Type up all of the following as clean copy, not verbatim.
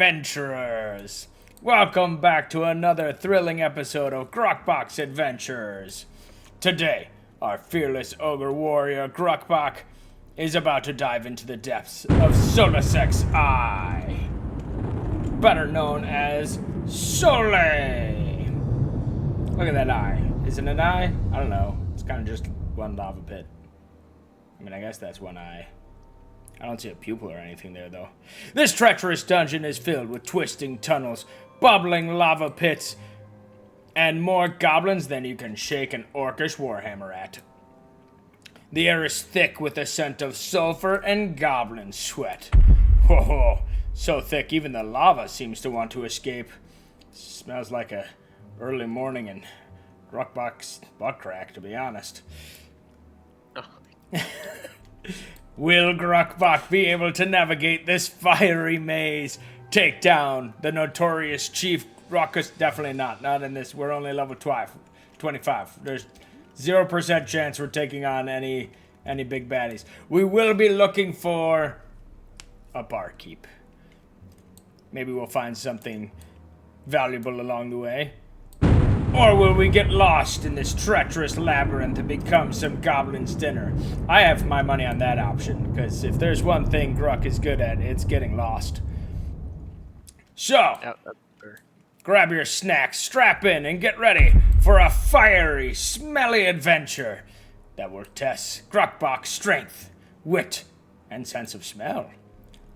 adventurers! Welcome back to another thrilling episode of Grukkbok's Adventures. Today, our fearless ogre warrior Grukkbok is about to dive into the depths of Solusek's eye, better known as Sol A. Look at that eye. Is it an eye? I don't know. It's kind of just one lava pit. I mean, I guess that's one eye. I don't see a pupil or anything there, though. This treacherous dungeon is filled with twisting tunnels, bubbling lava pits, and more goblins than you can shake an orcish warhammer at. The air is thick with the scent of sulfur and goblin sweat. Whoa, so thick even the lava seems to want to escape. Smells like a early morning in Grukkbok's butt crack, to be honest. Will Grukkbok be able to navigate this fiery maze? Take down the notorious Chief Ruckus? Definitely not. Not in this. We're only level 25. There's 0% chance we're taking on any big baddies. We will be looking for a barkeep. Maybe we'll find something valuable along the way. Or will we get lost in this treacherous labyrinth and become some goblin's dinner? I have my money on that option, because if there's one thing Gruk is good at, it's getting lost. So, grab your snacks, strap in, and get ready for a fiery, smelly adventure that will test Grukkbok's strength, wit, and sense of smell.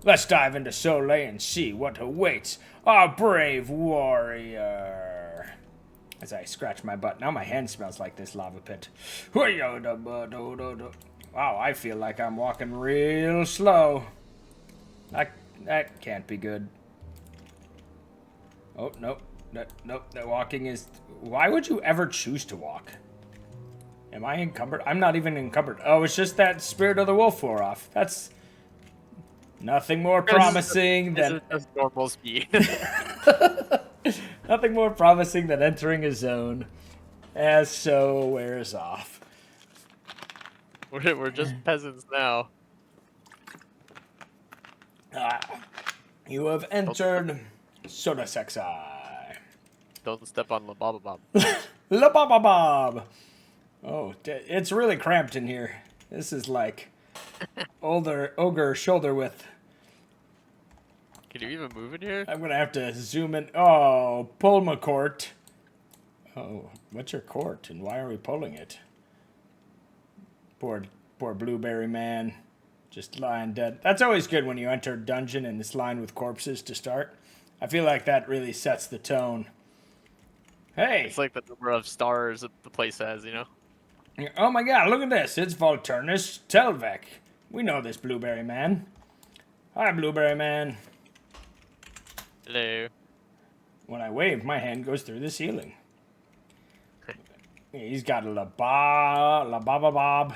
Let's dive into Sol A and see what awaits our brave warrior. As I scratch my butt. Now my hand smells like this lava pit. Wow, I feel like I'm walking real slow. That can't be good. Oh, nope. Nope, that walking is... Why would you ever choose to walk? Am I encumbered? I'm not even encumbered. Oh, it's just that Spirit of the Wolf wore off. That's nothing more promising than... That's normal speed. Nothing more promising than entering a zone as so wears off. We're just peasants now. You have entered Solusek's eye. Don't step on Labababob. Labababob! Oh, it's really cramped in here. This is like ogre shoulder width. Can you even move in here? I'm gonna have to zoom in. Oh, pull my court. Oh, what's your court, and why are we pulling it? Poor blueberry man, just lying dead. That's always good when you enter a dungeon and it's lined with corpses to start. I feel like that really sets the tone. Hey! It's like the number of stars that the place has, you know? Oh my god, look at this. It's Vultirnus Telvek. We know this blueberry man. Hi, blueberry man. Hello. When I wave, my hand goes through the ceiling. He's got a labababob.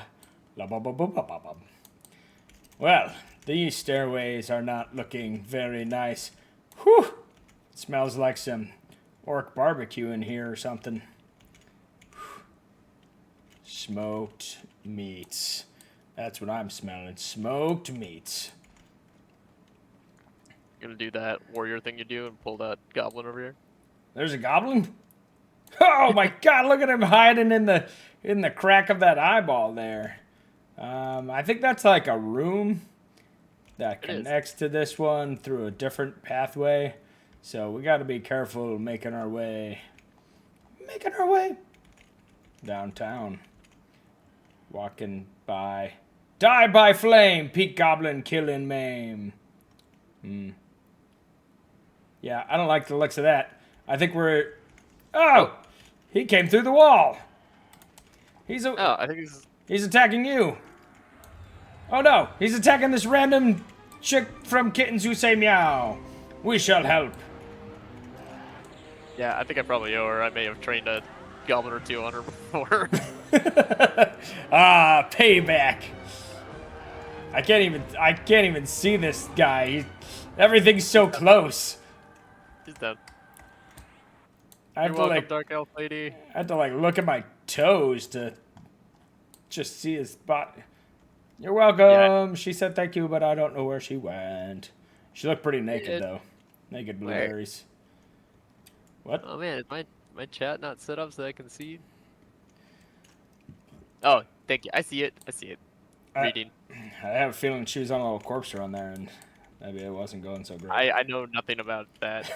Well, these stairways are not looking very nice. Whew! It smells like some orc barbecue in here or something. Whew. Smoked meats. That's what I'm smelling. Smoked meats. Gonna do that warrior thing you do and pull that goblin over here. There's a goblin? Oh my god, look at him hiding in the crack of that eyeball there. I think that's like a room that connects to this one through a different pathway. So we gotta be careful making our way downtown. Walking by. Die by flame, peak goblin, kill and maim. Yeah, I don't like the looks of that. I think we're... Oh! He came through the wall! I think He's attacking you! Oh no! He's attacking this random chick from Kittens Who Say Meow! We shall help! Yeah, I think I probably owe her. I may have trained a goblin or two on her before. Ah, payback! I can't even see this guy. Everything's so close. He's dead. I You're welcome, Dark Elf Lady. I have to look at my toes to just see his spot. You're welcome. Yeah. She said thank you, but I don't know where she went. She looked pretty naked though. Naked blueberries. What? Oh man, is my chat not set up so I can see? Oh, thank you. I see it. I see it. Reading. I have a feeling she was on a little corpse run there, and maybe it wasn't going so great. I know nothing about that.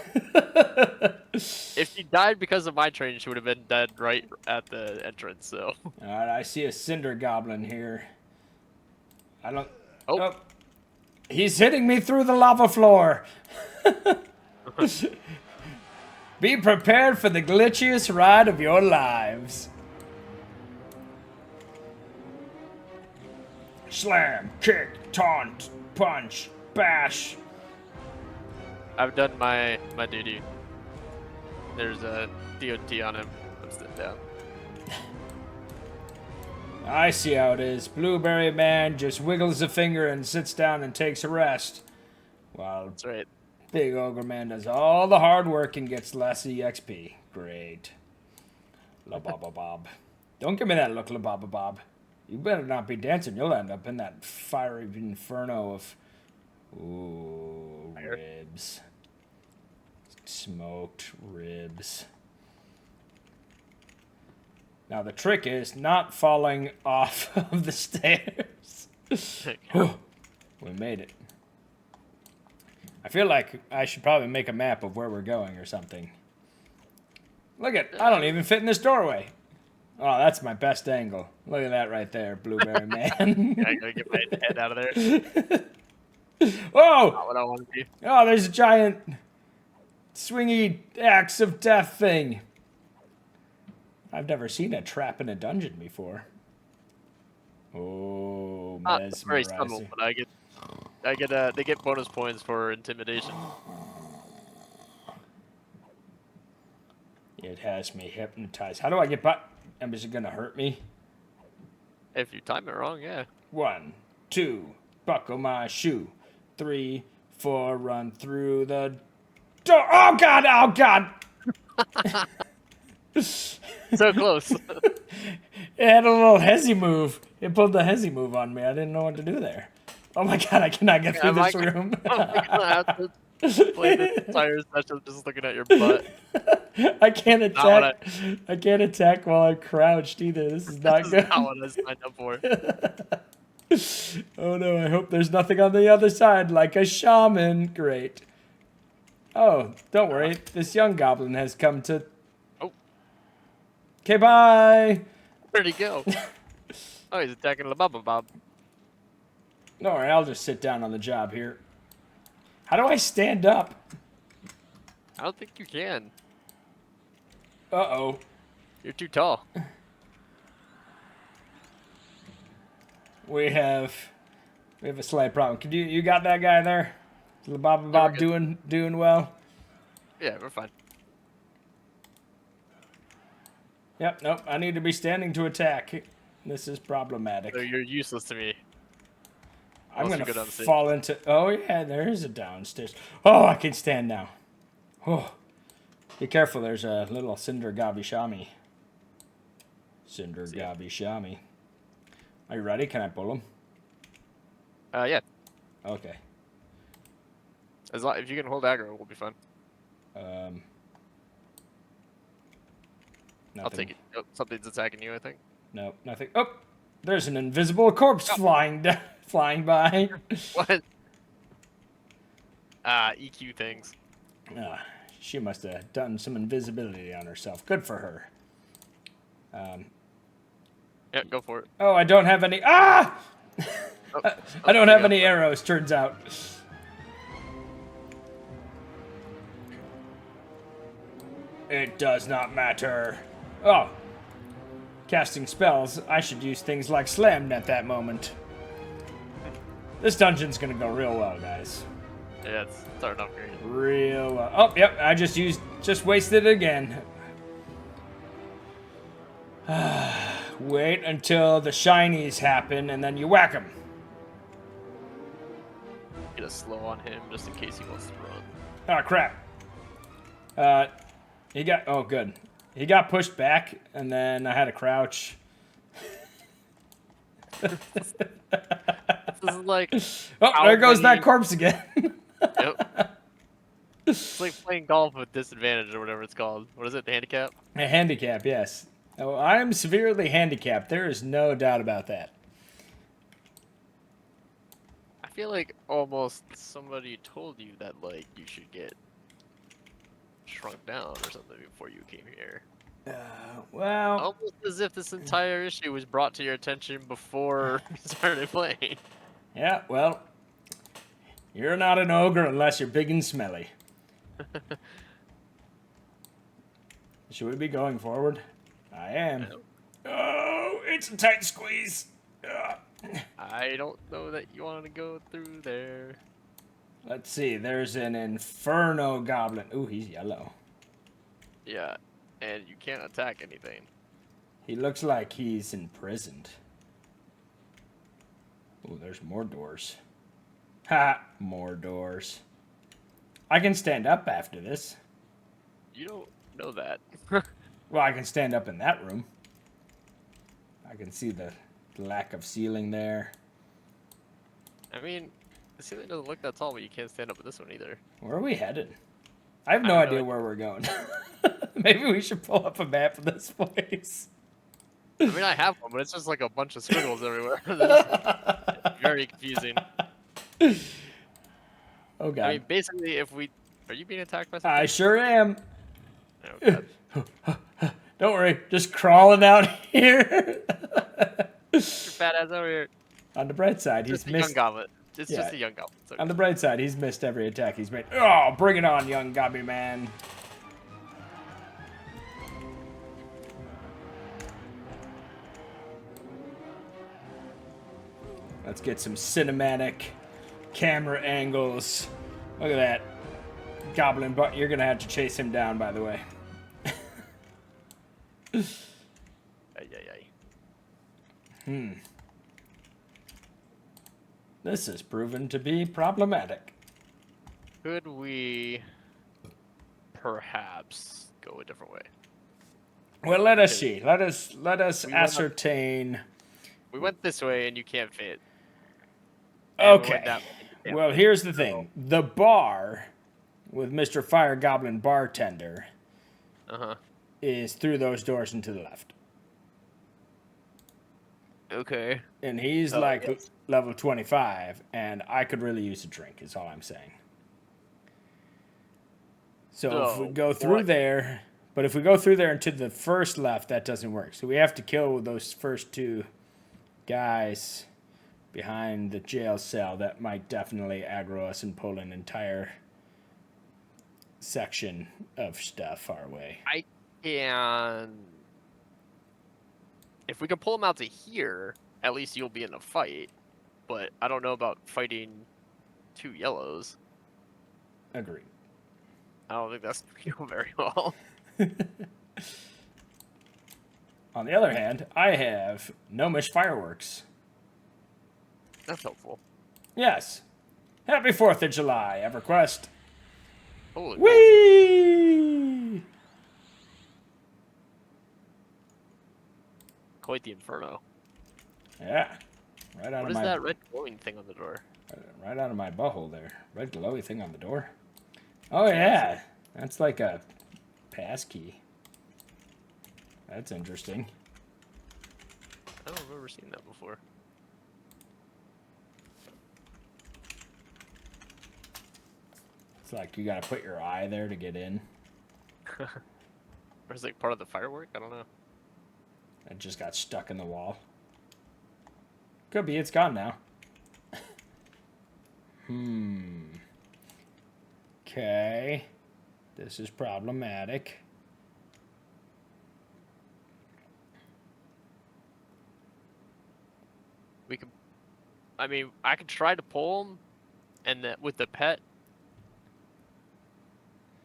If she died because of my train, she would have been dead right at the entrance. So. Alright, I see a cinder goblin here. I don't. Oh. He's hitting me through the lava floor. Be prepared for the glitchiest ride of your lives. Slam, kick, taunt, punch, bash. I've done my duty. There's a DOT on him. I'm sitting down. I see how it is. Blueberry Man just wiggles a finger and sits down and takes a rest. While That's right. Big Ogre Man does all the hard work and gets less EXP. Great. La Baba Bob. Don't give me that look, La Baba Bob. You better not be dancing. You'll end up in that fiery inferno of... Ooh, ribs. Smoked ribs. Now the trick is not falling off of the stairs. We made it. I feel like I should probably make a map of where we're going or something. Look at, I don't even fit in this doorway. Oh, that's my best angle. Look at that right there, Blueberry Man. I gotta get my head out of there. Whoa! Not what I want to do. Oh, there's a giant swingy axe of death thing. I've never seen a trap in a dungeon before. Oh, Not very subtle, mesmerizing. but they get bonus points for intimidation. It has me hypnotized. How do I get by? Is it gonna hurt me? If you time it wrong, yeah. 1, 2, buckle my shoe. 3, 4, run through the door. Oh God! Oh God! So close. It had a little hezzy move. It pulled the hezzy move on me. I didn't know what to do there. Oh my God! I cannot get through this room. I'm gonna have to play the entire session just looking at your butt. I can't attack. I can't attack while I'm crouched either. This is not This good. is not what I signed up for. Oh no, I hope there's nothing on the other side, like a shaman. Great. Oh, don't worry. This young goblin has come to... Oh. Okay, bye! Where'd he go? Oh, he's attacking the Bubba Bob. Don't worry, I'll just sit down on the job here. How do I stand up? I don't think you can. Uh-oh. You're too tall. We have a slight problem. Could you got that guy there? Is the Bob Bob doing well? Yeah, we're fine. Yep, nope. I need to be standing to attack. This is problematic. So you're useless to me. I'm Unless gonna you go downstairs. fall into... Oh, yeah, there is a downstairs. Oh, I can stand now. Oh. Be careful, there's a little Cinder Gobby Shami. Cinder Gobby Shami. Are you ready? Can I pull him? Yeah. Okay. As long if you can hold aggro, we'll be fine. I'll take it. Oh, something's attacking you, I think. No, nothing. Oh, there's an invisible corpse flying by. What? EQ things. She must have done some invisibility on herself. Good for her. Yeah, go for it. Oh, I don't have any... Ah! Oh, I don't have any arrows, turns out. It does not matter. Oh. Casting spells. I should use things like Slam at that moment. This dungeon's gonna go real well, guys. Yeah, it's starting off great. Real well. Oh, yep, I just wasted it again. Wait until the shinies happen, and then you whack them. Get a slow on him just in case he wants to run. Oh, crap. He got... Oh, good. He got pushed back, and then I had to crouch. This is like... Oh, there goes that corpse again. Yep. It's like playing golf with disadvantage or whatever it's called. What is it? The handicap? A handicap, yes. Oh, I am severely handicapped. There is no doubt about that. I feel like almost somebody told you that like you should get shrunk down or something before you came here. Well, Almost as if this entire issue was brought to your attention before you started playing. yeah, well, you're not an ogre unless you're big and smelly. Should we be going forward? I am. Oh, it's a tight squeeze. I don't know that you want to go through there. Let's see, there's an Inferno Goblin. Ooh, he's yellow. Yeah, and you can't attack anything. He looks like he's imprisoned. Ooh, there's more doors. Ha! More doors. I can stand up after this. You don't know that. Well, I can stand up in that room. I can see the lack of ceiling there. I mean, the ceiling doesn't look that tall, but you can't stand up with this one either. Where are we headed? I have no idea where we're going. Maybe we should pull up a map of this place. I mean, I have one, but it's just like a bunch of squiggles everywhere. It's very confusing. Oh, God. I mean, basically, if we... Are you being attacked by something? I sure am. Oh, God. Don't worry. Just crawling out here. Your fat ass over here. On the bright side, he's Just a missed... young goblin. It's Yeah. just a young goblin. It's okay. On the bright side, he's missed every attack he's made. Oh, bring it on, young gobby man. Let's get some cinematic camera angles. Look at that. Goblin, but you're gonna have to chase him down, by the way. Ay, ay, ay. This has proven to be problematic. Could we perhaps go a different way? Well, let us see. Let us We went up- ascertain. We went this way and you can't fit. And we went Okay. that way and you can't Well, fit. here's the thing. The bar with Mr. Fire Goblin Bartender Uh-huh. is through those doors and to the left. Okay. And he's Oh, like yes. level 25, and I could really use a drink, is all I'm saying. So if we So, go through what- there, but if we go through there and to the first left, that doesn't work. So we have to kill those first two guys behind the jail cell. That might definitely aggro us and pull an entire section of stuff our way. And if we can pull him out to here, at least you'll be in a fight. But I don't know about fighting two yellows. Agreed. I don't think that's going to go very well. On the other hand, I have gnomish fireworks. That's helpful. Yes. Happy 4th of July, EverQuest. Holy moly. Whee! Quite the inferno. Yeah. Right out What of is my that red glowing thing on the door? right out of my butthole there. Red glowy thing on the door. Oh yeah. That's like a pass key. That's interesting. I don't remember seeing that before. It's like you gotta put your eye there to get in. Or is it like part of the firework? I don't know. It just got stuck in the wall. Could be, it's gone now. Okay. This is problematic. We could. I mean, I could try to pull him, and with the pet.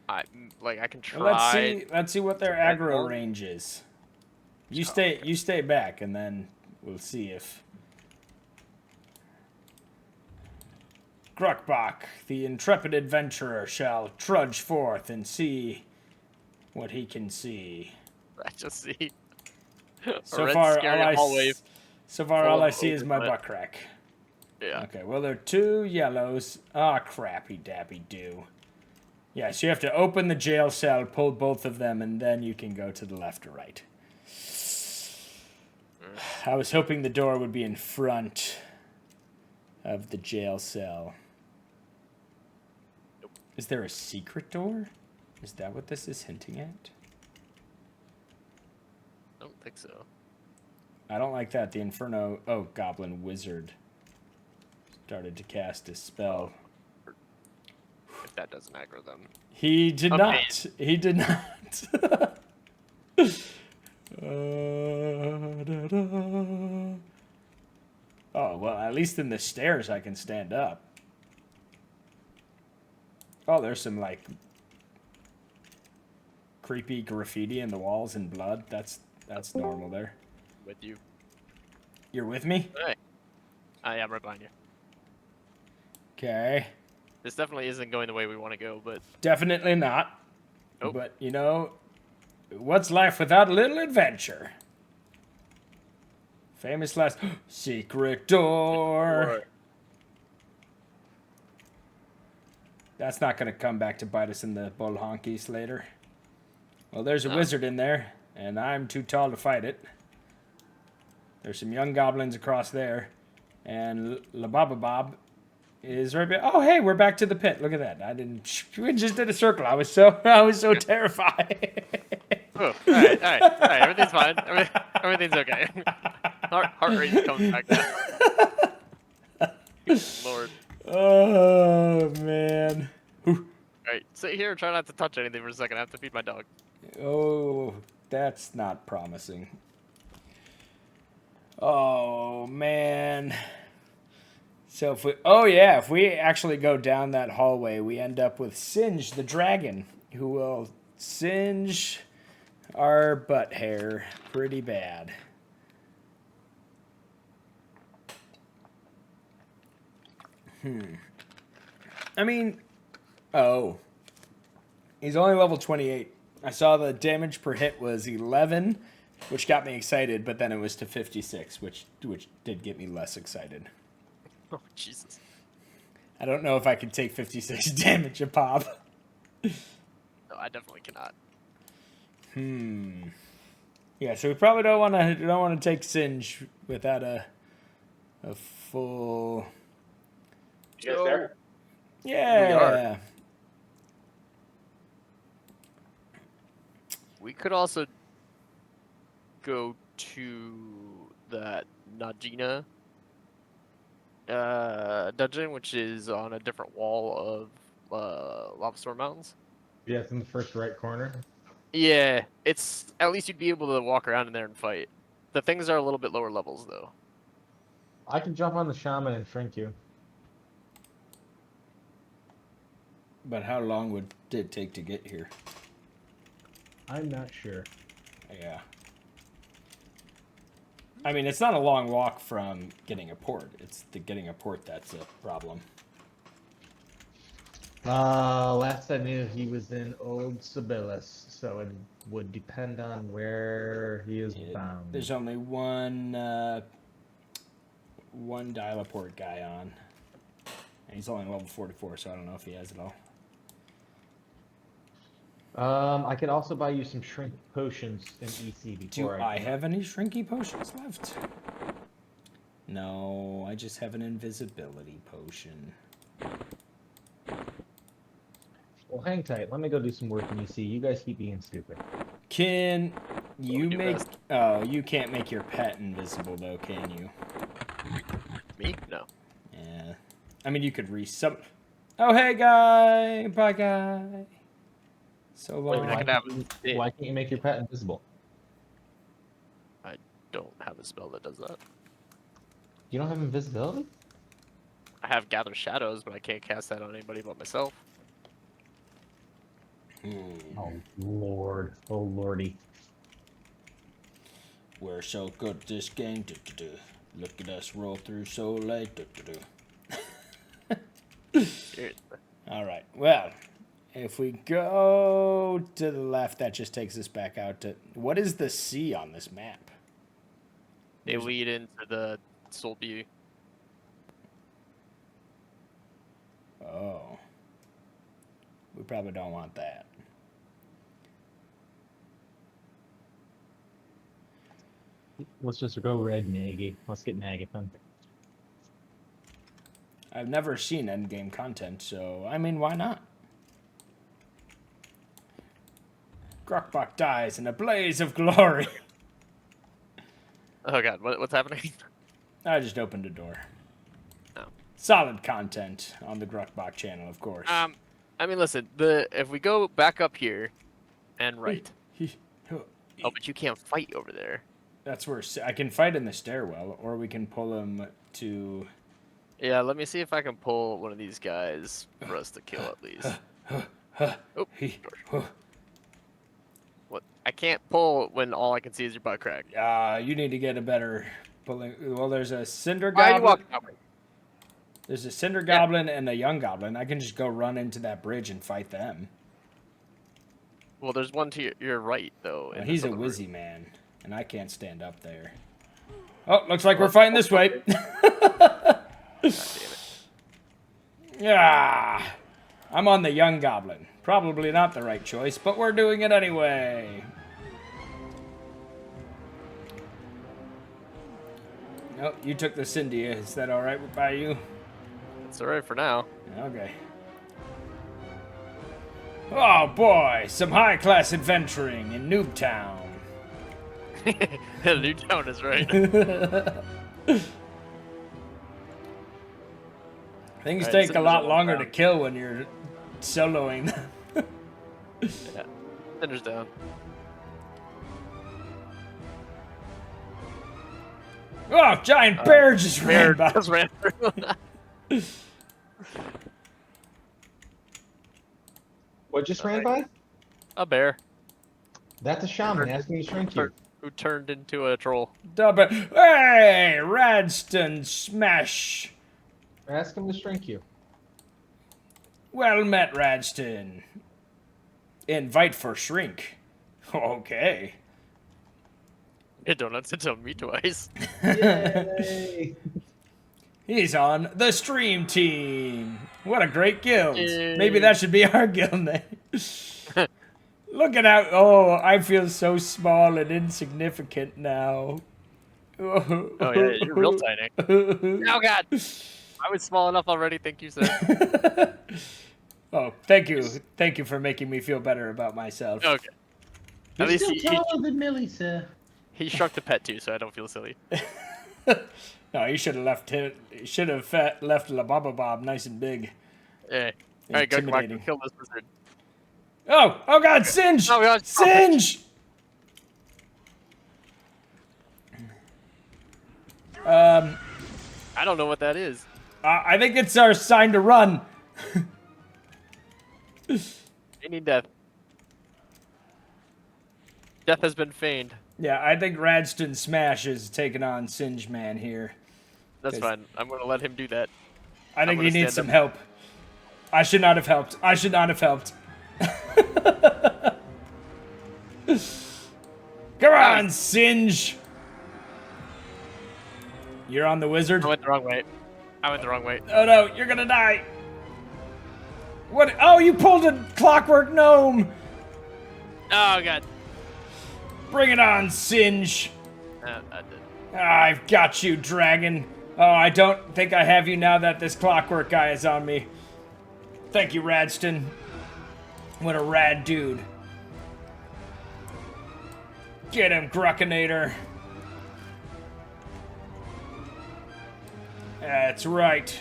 I can try. Well, let's see what their red aggro ball? range is. Oh, You stay back, and then we'll see if Grukkbok, the intrepid adventurer, shall trudge forth and see what he can see. I just see. So red far, scary hallway all full I of see is my ogre butt crack. Yeah. Okay, well, there are two yellows. Ah, crappy dappy do. Yeah, so you have to open the jail cell, pull both of them, and then you can go to the left or right. I was hoping the door would be in front of the jail cell. Nope. Is there a secret door? Is that what this is hinting at? I don't think so. I don't like that. The Inferno... Oh, Goblin Wizard started to cast a spell. If that doesn't aggro them. He did Okay. not. He did not. Oh, well, at least in the stairs I can stand up. Oh, there's some, like, creepy graffiti in the walls and blood. That's normal there. With you. You're with me? Hey. I am right behind you. Okay. This definitely isn't going the way we want to go, but Definitely not. Nope. But, you know, what's life without a little adventure? Famous last... Secret door. That's not going to come back to bite us in the bull honkies later. Well, there's a wizard in there, and I'm too tall to fight it. There's some young goblins across there, and Labababob is right behind. Oh, hey, we're back to the pit. Look at that. We just did a circle. I was so terrified. Oh, all right. Everything's fine. Everything's okay. Heart rate comes back down. Lord. Oh, man. All right, sit here and try not to touch anything for a second. I have to feed my dog. Oh, that's not promising. Oh, man. So if we actually go down that hallway, we end up with Singe the dragon, who will singe our butt hair pretty bad. I mean, he's only level 28. I saw the damage per hit was 11, which got me excited, but then it was to 56, which did get me less excited. Oh, Jesus. I don't know if I could take 56 damage a pop. No, I definitely cannot. Yeah, so we probably don't want to take Singe without a full. You guys there? Yeah. We could also go to that Najina dungeon, which is on a different wall of Lavastorm Mountains. Yeah, it's in the first right corner. Yeah, it's at least you'd be able to walk around in there and fight. The things are a little bit lower levels though. I can jump on the shaman and shrink you. But how long would it take to get here? I'm not sure. Yeah. I mean, it's not a long walk from getting a port. It's the getting a port that's a problem. Last I knew, he was in Old Sibyllus, so it would depend on where he is bound. There's only one dial-a-port guy on. And he's only level 44, so I don't know if he has it all. I could also buy you some shrink potions in EC before Do I have any shrinky potions left? No, I just have an invisibility potion. Well, hang tight. Let me go do some work in EC. You guys keep being stupid. Can you do make... best. Oh, you can't make your pet invisible, though, can you? Me? No. Yeah. I mean, you could resub... Oh, hey, guy! Bye, guy! So long. I could have it. Why can't you make your pet invisible? I don't have a spell that does that. You don't have invisibility? I have Gather Shadows, but I can't cast that on anybody but myself. Oh, Lord. Oh, Lordy. We're so good at this game. Look at us roll through Sol A. Seriously. All right. Well, if we go to the left, that just takes us back out to... What is the sea on this map? They lead into the Sol A. Oh. We probably don't want that. Let's just go red Nagy. Let's get Nagathon. I've never seen endgame content, so, I mean, why not? Grukkbok dies in a blaze of glory. Oh god, what's happening? I just opened a door. Oh. Solid content on the Grukkbok channel, of course. I mean, listen, if we go back up here and right. Oh, but you can't fight over there. That's where I can fight in the stairwell, or we can pull him to... Yeah, let me see if I can pull one of these guys for us to kill at least. Oh, what? I can't pull when all I can see is your butt crack. You need to get a better pulling... Well, there's a Cinder Why are you Goblin. walking that way? There's a Cinder Goblin and a Young Goblin. I can just go run into that bridge and fight them. Well, there's one to your right, though. Well, he's a Wizzy man, and I can't stand up there. Oh, looks like we're fighting this way. God damn it. Yeah, I'm on the Young Goblin. Probably not the right choice, but we're doing it anyway. No, you took the Cyndia. Is that all right by you? It's alright for now. Okay. Oh boy, some high-class adventuring in Noobtown. Newtown is right. Things Alright, take a Cinder's lot on longer down. to kill when you're soloing them. Yeah. Cinder's down. Oh, giant bear just ran Bear by. just ran through. What just ran by? A bear That's a shaman. Ask him to shrink you. who turned into a troll. Double. Hey, Radston smash. Ask him to shrink you. Well met, Radston. Invite for shrink. Okay. It don't have to tell me twice. Yay! He's on the stream team. What a great guild. Yay. Maybe that should be our guild name. Look at how... Oh, I feel so small and insignificant now. Oh yeah, you're real tiny. Oh god, I was small enough already. Thank you, sir. Oh, thank you. Thank you for making me feel better about myself. Okay. You're At least still taller than Millie, sir. he shrunk the pet too, so I don't feel silly. No, you should have left him. You should have left La Baba Bob nice and big. Yeah. All right, go Intimidating. kill this wizard. Oh God, Singe! Oh god, Singe! I don't know what that is. I think it's our sign to run. We need death. Death has been feigned. Yeah, I think Radston Smash is taking on Singe Man here. That's 'Cause- fine. I'm gonna let him do that. I think gonna he needs stand some help. I should not have helped. I should not have helped. Come on, Singe! You're on the wizard? I went the wrong way. I went the wrong way. Oh no, you're gonna die! What? Oh, you pulled a clockwork gnome! Oh god. Bring it on, Singe! I did. I've got you, dragon. Oh, I don't think I have you now that this clockwork guy is on me. Thank you, Radston. What a rad dude. Get him, Grukkinator. That's right.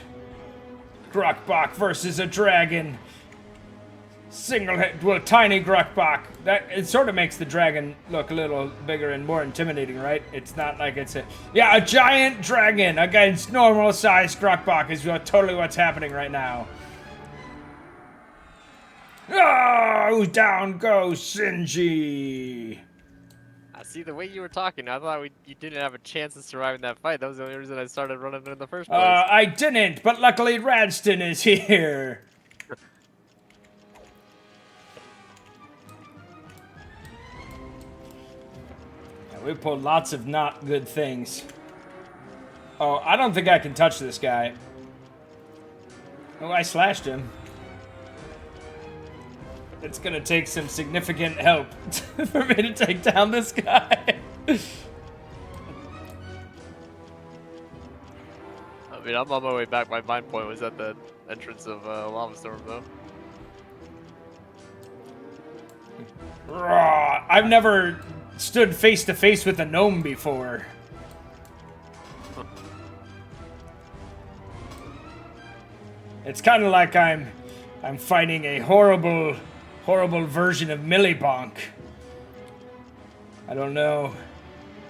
Grukkbok versus a dragon. Single hit, well, tiny Grukkbok. That it sort of makes the dragon look a little bigger and more intimidating, right? It's not like it's a giant dragon against normal sized Grukkbok is totally what's happening right now. Oh, down goes Sinji. I see the way you were talking. I thought you didn't have a chance of surviving that fight. That was the only reason I started running in the first place. I didn't, but luckily Radston is here. We pulled lots of not good things. Oh, I don't think I can touch this guy. Oh, I slashed him. It's gonna take some significant help for me to take down this guy. I mean, I'm on my way back. My mind point was at the entrance of Lavastorm, though. I've never stood face to face with a gnome before. It's kind of like I'm fighting a horrible version of Millibonk. I don't know.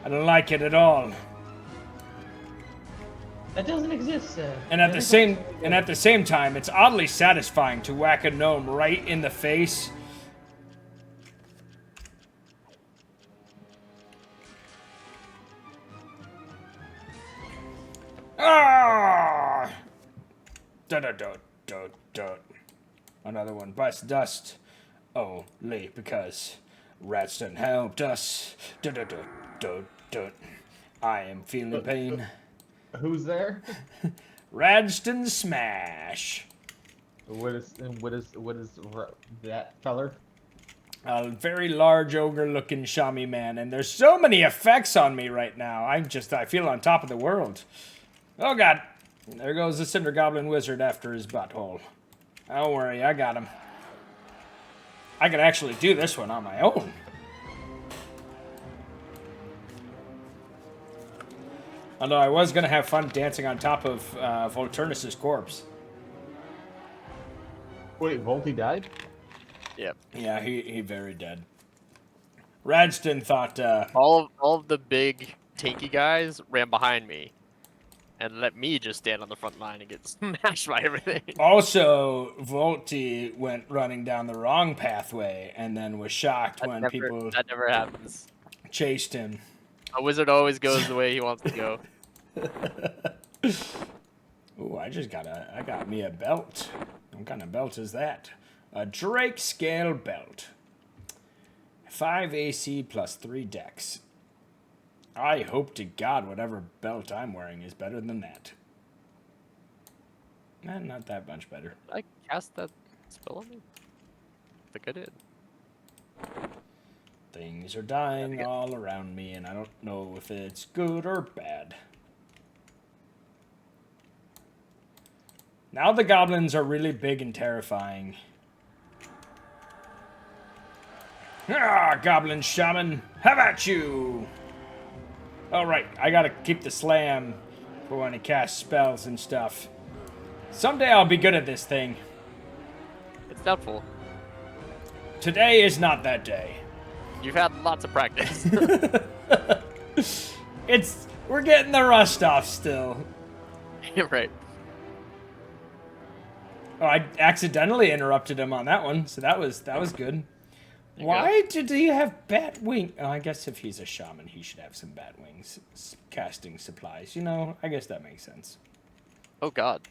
I don't like it at all. That doesn't exist. And at the same time, it's oddly satisfying to whack a gnome right in the face. Ah! Another one bites dust. Only because Radston helped us. I am feeling pain. Who's there? Radston Smash. What is that feller? A very large ogre-looking Shami man, and there's so many effects on me right now. I feel on top of the world. Oh god, there goes the Cinder Goblin Wizard after his butthole. Don't worry, I got him. I could actually do this one on my own. Although I was gonna have fun dancing on top of Vultirnus' corpse. Wait, Volty died? Yep. Yeah, he very dead. Radston thought All of the big tanky guys ran behind me, and let me just stand on the front line and get smashed by everything. also Volty went running down the wrong pathway and then was shocked when people That never happens. chased him. A wizard always goes the way he wants to go. Ooh, I got me a belt. What kind of belt is that? A Drake Scale belt. 5 AC plus 3 dex. I hope to God whatever belt I'm wearing is better than that. Not that much better. Did I cast that spell on me? I think I did. Things are dying all around me, and I don't know if it's good or bad. Now the goblins are really big and terrifying. Ah, Goblin Shaman, have at you! Alright, I gotta keep the slam for when I cast spells and stuff. Someday I'll be good at this thing. It's doubtful. Today is not that day. You've had lots of practice. We're getting the rust off still. You're right. Oh, I accidentally interrupted him on that one, so that was good. Why did he have bat wing? Oh, I guess if he's a shaman, he should have some bat wings casting supplies. You know, I guess that makes sense. Oh god.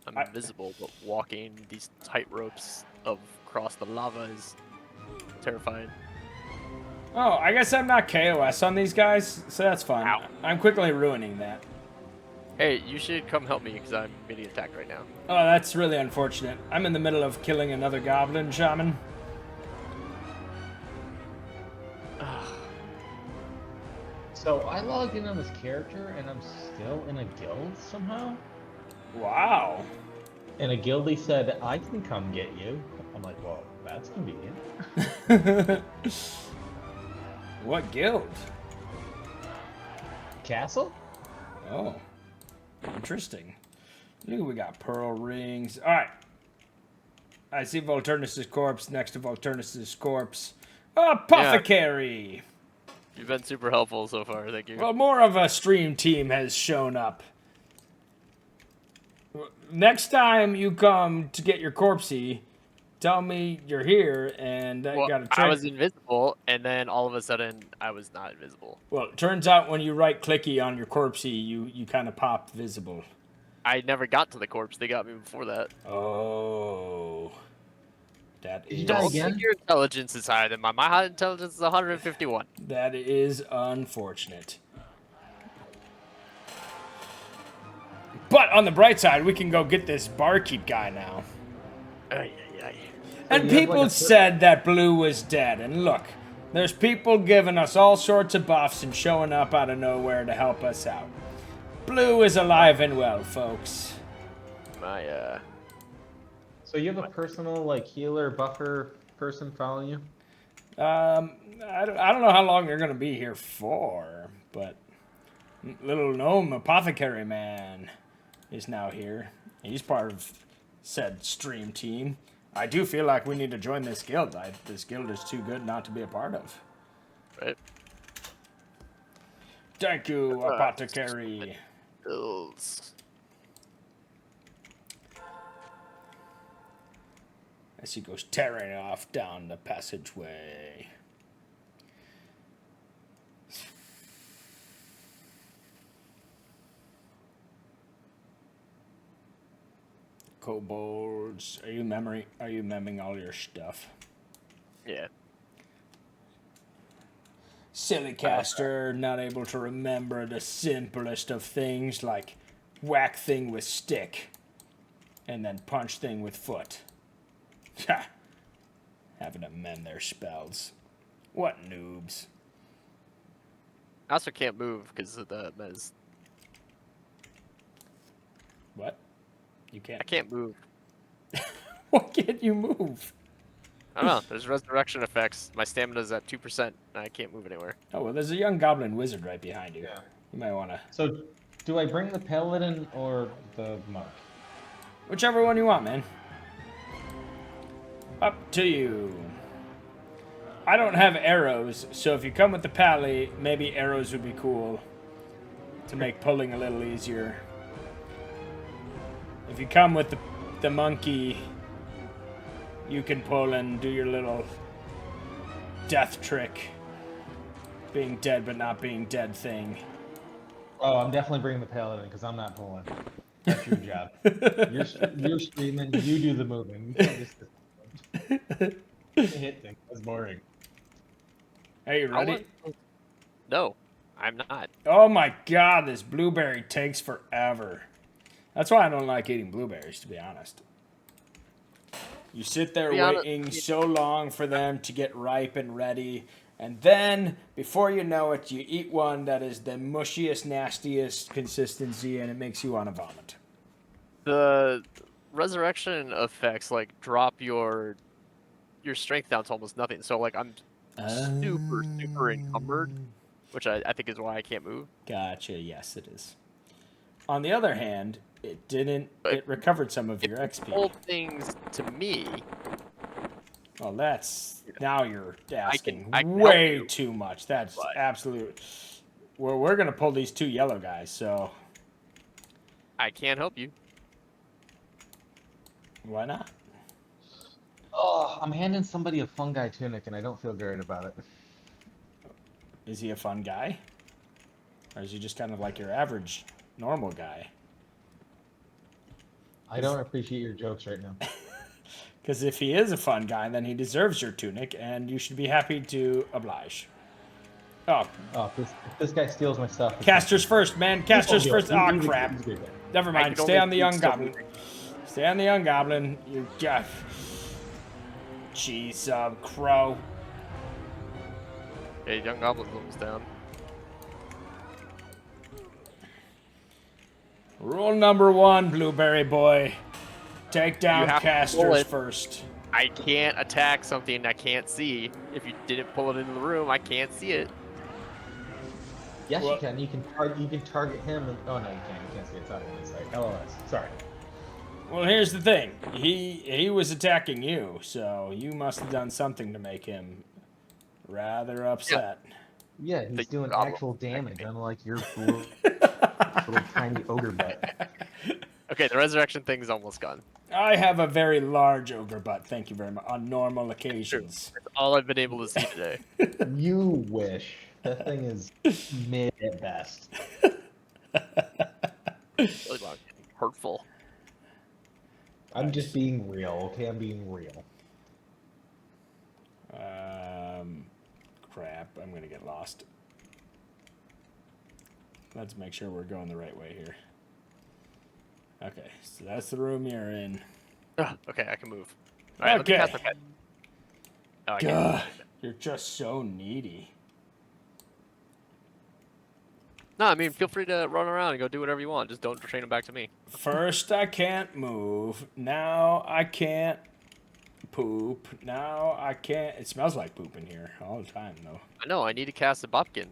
I'm invisible, but walking these tight ropes across the lava is terrifying. Oh, I guess I'm not KOS on these guys, so that's fine. Ow. I'm quickly ruining that. Hey, you should come help me because I'm being attacked right now. Oh, that's really unfortunate. I'm in the middle of killing another goblin shaman. So I logged in on this character and I'm still in a guild somehow. Wow. And a guildie said, I can come get you. I'm like, well, that's convenient. What guild? Castle? Oh. Interesting. Look, we got pearl rings. Alright. I see Vultirnus' corpse next to Vultirnus' corpse. Apothecary! You've been super helpful so far, thank you. Well, more of a stream team has shown up. Next time you come to get your corpsey, tell me you're here and well, got a trick. I was invisible, and then all of a sudden, I was not invisible. Well, it turns out when you right-clicky on your corpsey, you kind of pop visible. I never got to the corpse. They got me before that. Oh. That is... Don't think your intelligence is higher than mine. My intelligence is 151. That is unfortunate. But on the bright side, we can go get this barkeep guy now. Yeah. And you have, people like, a said that blue was dead. And look, there's people giving us all sorts of buffs and showing up out of nowhere to help us out. Blue is alive and well, folks. My So you have a personal, like, healer, buffer person following you? I don't know how long they're going to be here for, but little gnome apothecary man is now here. He's part of said stream team. I do feel like we need to join this guild. This guild is too good not to be a part of. right. Thank you, apothecary. Bills. As he goes tearing off down the passageway. Kobolds, are you memming all your stuff? Yeah. Silly caster, not able to remember the simplest of things like whack thing with stick and then punch thing with foot. Ha! Having to mend their spells. What noobs. I also can't move because of the mez. What? You can't. I can't move. Why can't you move? I don't know. There's resurrection effects. My stamina's at 2%, and I can't move anywhere. Oh, well, there's a young goblin wizard right behind you. Yeah. You might want to... So, do I bring the paladin or the monk? Whichever one you want, man. Up to you. I don't have arrows, so if you come with the pally, maybe arrows would be cool to make pulling a little easier. If you come with the monkey, you can pull and do your little death trick. Being dead but not being dead thing. Oh, I'm definitely bringing the paladin because I'm not pulling. That's your job. You're streaming. You do the moving. You can't just hit things. That's boring. Are you ready? No, I'm not. Oh my god, this blueberry takes forever. That's why I don't like eating blueberries, to be honest. You sit there waiting so long for them to get ripe and ready, and then, before you know it, you eat one that is the mushiest, nastiest consistency, and it makes you want to vomit. The resurrection effects like drop your strength down to almost nothing. So like I'm super encumbered, which I think is why I can't move. Gotcha. Yes, it is. On the other hand, it recovered some of your XP. Hold things to me. Well, that's... Now you're asking I can way too much. That's absolute... Well, we're going to pull these two yellow guys, so... I can't help you. Why not? Oh, I'm handing somebody a fungi tunic and I don't feel great about it. Is he a fun guy? Or is he just kind of like your average, normal guy? I don't appreciate your jokes right now. Because if he is a fun guy, then he deserves your tunic, and you should be happy to oblige. Oh. Oh, if this guy steals my stuff. Casters first, man. Casters first. Oh, crap. Never mind. Stay on the young goblin. Stay on the young goblin. You got... Jeez, crow. Hey, young goblin's almost down. Rule number 1, blueberry boy. Take down casters first. I can't attack something I can't see. If you didn't pull it into the room, I can't see it. Yes, you can. You can target him. And, oh no, you can't. You can't see it. It's not on this side. LOS. Sorry. Well, here's the thing. He was attacking you, so you must have done something to make him rather upset. Yeah, he's doing actual damage, unlike your little tiny ogre butt. Okay, the resurrection thing is almost gone. I have a very large ogre butt, thank you very much, on normal occasions. That's all I've been able to see today. You wish. That thing is mid at best. Really long. Hurtful. I'm just being real, okay? I'm being real. Crap, I'm gonna get lost. Let's make sure we're going the right way here. Okay, so that's the room you're in. Okay, I can move. All right, Okay. let me cast the pet. Oh, I God, can't. you're just so needy. No, I mean, feel free to run around and go do whatever you want. Just don't train them back to me. First, I can't move. Now, I can't poop. Now, I can't. It smells like poop in here all the time, though. I know, I need to cast a Bopkin.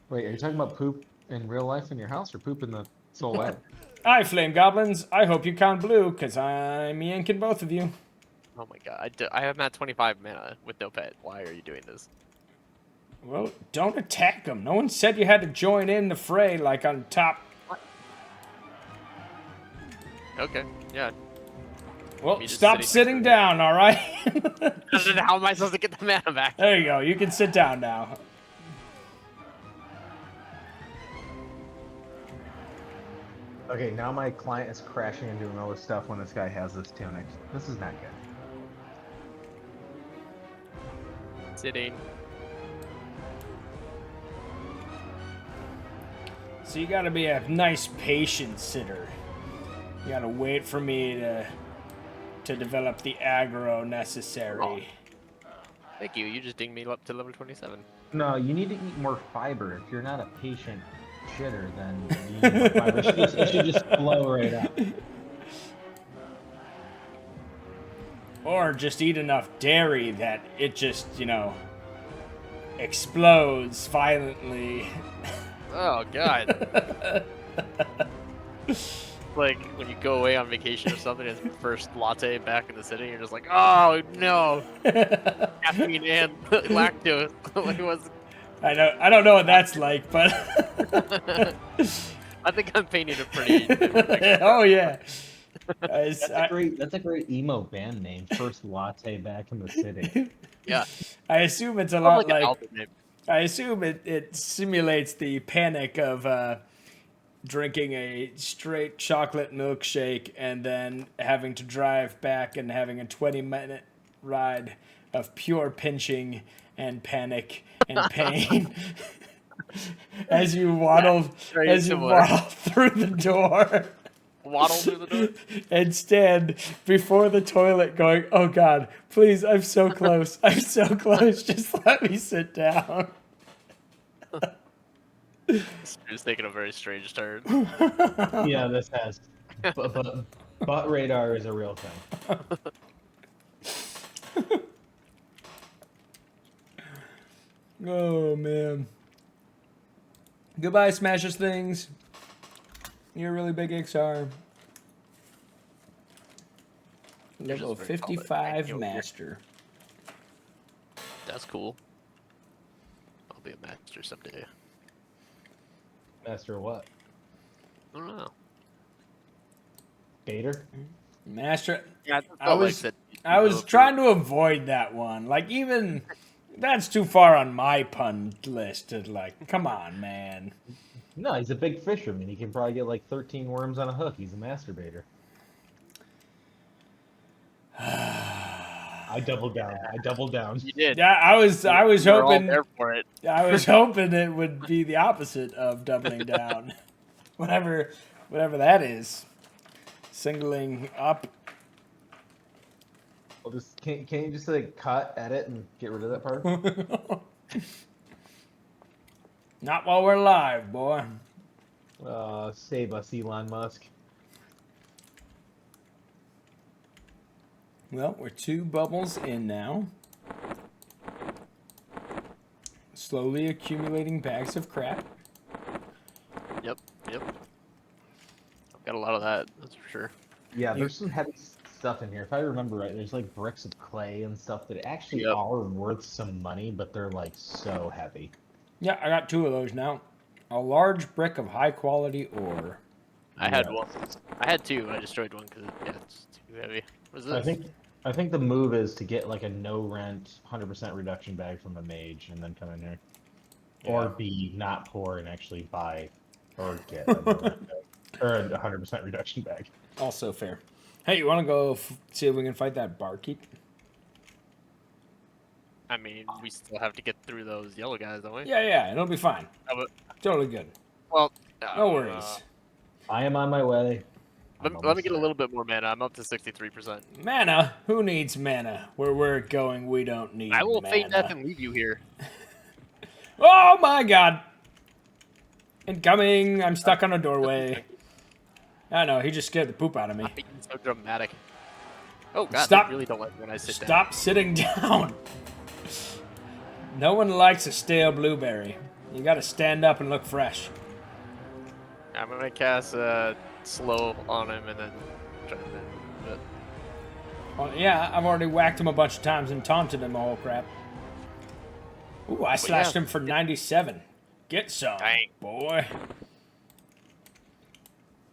Wait, are you talking about poop in real life in your house or poop in the Sol A? Hi, Flame Goblins. I hope you count blue, because I'm yanking both of you. Oh my god, I am at 25 mana with no pet. Why are you doing this? Well, don't attack them. No one said you had to join in the fray like on top. Okay, yeah. Well, Me just stop sitting sitting next down, all right? How am I supposed to get the mana back? There you go. You can sit down now. Okay, now my client is crashing and doing all this stuff when this guy has this tunic. This is not good. Sitting. So you gotta be a nice patient sitter. You gotta wait for me to develop the aggro necessary. Thank you, you just dinged me up to level 27. No, you need to eat more fiber. If you're not a patient shitter, then you need more fiber. It should just flow right up. Or just eat enough dairy that it just, you know, explodes violently. Oh god. Like when you go away on vacation or something, it's the first latte back in the city, you're just like, oh no, caffeine and lactose. Like, what's... I don't know what that's like, but I think I'm painting a pretty vivid picture. oh yeah. That's a great emo band name. First latte back in the city. Yeah, I assume it's a sounds lot like an like album name. I assume it simulates the panic of drinking a straight chocolate milkshake and then having to drive back and having a 20-minute ride of pure pinching and panic and pain as you waddle very similar. through the door Waddle through the door. and stand before the toilet going, oh God, please, I'm so close. I'm so close. Just let me sit down. It's taking a very strange turn. Yeah, this has. Butt radar is a real thing. Oh man. Goodbye, Smashers things. You're a really big XR. You're Level just very tall, but 55 you're- master. That's cool. I'll be a master someday. Master what? I don't know. Gator? Master. Yeah, I was trying to avoid that one. Like, even that's too far on my pun list. To, like, come on, man. No, he's a big fisherman. He can probably get like 13 worms on a hook. He's a masturbator. I doubled down. You did. Yeah, I was You were all hoping. there for it. I was hoping it would be the opposite of doubling down. whatever that is. Singling up. Well, just can't you just like cut, edit, and get rid of that part? Not while we're live, boy. Save us, Elon Musk. Well, we're 2 bubbles in now. Slowly accumulating bags of crap. Yep. I've got a lot of that, that's for sure. Yeah, there's some heavy stuff in here. If I remember right, there's like bricks of clay and stuff that actually Yep. are worth some money, but they're like so heavy. Yeah, I got 2 of those now. A large brick of high quality ore. I had one. I had 2. I destroyed one because it's too heavy. What is this? I think the move is to get like a no rent 100% reduction bag from a mage and then come in here. Yeah. Or be not poor and actually buy or get a no-rent bag, or a 100% reduction bag. Also fair. Hey, you want to go see if we can fight that barkeep? I mean, we still have to get through those yellow guys, don't we? Yeah, it'll be fine. Oh, but, Totally good. well, No worries. I am on my way. Let me get a little bit more mana. I'm up to 63%. Mana? Who needs mana? Where we're going, we don't need I will mana. feign death and leave you here. Oh my god! Incoming! I'm stuck on a doorway. I know, he just scared the poop out of me. Being so dramatic. Oh god, Stop. they really don't like when I sit down. Stop sitting down! No one likes a stale blueberry. You gotta stand up and look fresh. I'm gonna cast slow on him and then try to but Well, yeah, I've already whacked him a bunch of times and taunted him the whole crap. Ooh, I slashed him for 97. Get some, Dang. boy.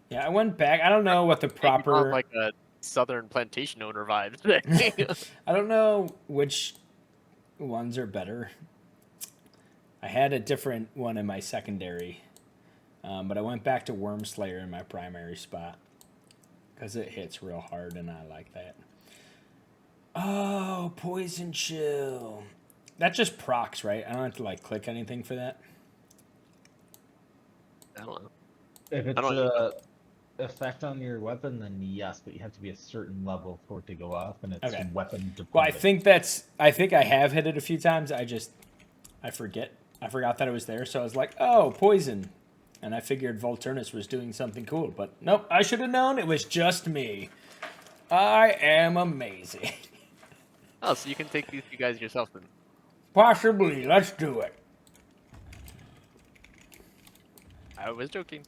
Yeah, I went back. I don't know what the proper... like a southern plantation owner vibe today. I don't know which ones are better. I had a different one in my secondary, but I went back to Wormslayer in my primary spot because it hits real hard and I like that. Oh, Poison Chill. That just procs, right? I don't have to like click anything for that. I don't know. If it's a effect on your weapon, then yes, but you have to be a certain level for it to go off, and it's weapon dependent. Well, I think I have hit it a few times. I forget. I forgot that it was there, so I was like, oh, poison. And I figured Vultirnus was doing something cool, but nope, I should have known it was just me. I am amazing. Oh, so you can take these two guys yourself then? Possibly. Let's do it. I was joking.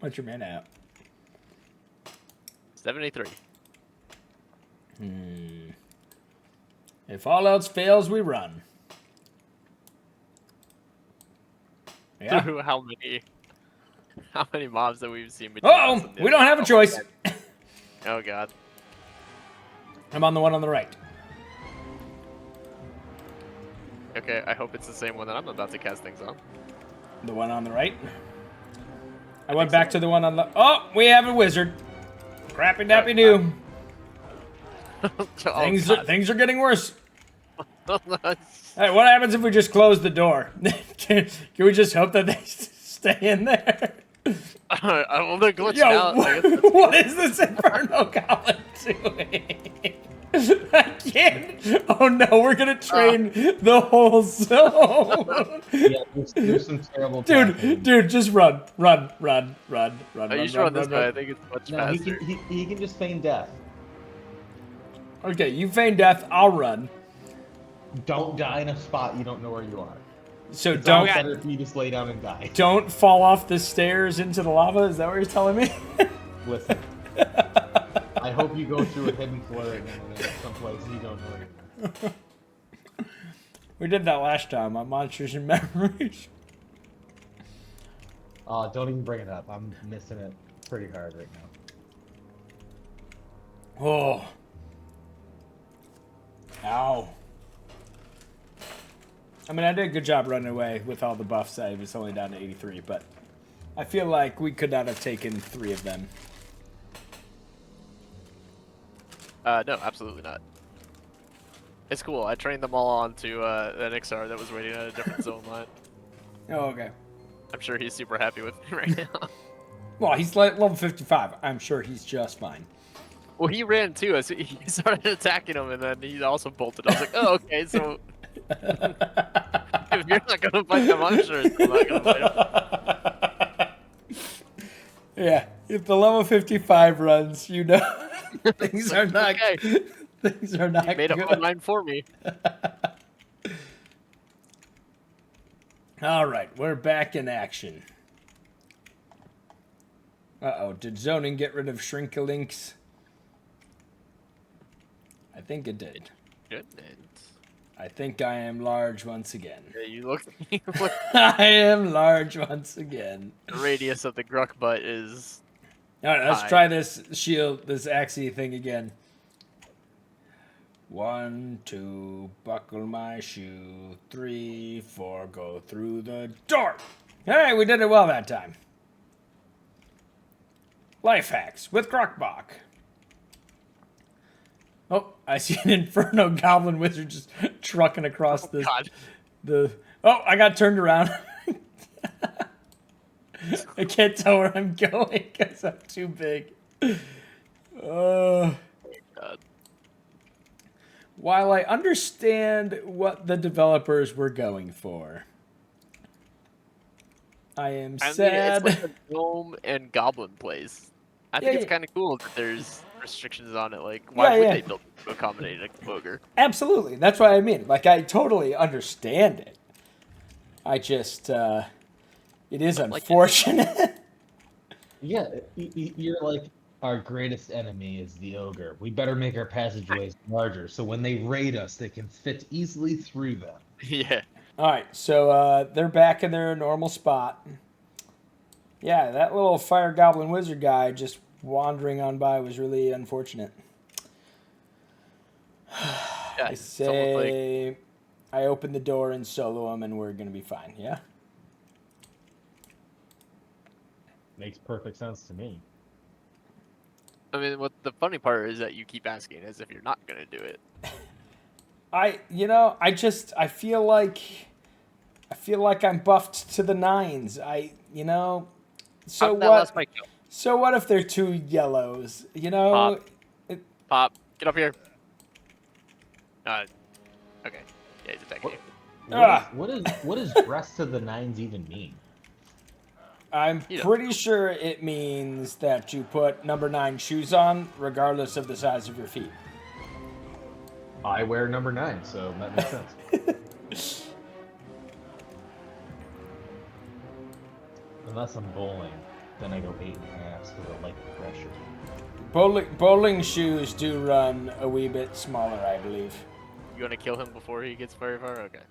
What's your mana out? 73. If all else fails, we run. Yeah. Through how many mobs that we've seen? Uh-oh! We don't have a choice. Oh god. I'm on the one on the right. Okay, I hope it's the same one that I'm about to cast things on. The one on the right? I went back to the one on the... Oh, we have a wizard. Crappy dappy do. Things are getting worse. Hey, what happens if we just close the door? Can we just hope that they stay in there? Well, they're glitched Yo, out. what is this Inferno Goblin doing? I can't. Oh no, we're gonna train the whole zone. Yeah, there's some terrible. Dude, just run. You should run this way. I think it's much faster. He can just feign death. Okay, you feign death. I'll run. Don't die in a spot you don't know where you are. So It's don't. better if you just lay down and die. Don't fall off the stairs into the lava. Is that what you're telling me? Listen. I hope you go through a hidden floor again someplace you don't know anymore. We did that last time on Monsters and Memories. Don't even bring it up. I'm missing it pretty hard right now. Oh. Ow. I mean, I did a good job running away with all the buffs. I was only down to 83, but I feel like we could not have taken 3 of them. No, absolutely not. It's cool. I trained them all onto an XR that was waiting at a different zone line. Oh, okay. I'm sure he's super happy with me right now. Well, he's like level 55. I'm sure he's just fine. Well, he ran too. As he started attacking him, and then he also bolted. I was like, oh, okay, so if you're not gonna fight the monsters, I'm not gonna fight them. Yeah, if the level 55 runs, you know things are not. Okay. Things are not. He made up my mind for me. All right, we're back in action. Uh-oh, did zoning get rid of Shrinkalinks? I think it did. Goodness. I think I am large once again. Yeah, you look. I am large once again. The radius of the Grukkbok is. All right, let's try this shield, this axie thing again. 1, 2, buckle my shoe. 3, 4, go through the door. Hey, we did it well that time. Life hacks with Grukkbok. Oh, I see an Inferno Goblin Wizard just trucking across God. Oh, I got turned around. I can't tell where I'm going because I'm too big. God. While I understand what the developers were going for, I am sad. Mean, it's like a gnome and goblin place. I think it's kind of cool that there's restrictions on it. Like, why would they build it to accommodate a ogre? Absolutely. That's what I mean. Like, I totally understand it. I just, it is unfortunate. Yeah, you're like, our greatest enemy is the ogre. We better make our passageways larger, so when they raid us, they can fit easily through them. Yeah. All right, so they're back in their normal spot. Yeah, that little Fire Goblin Wizard guy just wandering on by was really unfortunate. Yeah, I say I open the door and solo him and we're going to be fine, yeah? Makes perfect sense to me. I mean, what the funny part is that you keep asking as if you're not going to do it. I feel like I'm buffed to the nines. So what? So what if they're two yellows? Pop, get up here. Okay. Yeah, he's attacking you. What does dress to the nines even mean? I'm pretty sure it means that you put number 9 shoes on, regardless of the size of your feet. I wear number 9, so that makes sense. Unless I'm bowling, then I go 8.5 because I like the pressure. Bowling shoes do run a wee bit smaller, I believe. You want to kill him before he gets very far? Okay.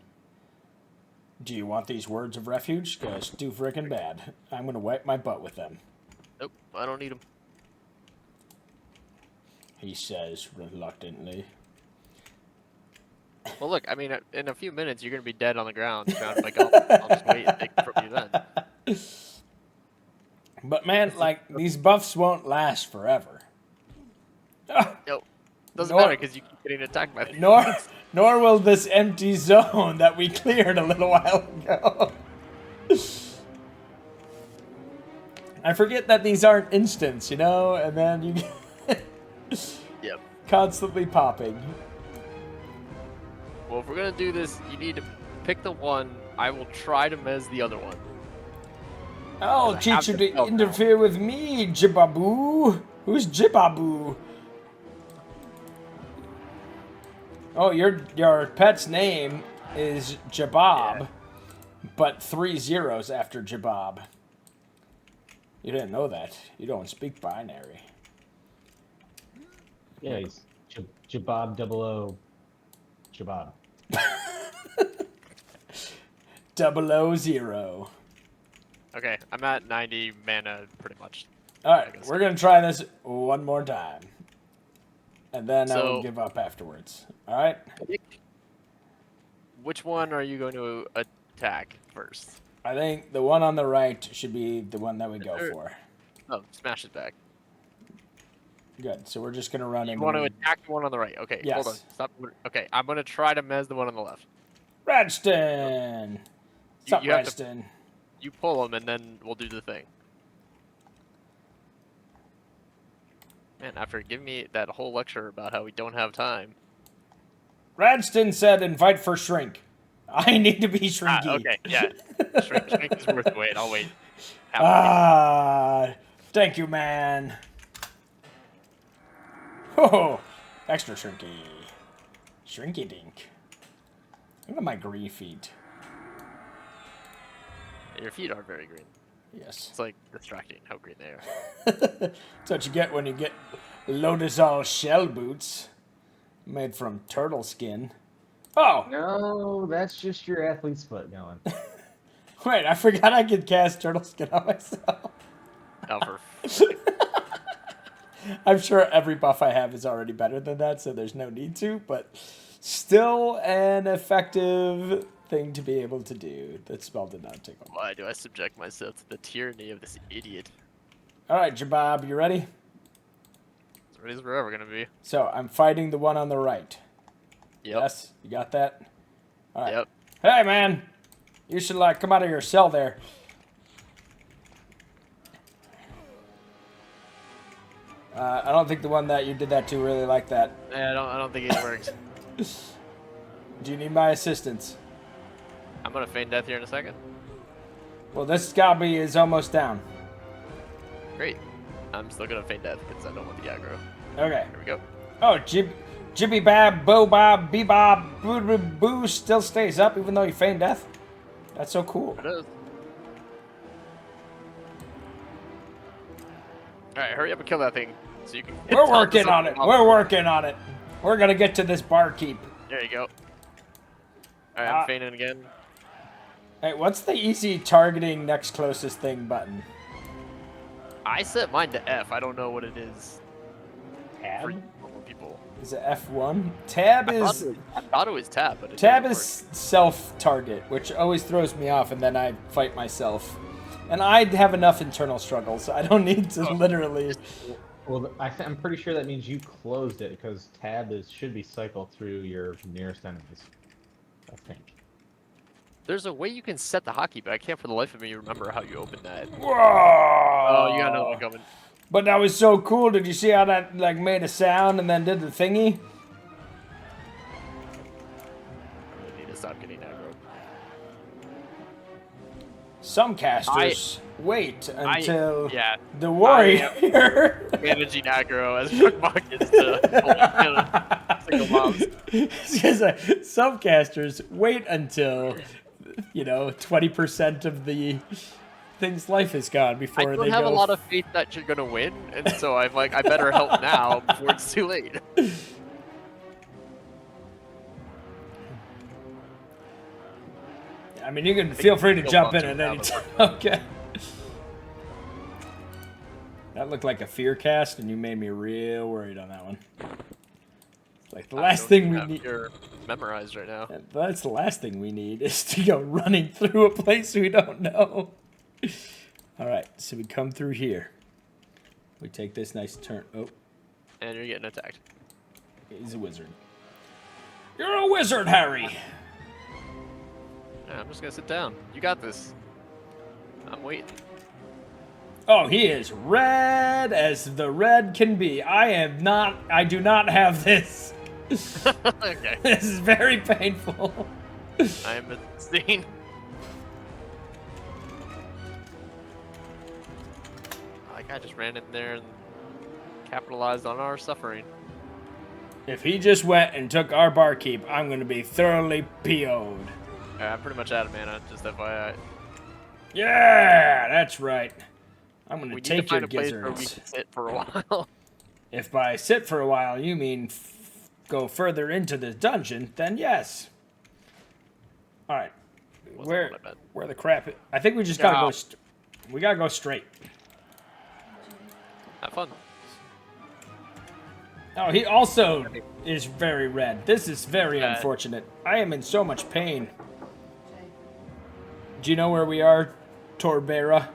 Do you want these words of refuge? Because too frickin' bad. I'm going to wipe my butt with them. Nope, I don't need them. He says reluctantly. Well, look, I mean, in a few minutes, you're going to be dead on the ground, surrounded by goblins. I'll just wait and take it from you then. But man, like, these buffs won't last forever. Nope. Doesn't matter because you keep getting attacked by them. Nor will this empty zone that we cleared a little while ago. I forget that these aren't instants, and then you Yep. Constantly popping. Well, if we're going to do this, you need to pick the one. I will try to mez the other one. I'll teach you to interfere with me, Jibaboo. Who's Jibaboo? Oh, your pet's name is Jabab, but 3 zeros after Jabab. You didn't know that. You don't speak binary. Yeah, he's Jabab 00. Jabab. 000. Okay, I'm at 90 mana pretty much. Alright, we're going to try this one more time. And then I will give up afterwards. Alright? Which one are you going to attack first? I think the one on the right should be the one that we go for. Oh, smash it back. Good, so we're just going to run in. You want to attack the one on the right. Okay, yes. Hold on. Stop. Okay, I'm going to try to mez the one on the left. Radston! What's up, Radston? You pull him, and then we'll do the thing. Man, after giving me that whole lecture about how we don't have time. Radston said invite for Shrink. I need to be Shrinky. Okay, yeah. Shrink is worth the wait. I'll wait. Thank you, man. Oh, extra Shrinky. Shrinky dink. Look at my green feet. Your feet are very green. Yes. It's like distracting how green they are. That's what you get when you get Lotusol shell boots made from turtle skin. Oh! No, that's just your athlete's foot going. Wait, I forgot I could cast turtle skin on myself. Oh, I'm sure every buff I have is already better than that, so there's no need to, but still an effective thing to be able to do. That spell did not tickle. Why do I subject myself to the tyranny of this idiot? Alright, Jabab, you ready? As ready as we're ever gonna be. So, I'm fighting the one on the right. Yep. Yes? You got that? Alright. Yep. Hey, man! You should, come out of your cell there. I don't think the one that you did that to really liked that. Yeah, I don't think it works. Do you need my assistance? I'm gonna feign death here in a second. Well, this Gobby is almost down. Great. I'm still gonna feign death because I don't want the aggro. Okay. Here we go. Oh, Jibby Bab, Bo Bob, Bebob, Boo Boo still stays up even though he feigned death? That's so cool. It is. Alright, hurry up and kill that thing. So you can. We're working on it. We're working on it. We're gonna get to this barkeep. There you go. Alright, I'm feigning again. Hey, what's the easy targeting next closest thing button? I set mine to F. I don't know what it is for Tab? normal people. Is it F1? Tab I thought it was tab, but it Tab doesn't is self-target, which always throws me off, and then I fight myself. And I have enough internal struggles. I don't need to literally... Well, I'm pretty sure that means you closed it because tab should be cycled through your nearest enemies. I think. There's a way you can set the hotkey, but I can't for the life of me remember how you open that. Whoa! Oh, you got another one coming. But that was so cool. Did you see how that like made a sound and then did the thingy? I really need to stop getting aggro. Some casters wait until the warrior managing aggro as Grukkbok is to single bombs. Because some casters wait until 20% of the thing's life is gone before I they don't have go. a lot of faith that you're gonna win, and so I'm like, I better help now before it's too late. I mean, you can feel free to jump in at any time. Okay. That looked like a fear cast, and you made me real worried on that one. Like the last thing we need. You're memorized right now. That's the last thing we need is to go running through a place we don't know. All right, so we come through here. We take this nice turn. Oh, and you're getting attacked. He's a wizard. You're a wizard, Harry. Yeah, I'm just gonna sit down. You got this. I'm waiting. Oh, he is red as the red can be. I do not have this. Okay. This is very painful. I'm a scene. That guy just ran in there and capitalized on our suffering. If he just went and took our barkeep, I'm going to be thoroughly PO'd. I'm pretty much out of mana, just FYI. Yeah, that's right. I'm going We to need take to your find a place where we gizzards. can sit for a while. If by sit for a while you mean go further into the dungeon, then yes. All right. Where the crap? I think we just gotta go. We gotta go straight. Have fun. Oh, he also is very red. This is very unfortunate. I am in so much pain. Do you know where we are, Torbera?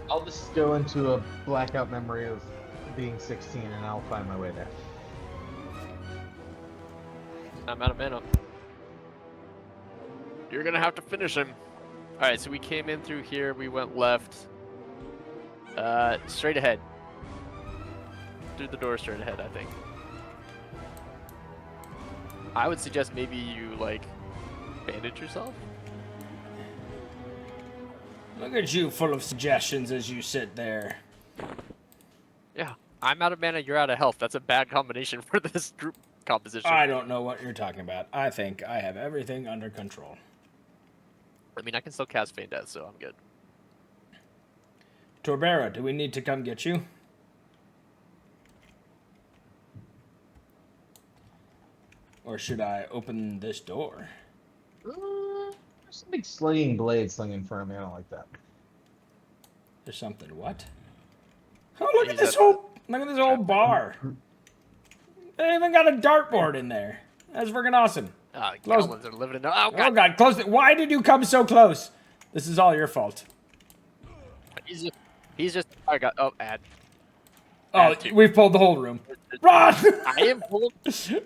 I'll just go into a blackout memory of being 16 and I'll find my way there. I'm out of mana. You're gonna have to finish him. Alright, so we came in through here, we went left. Straight ahead. Through the door straight ahead, I think. I would suggest maybe you, like, bandage yourself. Look at you, full of suggestions as you sit there. Yeah, I'm out of mana, you're out of health. That's a bad combination for this group composition. I don't know what you're talking about. I think I have everything under control. I mean, I can still cast Feign Death, so I'm good. Torbera, do we need to come get you? Or should I open this door? There's some big slinging blades slung in front of me. I don't like that. There's something. What? Oh, look at this whole bar. They even got a dartboard in there. That's freaking awesome. Ah, the goblins are living in. Oh god! Oh god! Close it. Why did you come so close? This is all your fault. He's just. I got. Oh, add. Oh, we've pulled the whole room. Run! I am pulled.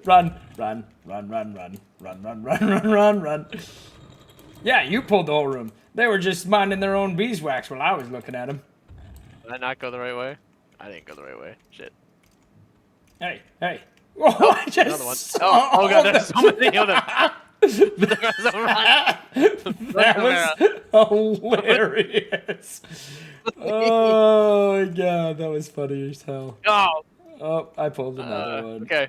Run! Run! Run! Run! Run! Run! Run! Run! Run! Run! Run! Yeah, you pulled the whole room. They were just minding their own beeswax while I was looking at them. Did I not go the right way? I didn't go the right way. Shit. Hey, hey. Oh, I Another one. just Oh god, there's so many of them. That was hilarious. Oh my god, that was funny as hell. Oh. Oh, I pulled another one. Okay.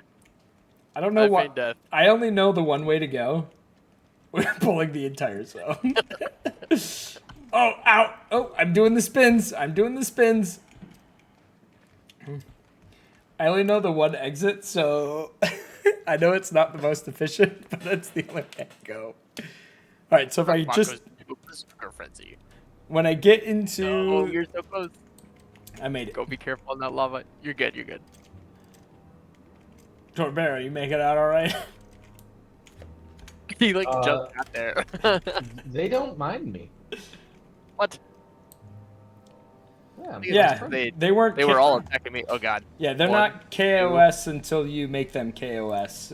I don't know what. Death. I only know the one way to go. We're pulling the entire zone. Oh, ow. Oh, I'm doing the spins. I'm doing the spins. I only know the one exit, so I know it's not the most efficient, but that's the only way to go. All right, so if I just... Frenzy. When I get into... Oh, you're so close. I made it. Go be careful on that lava. You're good, you're good. Torbera, you make it out all right? He like jumped out there. They don't mind me. What? Yeah, they weren't. They were all attacking me. Oh god. Yeah, they're not KOS until you make them KOS.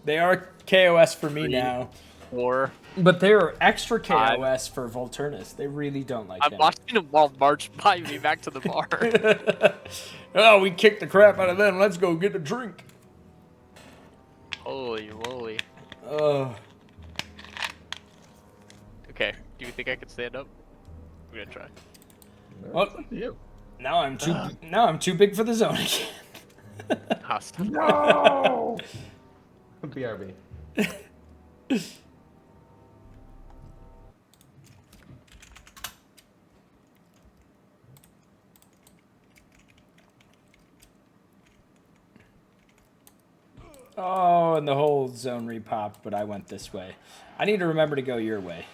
They are KOS for me now. 4. But they are extra KOS for Vultirnus. They really don't like him. I'm watching them all march by me back to the bar. Oh, we kicked the crap out of them. Let's go get a drink. Holy moly. Oh. Okay, do you think I could stand up? I'm gonna try. Well, You. now I'm too big for the zone again. Hostile. No. BRB. Oh, and the whole zone repopped, but I went this way. I need to remember to go your way.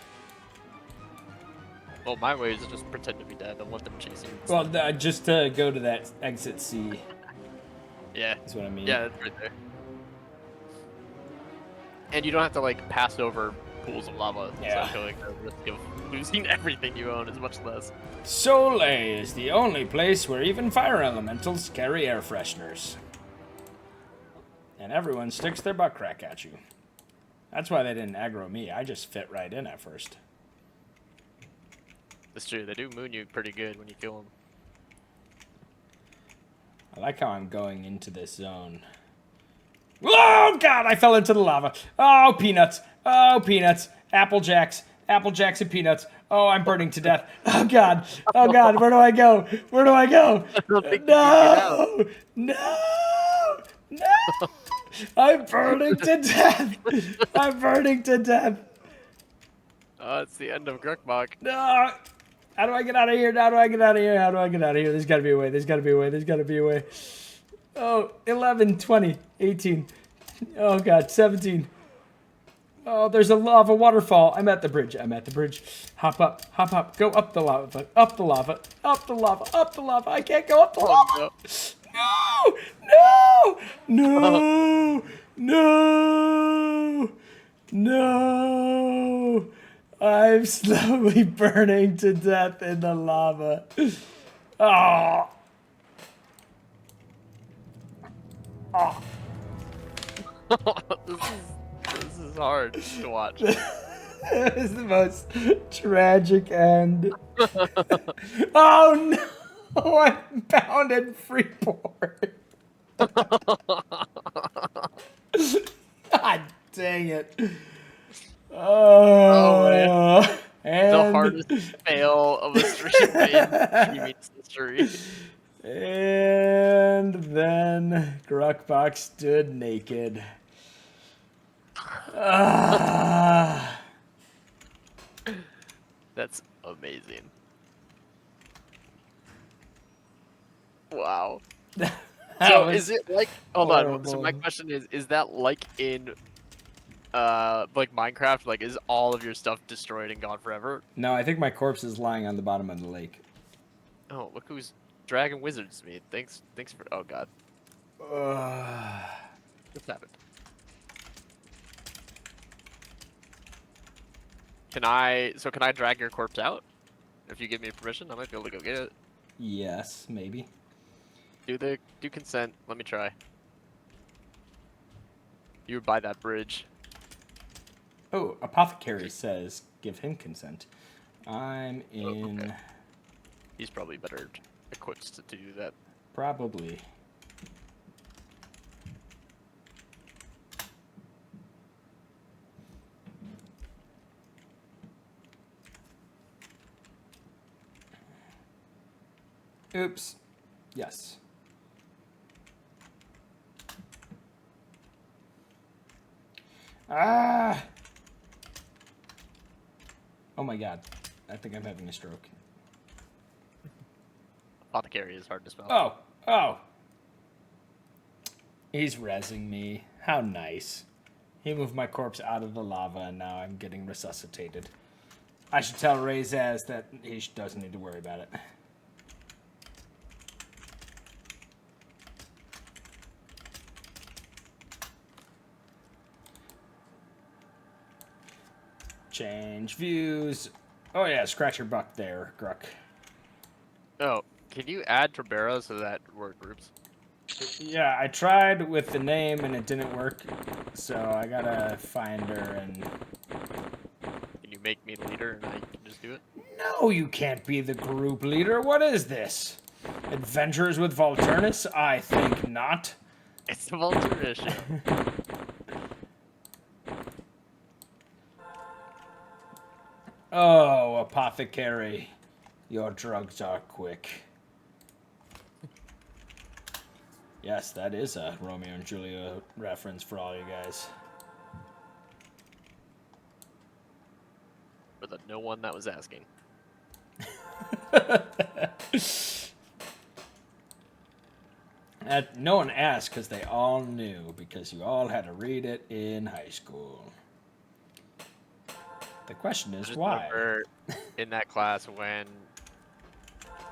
Well, my way is to just pretend to be dead. I want them chasing me. Well, just to go to that exit C. Yeah. That's what I mean. Yeah, that's right there. And you don't have to like pass over pools of lava. Yeah. So I feel like the risk of losing everything you own is much less. Sol A is the only place where even fire elementals carry air fresheners. And everyone sticks their butt crack at you. That's why they didn't aggro me. I just fit right in at first. That's true. They do moon you pretty good when you kill them. I like how I'm going into this zone. Oh, God, I fell into the lava. Oh, peanuts. Oh, peanuts. Apple Jacks. Apple Jacks and peanuts. Oh, I'm burning to death. Oh, God. Oh, God. Where do I go? Where do I go? No. No. No. I'm burning to death. I'm burning to death. It's the end of Grukkbok. No. How do I get out of here? How do I get out of here? How do I get out of here? There's got to be a way. There's got to be a way. There's got to be a way. Oh, 11, 20, 18. Oh, God, 17. Oh, there's a lava waterfall. I'm at the bridge. I'm at the bridge. Hop up. Hop up. Go up the lava. Up the lava. Up the lava. Up the lava. I can't go up the lava. No. No. No. No. No. I'm slowly burning to death in the lava. Oh. Oh. This is hard to watch. It is the most tragic end. Oh no! I'm bound in Freeport. God dang it. Oh, man. The hardest fail of a stream in history. And then Grukkbok stood naked. That's amazing. Wow. So is it like, hold on, so my question is that like in like Minecraft, like is all of your stuff destroyed and gone forever? No, I think my corpse is lying on the bottom of the lake. Oh, look who's dragging wizards to me. Thanks for, oh god. What's happened? Can I drag your corpse out? If you give me permission, I might be able to go get it. Yes, maybe. Do consent. Let me try. You would buy that bridge. Oh, Apothecary says give him consent. I'm in... Okay. He's probably better equipped to do that. Probably. Oops. Yes. Ah! Oh my god. I think I'm having a stroke. Apothecary is hard to spell. Oh! Oh! He's rezzing me. How nice. He moved my corpse out of the lava and now I'm getting resuscitated. I should tell Rayzaz that he doesn't need to worry about it. Change views. Oh yeah, scratch your buck there, Gruck. Oh, can you add Torbera so that we're groups? Yeah, I tried with the name and it didn't work, so I gotta find her and... Can you make me leader and I can just do it? No, you can't be the group leader. What is this? Adventures with Vultirnus? I think not. It's the Vultirnus show. Oh, apothecary. Your drugs are quick. Yes, that is a Romeo and Juliet reference for all you guys. For the no one that was asking. No one asked because they all knew, because you all had to read it in high school. The question is Just why? remember in that class when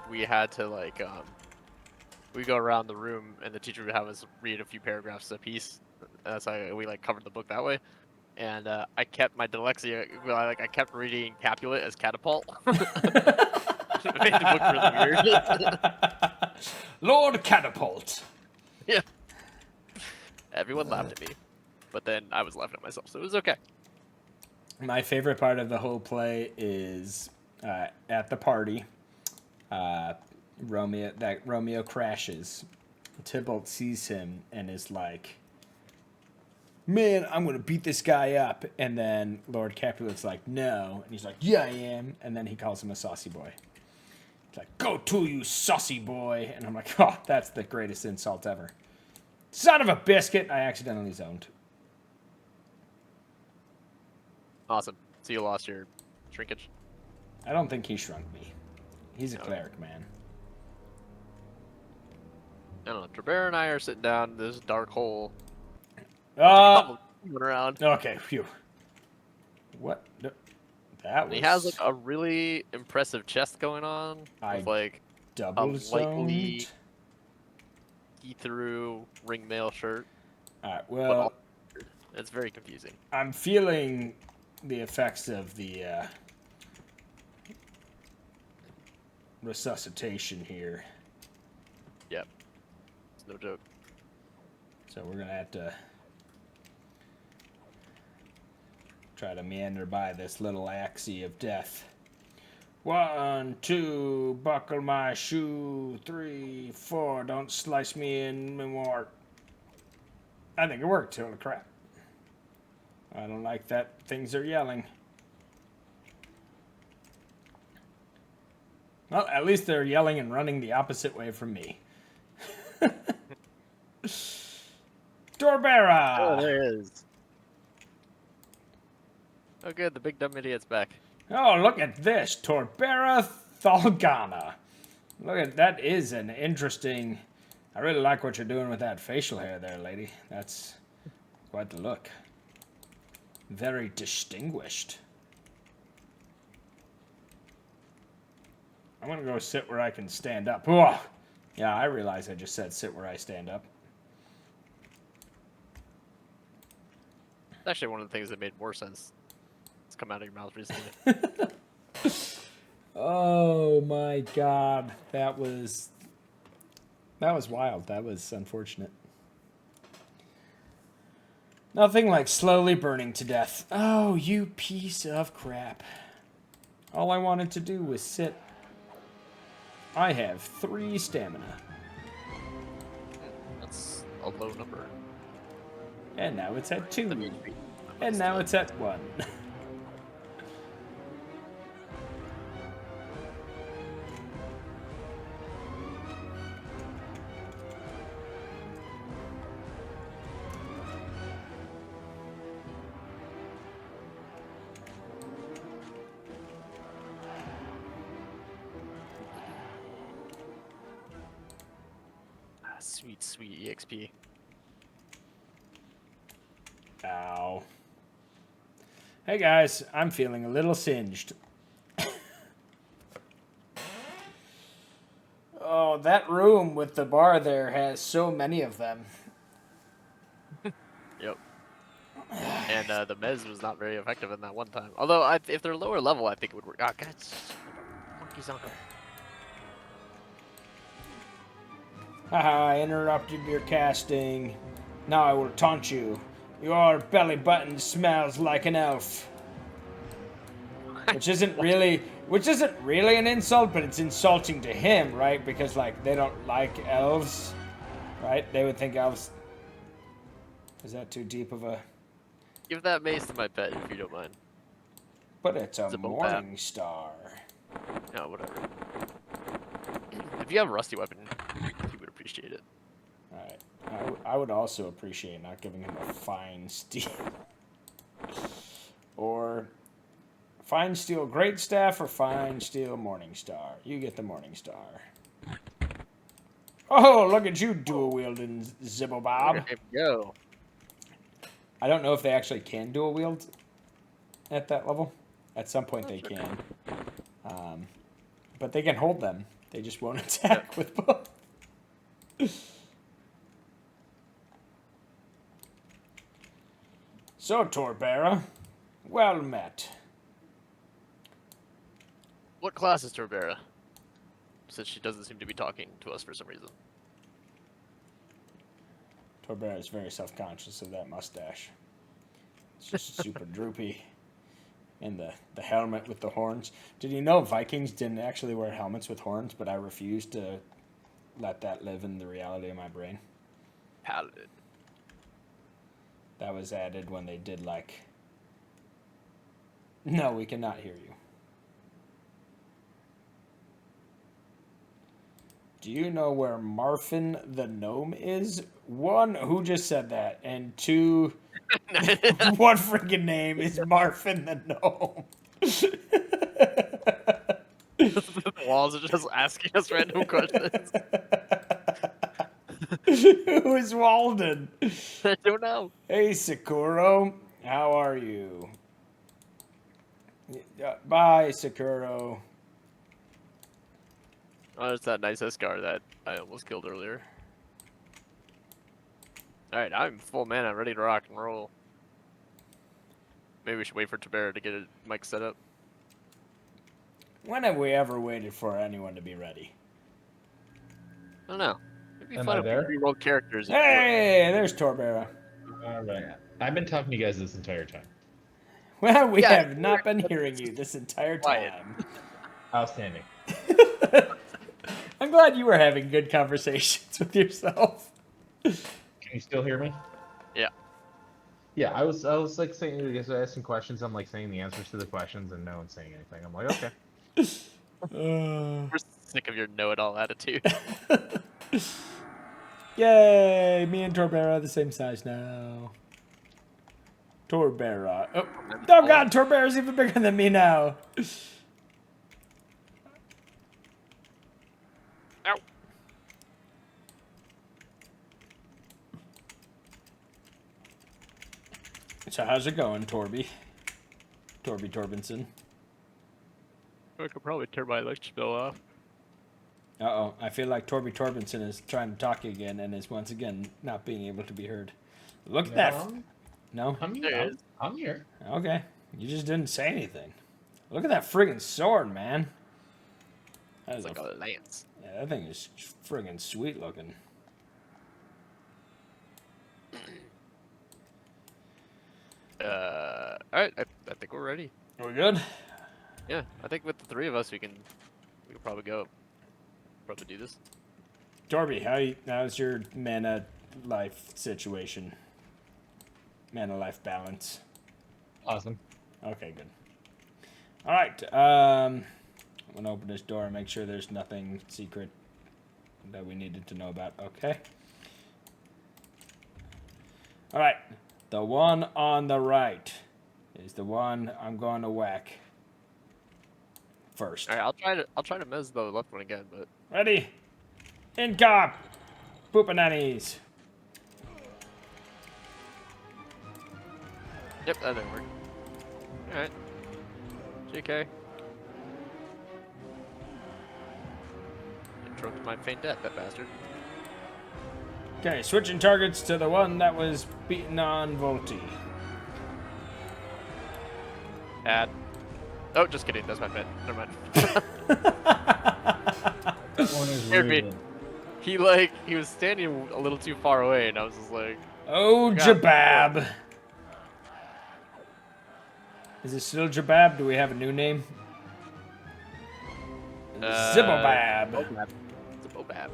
we had to like we go around the room and the teacher would have us read a few paragraphs a piece. That's how we like covered the book that way. And I kept my dyslexia. I kept reading Capulet as catapult. It made the book really weird. Lord Catapult. Yeah. Everyone laughed at me, but then I was laughing at myself, so it was okay. My favorite part of the whole play is at the party. Romeo crashes. Tybalt sees him and is like, "Man, I'm gonna beat this guy up." And then Lord Capulet's like, "No," and he's like, "Yeah, I am." And then he calls him a saucy boy. He's like, "Go to, you saucy boy." And I'm like, "Oh, that's the greatest insult ever." Son of a biscuit! I accidentally zoned. Awesome. So you lost your shrinkage? I don't think he shrunk me. He's a No. cleric, man. I don't know. Torbera and I are sitting down in this dark hole. Uh, Going around. okay, phew. What? No, that And was... he has like a really impressive chest going on I with like double lightly zoned. see-through ring mail shirt. Alright, But well, it's very confusing. I'm feeling the effects of the resuscitation here. Yep. It's no joke. So we're gonna have to try to meander by this little axie of death. 1, 2, buckle my shoe. 3, 4, don't slice me in more. I think it worked, holy crap. I don't like that things are yelling. Well, at least they're yelling and running the opposite way from me. Torbera! Oh, there it is. Oh, good. The big dumb idiot's back. Oh, look at this. Torbera Thalgana. Look at that is an interesting... I really like what you're doing with that facial hair there, lady. That's quite the look. Very distinguished. I'm gonna go sit where I can stand up. Whoa. Yeah, I realize I just said sit where I stand up. It's actually one of the things that made more sense. It's come out of your mouth recently. Oh my god. That was wild. That was unfortunate. Nothing like slowly burning to death. Oh, you piece of crap. All I wanted to do was sit. I have 3 stamina. That's a low number. And now it's at 2. Let me read. And now it's at 1. Sweet, sweet EXP. Ow. Hey guys, I'm feeling a little singed. Oh, that room with the bar there has so many of them. Yep. And the Mez was not very effective in that one time. Although, if they're lower level, I think it would work. Ah, God, monkey's uncle. Haha, I interrupted your casting. Now I will taunt you. Your belly button smells like an elf. Which isn't really an insult, but it's insulting to him, right? Because like they don't like elves, right? They would think elves. Is that too deep of a? Give that mace to my pet if you don't mind. But it's a It's a bow morning star. No, whatever. If you have a rusty weapon, he would appreciate it. Alright. I would also appreciate not giving him a fine steel. Or fine steel great staff or fine steel morning star. You get the morning star. Oh, look at you dual wielding Zibble Bob. There you go. I don't know if they actually can dual wield at that level. At some point they can. But they can hold them. They just won't attack with both. So, Torbera, well met. What class is Torbera? Since she doesn't seem to be talking to us for some reason. Torbera is very self-conscious of that mustache. It's just super droopy. And the helmet with the horns. Did you know Vikings didn't actually wear helmets with horns, but I refused to let that live in the reality of my brain? Paladin. That was added when they did like... No, we cannot hear you. Do you know where Marfin the gnome is? 1, who just said that? And 2, what freaking name is Marfin the gnome? The walls are just asking us random questions. Who is Walden? I don't know. Hey, Sakuro. How are you? Bye, Sakuro. Oh, it's that nice Escar that I almost killed earlier. Alright, I'm full mana, ready to rock and roll. Maybe we should wait for Torbera to get a mic set up. When have we ever waited for anyone to be ready? I don't know. It'd be Am fun I if we there? rerolled characters. Hey, there's Torbera. Alright. I've been talking to you guys this entire time. Well, we Yeah, have not been hearing you this entire quiet. time. Outstanding. I'm glad you were having good conversations with yourself. Can you still hear me? Yeah. Yeah, I was like saying, you guys were asking questions. I'm like saying the answers to the questions, and no one's saying anything. I'm like, okay. We're sick of your know-it-all attitude. Yay! Me and Torbera are the same size now. Torbera. Oh God, Torbera's even bigger than me now. Ow. So how's it going, Torby? Torby Torbinson. I could probably turn my electric bill off. Uh-oh, I feel like Torby Torbinson is trying to talk again and is once again not being able to be heard. Look at that. No? I'm There here. it is. I'm here. Okay. You just didn't say anything. Look at that friggin' sword, man. That is It's like a lance. yeah, that thing is friggin' sweet looking. Alright, I think we're ready. Are we good? Yeah, I think with the 3 of us we can probably go. Probably do this. Torby, how's your mana life situation? Mana life balance. Awesome. Okay, good. All right. I'm gonna open this door and make sure there's nothing secret that we needed to know about. Okay. All right. The one on the right is the one I'm going to whack first. All right, I'll try to mez the left one again, but Ready? Incop! Poopanannies! yep, that didn't work. All right, JK. Interrupted my faint death, that bastard. Okay, switching targets to the one that was beaten on Volti. Add. Oh, just kidding. That's my pet. Never mind. That one is Scared me. rooted. He was standing a little too far away, and I was just like, Oh, God. Jabab! Is it still Jabab? Do we have a new name? Zibobab. Bobab. It's a Bobab.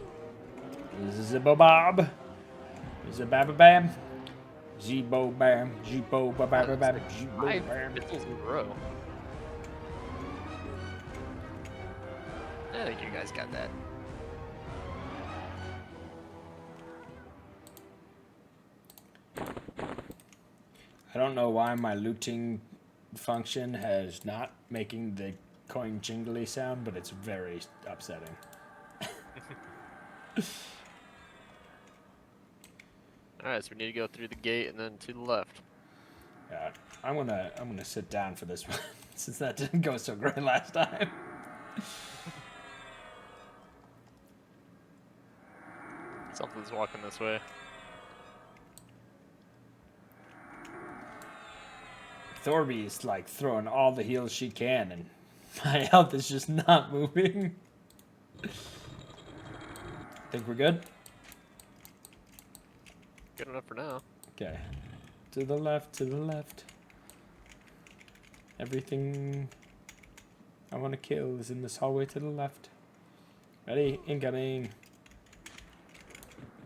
Zibobob. Zabababab. Zibobab. Zibobababab. 5 Zibobab. missiles in a row. I think you guys got that. I don't know why my looting function has not making the coin jingly sound, but it's very upsetting. Alright, so we need to go through the gate and then to the left. Yeah, I'm gonna sit down for this one since that didn't go so great last time. Something's walking this way. Thorby's like throwing all the heals she can, and my health is just not moving. Think we're good? Good enough for now. Okay. To the left, to the left. Everything I want to kill is in this hallway to the left. Ready? Incoming.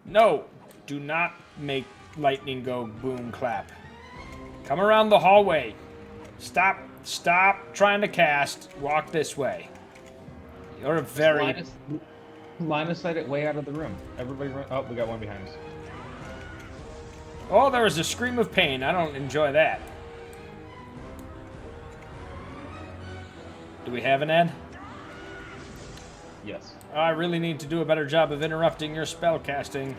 No! Do not make lightning go boom clap. Come around the hallway. Stop trying to cast. Walk this way. You're a very... Line of sight it way out of the room. Everybody run. Oh, we got one behind us. Oh, there was a scream of pain. I don't enjoy that. Do we have an Ed? Yes. I really need to do a better job of interrupting your spell casting.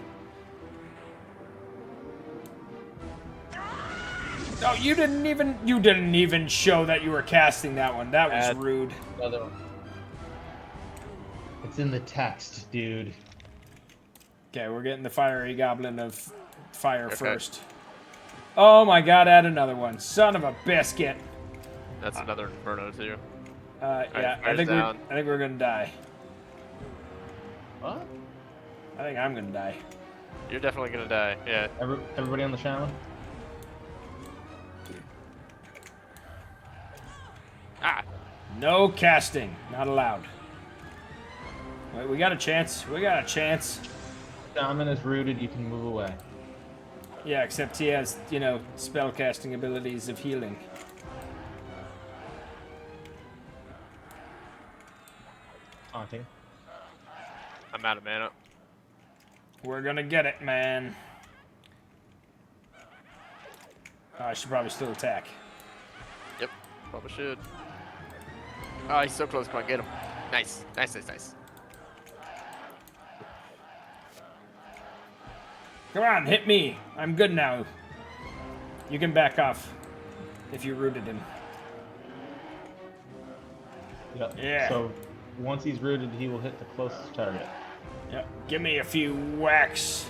No, you didn't even show that you were casting that one. That was rude. Another one. It's in the text, dude. Okay, we're getting the fiery goblin of fire first. Oh my god, add another one. Son of a biscuit. That's another Inferno too. Yeah, I fire's think we're gonna die. What? I think I'm gonna die. You're definitely gonna die. Yeah. Everybody on the channel? Ah! No casting. Not allowed. Wait, we got a chance. We got a chance. Shaman is rooted, you can move away. Yeah, except he has, you know, spell casting abilities of healing. Taunting. I'm out of mana. We're gonna get it, man. Oh, I should probably still attack. Yep. Probably should. Oh, he's so close. Come on, get him. Nice. Nice, nice, nice. Come on, hit me. I'm good now. You can back off if you rooted him. Yep. Yeah. So once he's rooted, he will hit the closest target. Yep. Give me a few whacks.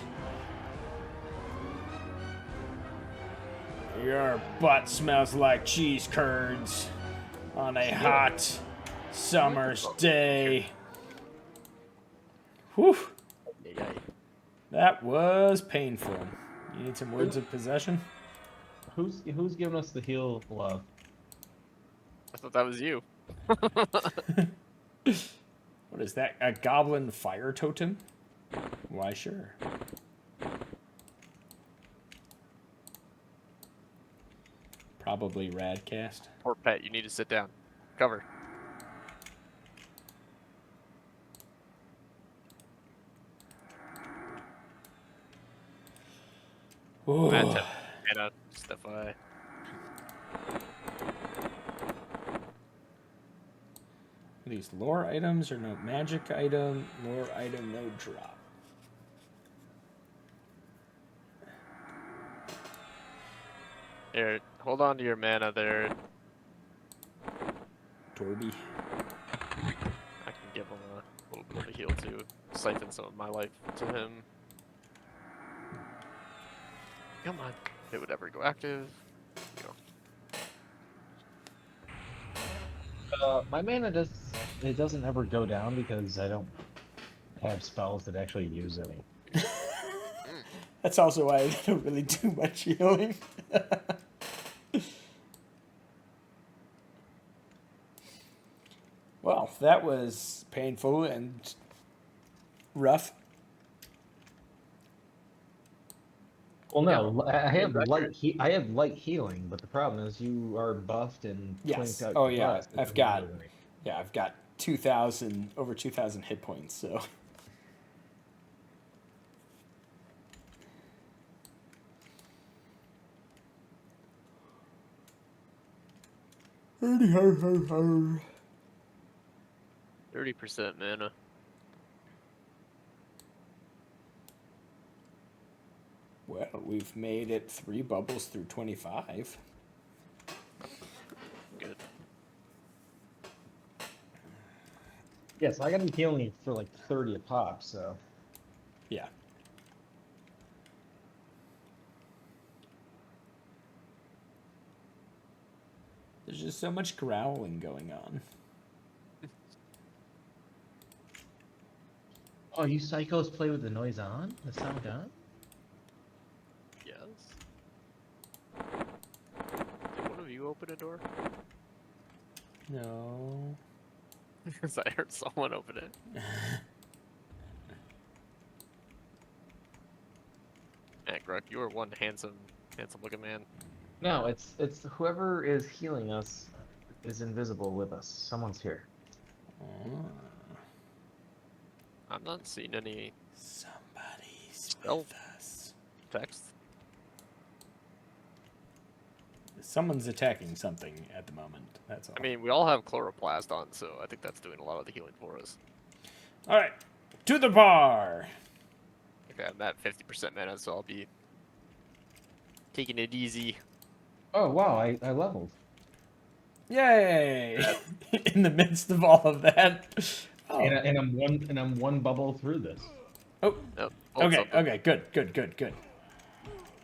Your butt smells like cheese curds on a hot summer's day. Whew. That was painful. You need some words of possession? Who's giving us the heal love? I thought that was you. What is that? A goblin fire totem? Why, sure. Probably Radcast. Poor pet, you need to sit down. Cover. Ooh. Matt, mana, just FYI. These lore items or no magic item? Lore item, no drop. Here, hold on to your mana there. Torby. I can give him a little bit of a heal too. Siphon some of my life to him. Come on. It would ever go active. My mana doesn't ever go down because I don't have spells that actually use any. That's also why I don't really do much healing. Well, that was painful and rough. Well, no, Yeah. I have light healing, but the problem is you are buffed and Yes. out. Oh yeah, plus, I've got 2,000 over 2,000 hit points. So. Hurdy ho ho ho. 30% mana. Well, we've made it 3 bubbles through 25. Good. Yes, I got to be healing for like 30 a pop, so. Yeah. There's just so much growling going on. Oh, you psychos play with the noise on? The sound on? Yes. Did one of you open a door? No. Because I heard someone open it. Man, Gruk, you are one handsome looking man. No, it's whoever is healing us is invisible with us. Someone's here. Oh. I'm not seeing any Somebody's Oh. with us. text. Someone's attacking something at the moment. That's all. I mean, we all have chloroplast on, so I think that's doing a lot of the healing for us. All right, to the bar. Okay, I'm at 50% mana, so I'll be taking it easy. Oh wow, I leveled. Yay! In the midst of all of that. Oh. And I'm one bubble through this. Oh. Nope, Okay. something. Okay. Good.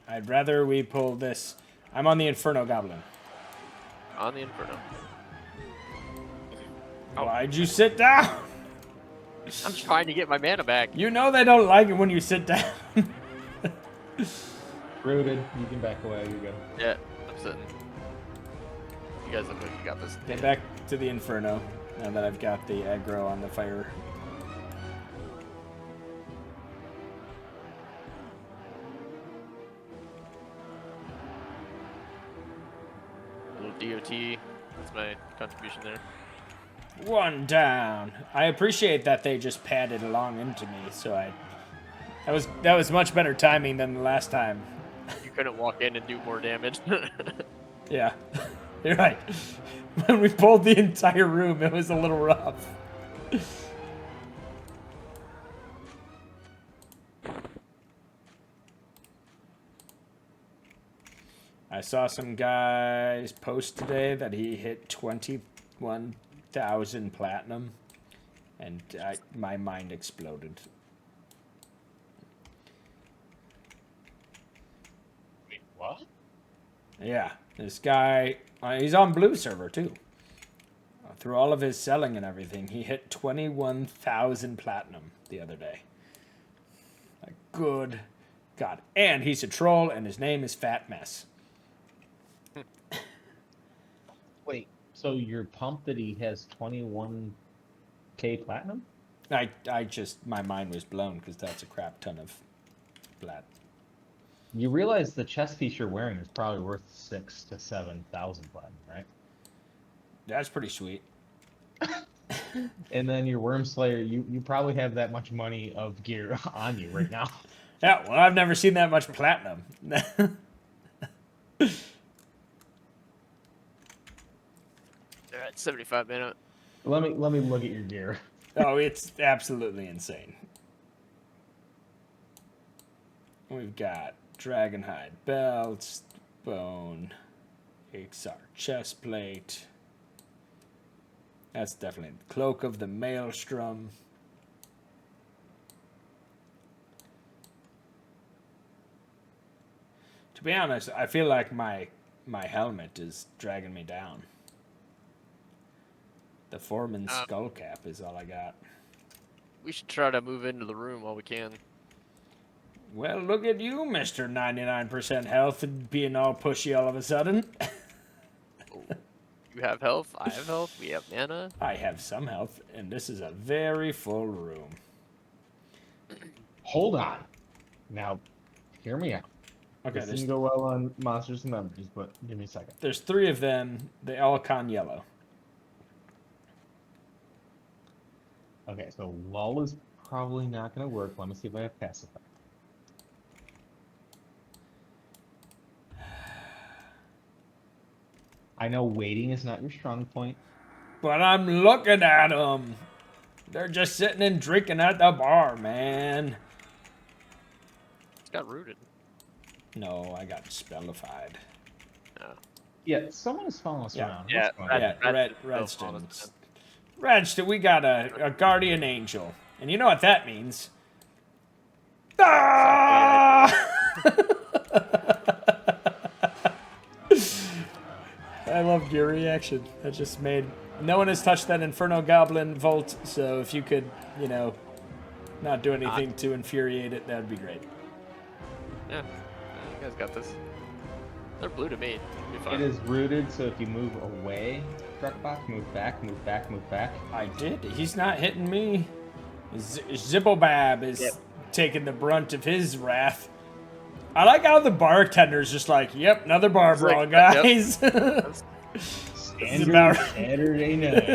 I'd rather we pull this. I'm on the Inferno Goblin. On the Inferno. Why'd you sit down? I'm trying to get my mana back. You know they don't like it when you sit down. Rooted. You can back away. You're good. Yeah, I'm sitting. You guys look like you got this. Get back to the Inferno now that I've got the aggro on the fire. Little DOT. That's my contribution there. 1 down. I appreciate that they just padded along into me, so that was much better timing than the last time. You couldn't walk in and do more damage. Yeah, you're right. When we pulled the entire room, it was a little rough. I saw some guys post today that he hit 21,000 platinum, and my mind exploded. Wait, what? Yeah, this guy, he's on Blue server too. Through all of his selling and everything, he hit 21,000 platinum the other day. Like, good God. And he's a troll, and his name is Fat Mess. Wait, so you're pumped that he has 21k platinum? I just, my mind was blown because that's a crap ton of plat. You realize the chest piece you're wearing is probably worth 6,000 to 7,000 platinum, right? That's pretty sweet. And then your Worm Slayer, you probably have that much money of gear on you right now. Yeah, well, I've never seen that much platinum. Alright, 75 minutes. Let me look at your gear. Oh, it's absolutely insane. We've got Dragonhide belts, bone, Ixar chest plate. That's definitely the Cloak of the Maelstrom. To be honest, I feel like my helmet is dragging me down. The Foreman's skull cap is all I got. We should try to move into the room while we can. Well, look at you, Mr. 99% health, and being all pushy all of a sudden. You have health, I have health, we have mana. I have some health, and this is a very full room. Hold on. Now, hear me out. Okay, This didn't go well on Monsters and Memories, but give me a second. there's 3 of them. They all con yellow. Okay, so lull is probably not going to work. Let me see if I have pacify. I know waiting is not your strong point. But I'm looking at them. They're just sitting and drinking at the bar, man. It's got rooted. No, I got spellified. No. Yeah, someone is following us around. Yeah, What's going on? Yeah, Redston. Redston, we got a guardian angel. And you know what that means. Ah! I loved your reaction. That just made... No one has touched that Inferno Goblin Vault, so if you could, you know, not do anything to infuriate it, that would be great. Yeah, you guys got this. They're blue to me. It'll be fine. It is rooted, so if you move away, Grukkbok, move back, move back, move back. I did. He's not hitting me. Zippobab is taking the brunt of his wrath. I like how the bartender's just like, yep, another bar brawl, guys. Standard Saturday night.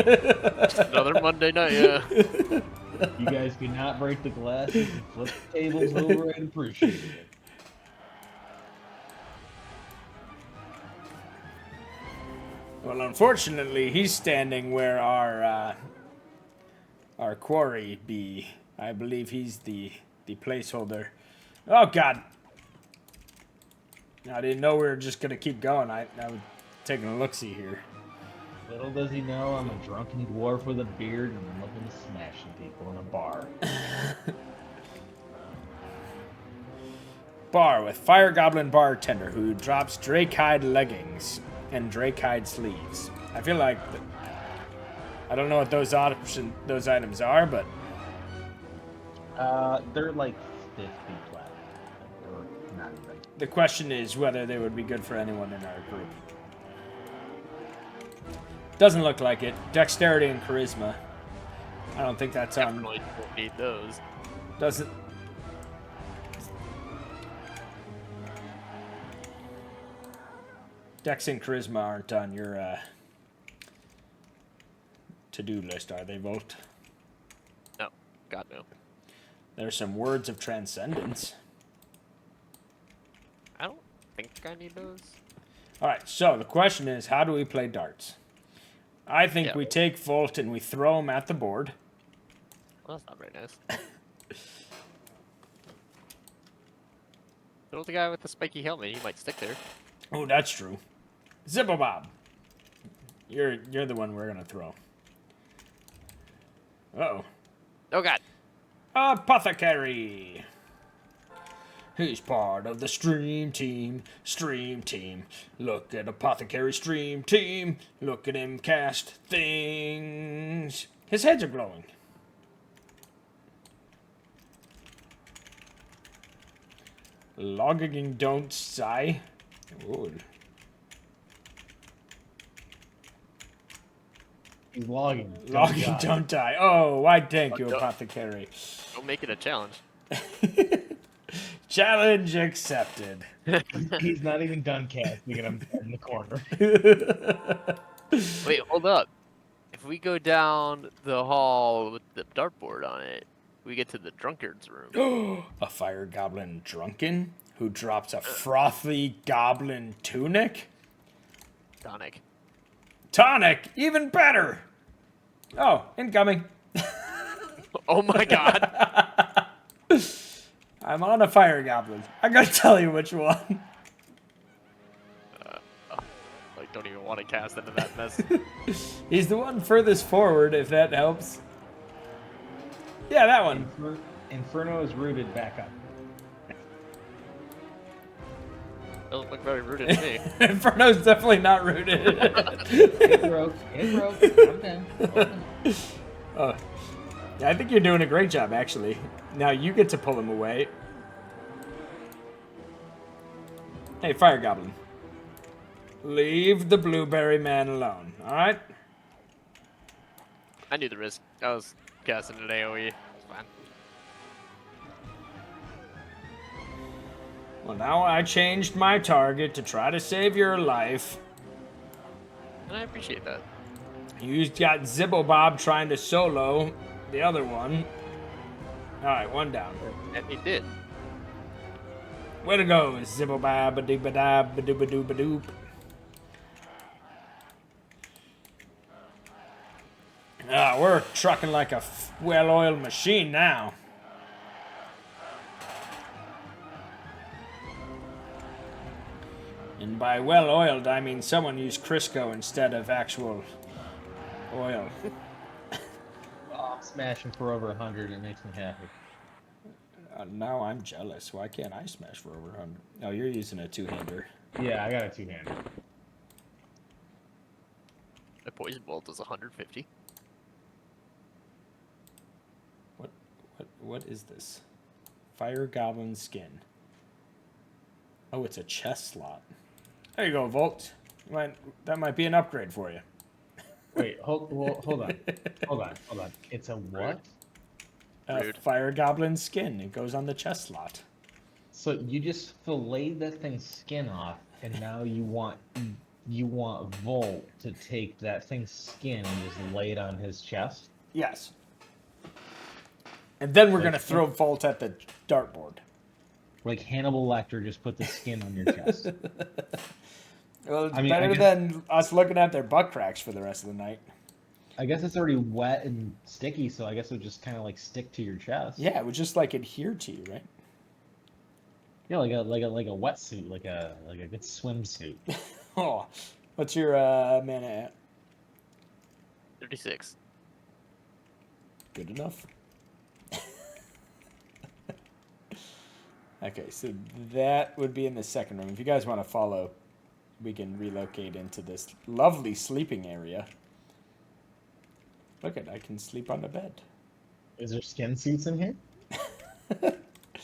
Another Monday night, yeah. You guys cannot break the glasses and flip the tables over and appreciate it. Well, unfortunately, he's standing where our quarry be. I believe he's the placeholder. Oh, God. I didn't know we were just going to keep going. I was taking a look-see here. Little does he know I'm a drunken dwarf with a beard and I'm looking to smashing people in a bar. Bar with Fire Goblin Bartender, who drops Drakehide leggings and Drakehide sleeves. I feel like... I don't know what those items are, but... They're like 50 flat. Or not even. The question is whether they would be good for anyone in our group. Doesn't look like it. Dexterity and charisma. I don't think that's on. Definitely don't need those. Doesn't. Dex and charisma aren't on your to-do list, are they, Volt? No. God, no. There's some words of transcendence. I don't think I need those. All right, so the question is, how do we play darts? I think we take Volt and we throw him at the board. Well, that's not very nice. Throw the guy with the spiky helmet. He might stick there. Oh, that's true. Zippobob. You're the one we're gonna throw. Uh-oh. Oh, God. Apothecary. He's part of the stream team. Stream team. Look at Apothecary stream team. Look at him cast things. His heads are glowing. Logging don't sigh. Ooh. He's logging. Logging, die. don't die. Oh, why thank you, no. apothecary. Don't make it a challenge. Challenge accepted. He's not even done casting, and I'm dead in the corner. Wait, hold up. If we go down the hall with the dartboard on it, we get to the drunkard's room. A fire goblin drunken who drops a frothy goblin tunic? Tonic. Tonic, even better. Oh, incoming. Oh my god. I'm on a fire goblin. I gotta tell you which one. Like, don't even want to cast into that mess. He's the one furthest forward, if that helps. Yeah, that one. Inferno is rooted back up. Doesn't look very rooted to me. Inferno's definitely not rooted. It broke. It broke. I'm down. Oh, yeah, I think you're doing a great job, actually. Now you get to pull him away. Hey, fire goblin. Leave the blueberry man alone, alright? I knew the risk. I was casting an AoE. It's fine. Well, now I changed my target to try to save your life. And I appreciate that. You got Zibblebob trying to solo the other one. Alright, one down. And he did. Way to go, Zibblebob-a-doo-ba-da-ba-doo-ba-doo-ba-doop. Ah, we're trucking like a well-oiled machine now. And by well-oiled, I mean someone used Crisco instead of actual oil. Oh, I'm smashing for over 100. It makes me happy. Now I'm jealous. Why can't I smash for over 100? Oh, you're using a two-hander. Yeah, I got a two-hander. A poison bolt does 150. What is this? Fire Goblin skin. Oh, it's a chest slot. There you go, Volt. That might be an upgrade for you. Wait, hold on. Hold on. It's a what? Rude. Fire Goblin skin. It goes on the chest slot. So you just filleted that thing's skin off, and now you want Volt to take that thing's skin and just lay it on his chest? Yes. And then we're going to throw Volt at the dartboard. Like Hannibal Lecter just put the skin on your chest. Well, it's I mean, better than us looking at their butt cracks for the rest of the night. I guess it's already wet and sticky, so I guess it would just kind of like stick to your chest. Yeah, it would just like adhere to you, right? Yeah, like a wetsuit, like a good swimsuit. Oh, what's your mana at? 36. Good enough. Okay, so that would be in the second room. If you guys want to follow, we can relocate into this lovely sleeping area. Look I can sleep on the bed. Is there skin suits in here?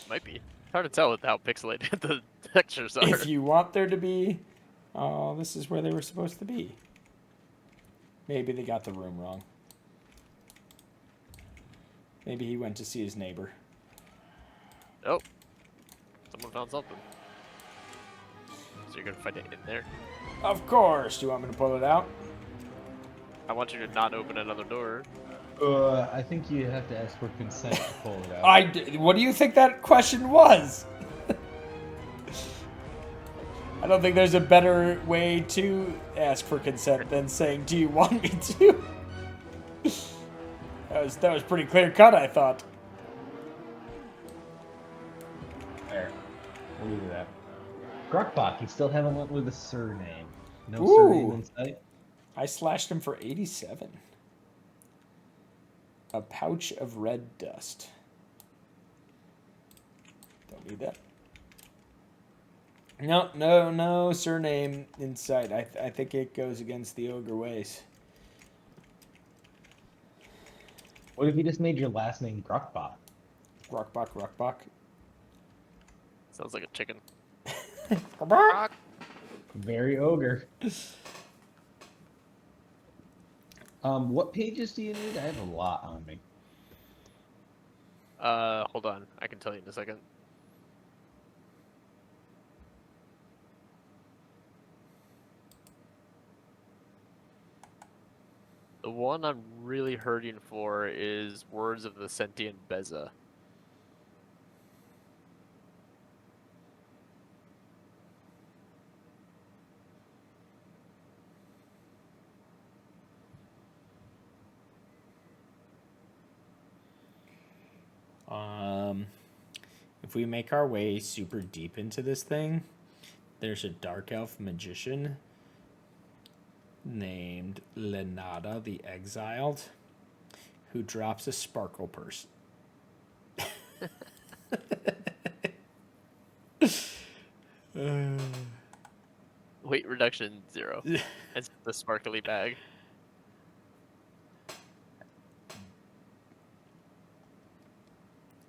Might be. Hard to tell with how pixelated the textures are. If you want there to be, oh, this is where they were supposed to be. Maybe they got the room wrong. Maybe he went to see his neighbor. Oh. Someone found something. So you're gonna find it in there? Of course. Do you want me to pull it out? I want you to not open another door. I think you have to ask for consent to pull it out. What do you think that question was? I don't think there's a better way to ask for consent than saying, "Do you want me to?" That was pretty clear cut, I thought. There. We'll leave that. Grukkbok, you still haven't went with a surname. No Ooh. surname in sight? I slashed him for 87. A pouch of red dust. Don't need that. No surname in sight. I think it goes against the ogre ways. What if you just made your last name Grukkbok? Grukkbok. Sounds like a chicken. Very ogre. What pages do you need? I have a lot on me. Hold on. I can tell you in a second. The one I'm really hurting for is Words of the Sentient Beza. If we make our way super deep into this thing, there's a dark elf magician named Lenada the Exiled who drops a sparkle purse. Weight reduction 0. It's the sparkly bag.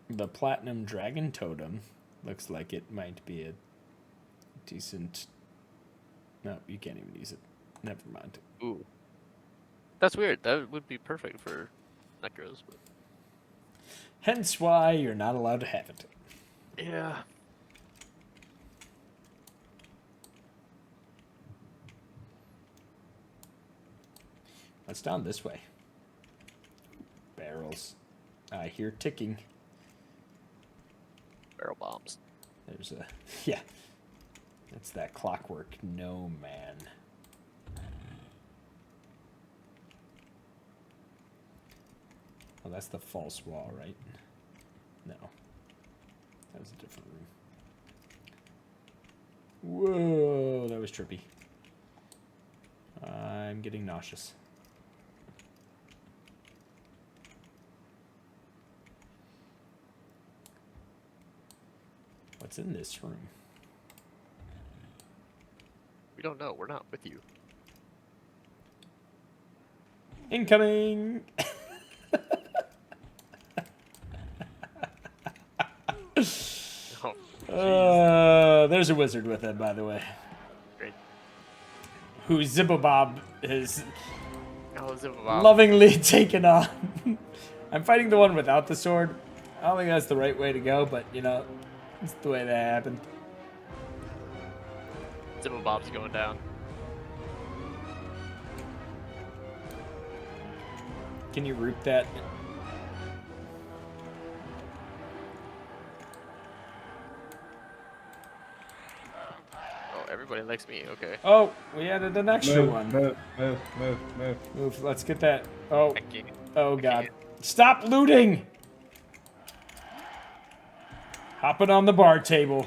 The Platinum Dragon Totem looks like it might be a decent... No, you can't even use it. Never mind. Ooh. That's weird. That would be perfect for Necros. But... Hence why you're not allowed to have it. Yeah. What's down this way? Barrels. I hear ticking. Barrel bombs. There's a... Yeah. It's that clockwork no man. Oh, that's the false wall, right? No. That was a different room. Whoa, that was trippy. I'm getting nauseous. What's in this room? We don't know. We're not with you. Incoming! Oh, there's a wizard with it, by the way. great. Who Zibbobob is Oh, Zibbobob. lovingly taken on. I'm fighting the one without the sword. I don't think that's the right way to go, but, you know, it's the way that happened. Zibbobob's going down. Can you root that? Oh, everybody likes me. Okay. Oh, we added an extra one. Move. Let's get that. Oh, I can't. oh God. can't. Stop looting! Hopping on the bar table.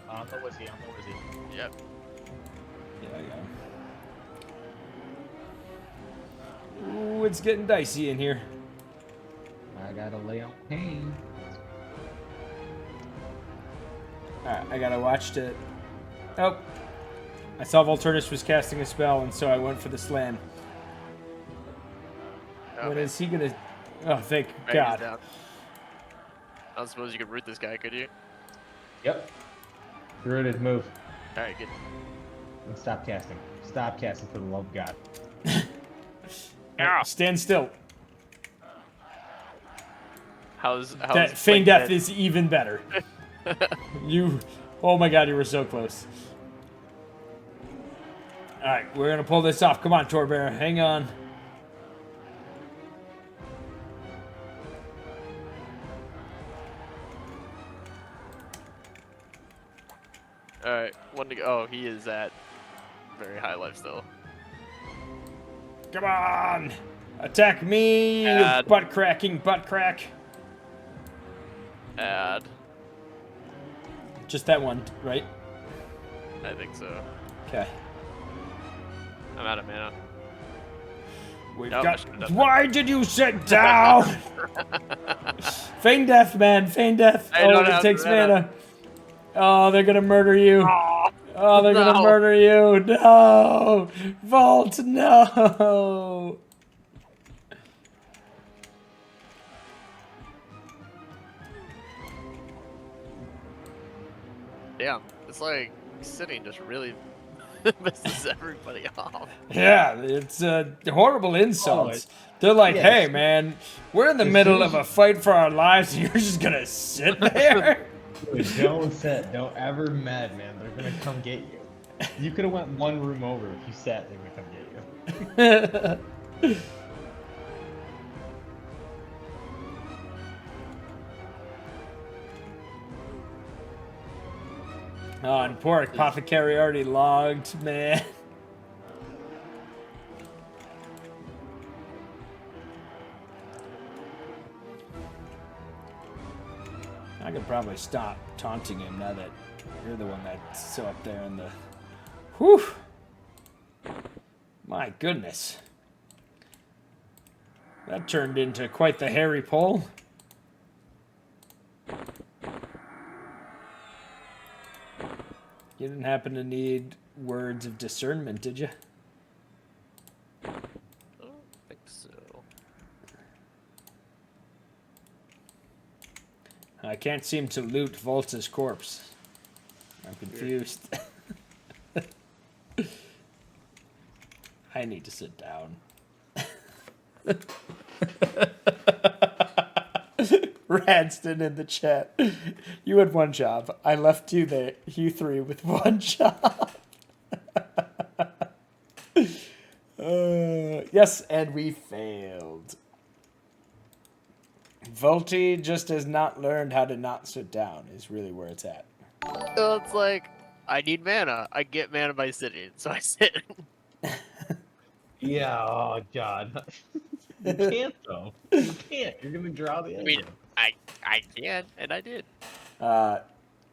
On the Wizzy. Yep. Yeah. Ooh, it's getting dicey in here. I gotta lay on pain. Alright, I gotta watch it. Oh. I saw Vultirnus was casting a spell, and so I went for the slam. Oh, When man. is he gonna... Oh, thank Right, he's God. down. I don't suppose you could root this guy, could you? Yep. Rooted. Move. Alright, good. And stop casting. Stop casting for the love of God. Ah! Stand still. How's That feign death is even better. You... Oh my God, you were so close. Alright, we're gonna pull this off. Come on, Torbera. Hang on. Alright, one to go. Oh, he is at very high life still. Come on! Attack me! you Add. Butt cracking, butt crack. Add. Just that one, right? I think so. Okay. I'm out of mana. We've Nope, I got. should've done that. Why did you sit down? Feign death, man. Feign death. I Oh, don't it have takes mana. mana. Oh, they're gonna murder you. Oh, Oh, they're gonna no. murder you. No! Vault, no! Damn, it's like sitting just really pisses everybody off. Yeah, it's horrible insults. They're like, yeah, hey, man, we're in the as middle soon of as a fight for our lives, and you're just gonna sit there? Dude, don't sit. Don't ever med, man. They're gonna come get you. You could have went one room over. If you sat, they would come get you. Oh, and poor Apothecary already logged, man. I could probably stop taunting him now that you're the one that's so up there in the... Whew! My goodness. That turned into quite the hairy pole. You didn't happen to need words of discernment, did you? I don't think so. I can't seem to loot Volta's corpse. I'm confused. I need to sit down. Radston in the chat. You had one job. I left you there, you three, with one job. Yes, and we failed. Volty just has not learned how to not sit down, is really where it's at. So it's like, I need mana. I get mana by sitting, so I sit. Yeah. Oh God. You can't though. You can't. You're gonna draw the. I mean, I can, and I did. Well,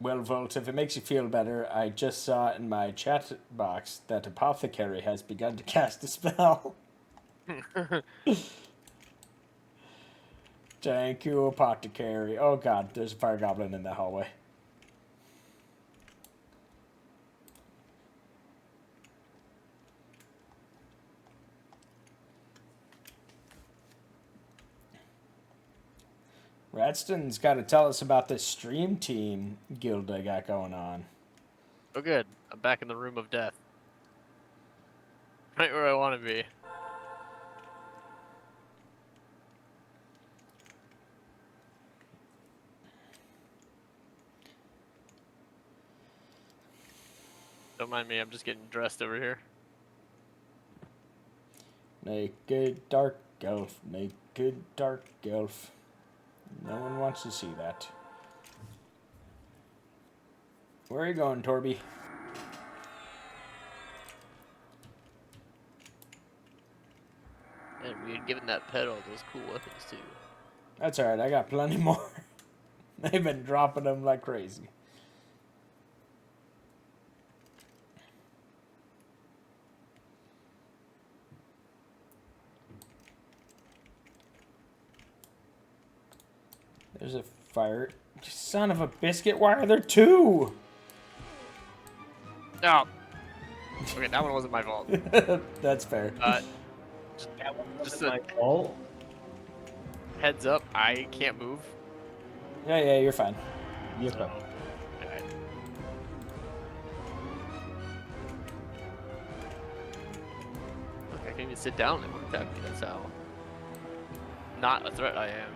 Volt, if it makes you feel better, I just saw in my chat box that Apothecary has begun to cast a spell. Thank you, Apothecary. Oh god, there's a Fire Goblin in the hallway. Radston's got to tell us about this stream team guild I got going on. Oh good, I'm back in the room of death. Right where I want to be. Don't mind me, I'm just getting dressed over here. Naked dark elf, naked dark elf. No one wants to see that. Where are you going, Torby? And we had given that pet all those cool weapons too. That's alright, I got plenty more. They've been dropping them like crazy. There's a fire. Son of a biscuit, why are there two? No. Okay, that one wasn't my fault. That's fair. Just My a fault. heads up, I can't move. Yeah, you're fine. You're So, fine. okay. Look, I can't even sit down and attack me. That's how not a threat I am.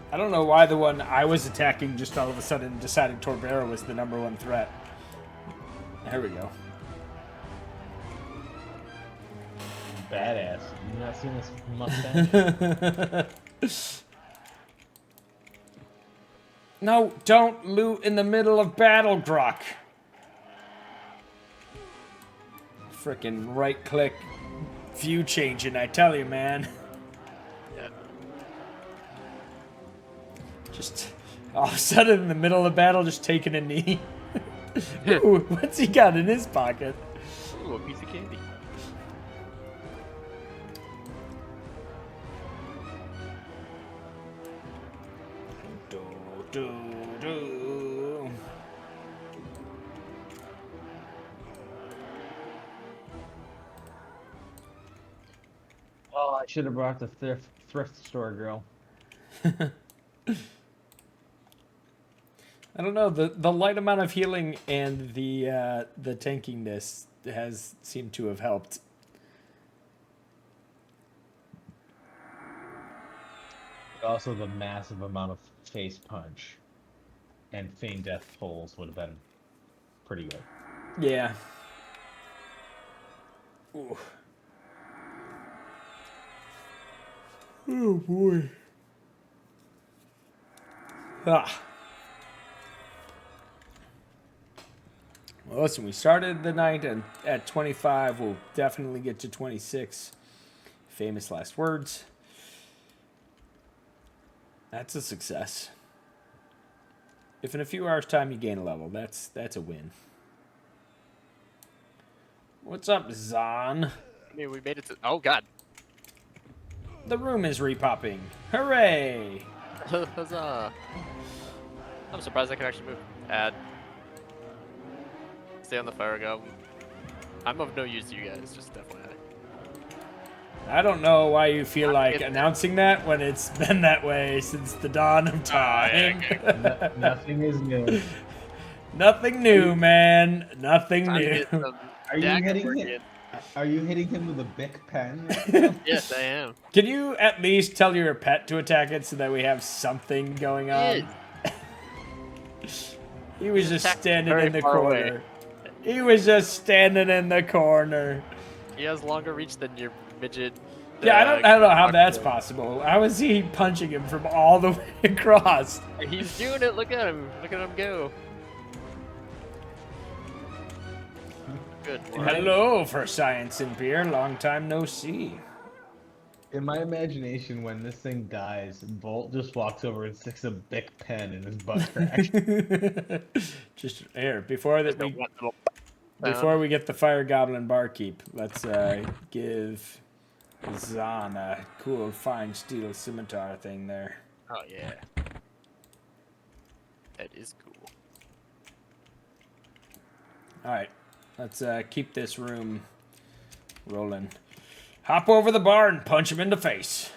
I don't know why the one I was attacking just all of a sudden decided Torbera was the #1 threat. There we go. Badass. You not seen this mustache? No, don't loot in the middle of battle, Grok. Frickin' right click view changing, I tell you, man. Yeah. Just all of a sudden in the middle of battle, just taking a knee. Ooh, what's he got in his pocket? Ooh, a piece of candy. Do. Oh, I should have brought the thrift store girl. I don't know. The light amount of healing and the tankiness has seemed to have helped. Also, the massive amount of face punch and feign death pulls would have been pretty good. Yeah. Ooh. Oh boy. Ah. Well, listen, we started the night at 25. We'll definitely get to 26. Famous last words. That's a success. If in a few hours' time you gain a level, that's a win. What's up, Zahn? I mean, we made it to... Oh, God. The room is repopping. Hooray! Huzzah. I'm surprised I can actually move. Add. Stay on the Fire Goblin. I'm of no use to you guys, just FYI. I don't know why you feel like announcing that when it's been that way since the dawn of time. Nothing is new. Nothing new, man. Nothing new. Are you hitting him? Are you hitting him with a Bic pen? Yes, I am. Can you at least tell your pet to attack it so that we have something going on? He was just standing in the corner. He was just standing in the corner. He has longer reach than your midget. Yeah, I don't know how that's possible. How is he punching him from all the way across? He's doing it. Look at him. Look at him go. Good. Hello, for science and beer. Long time no see. In my imagination, when this thing dies, Bolt just walks over and sticks a Bic pen in his butt crack. Just here before we get the Fire Goblin Barkeep, let's give Zahn a cool fine steel scimitar thing there. Oh yeah, that is cool. All right, let's keep this room rolling. Hop over the bar and punch him in the face.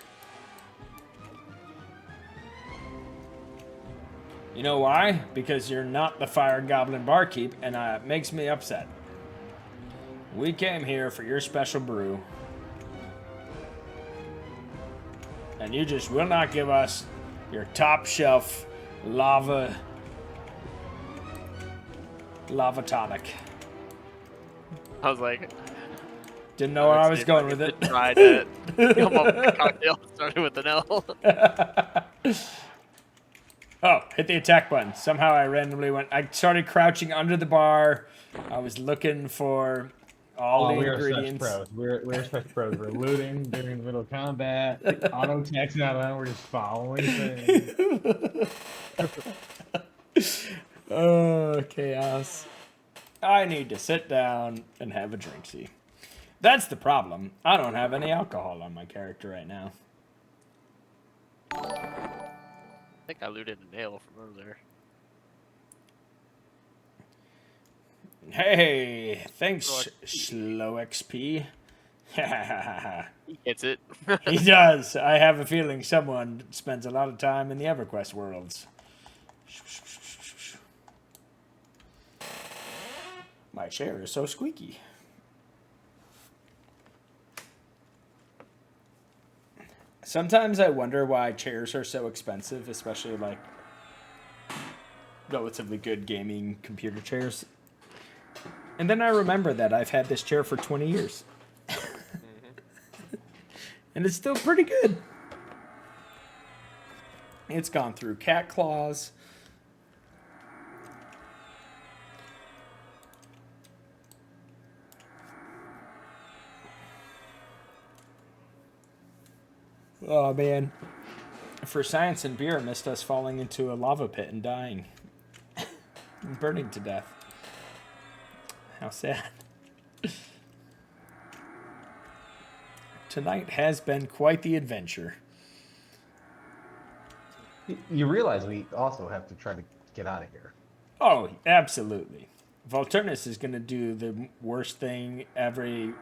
You know why? Because you're not the Fire Goblin Barkeep, and it makes me upset. We came here for your special brew, and you just will not give us your top shelf lava tonic. I was like, didn't know where I was going with it. Tried it. Come up with a cocktail started with an L. Oh, hit the attack button. Somehow I randomly went. I started crouching under the bar. I was looking for all the ingredients. We're such pros. We're looting during the middle of combat. Auto attacks out of. We're just following things. Oh, chaos. I need to sit down and have a drink. See, that's the problem. I don't have any alcohol on my character right now. I think I looted a nail from earlier. Hey, thanks, Slow XP. He gets it. He does. I have a feeling someone spends a lot of time in the EverQuest worlds. My chair is so squeaky. Sometimes I wonder why chairs are so expensive, especially like relatively good gaming computer chairs. And then I remember that I've had this chair for 20 years. And it's still pretty good. It's gone through cat claws. Oh, man. For science and beer, missed us falling into a lava pit and dying. And burning to death. How sad. Tonight has been quite the adventure. You realize we also have to try to get out of here. Oh, absolutely. Vultirnus is going to do the worst thing every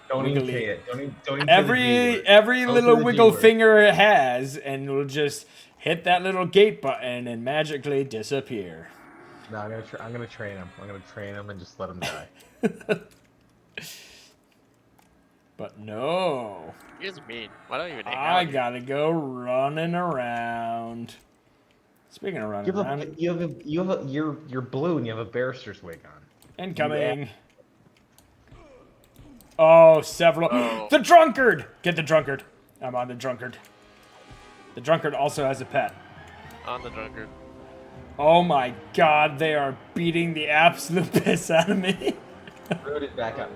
Don't even Wiggly. say it. Don't even say the G word. Every Don't little say the G wiggle word. finger it has, and it'll just hit that little gate button and magically disappear. No, I'm gonna train him. I'm gonna train him and just let him die. But no. You guys are mean. Why don't you even hang I out? gotta go running around. Speaking of running around, You're blue and you have a barrister's wig on. incoming. Oh, several. Oh. The drunkard! Get the drunkard. I'm on the drunkard. The drunkard also has a pet. On the drunkard. Oh my god, they are beating the absolute piss out of me. Rooted, back up.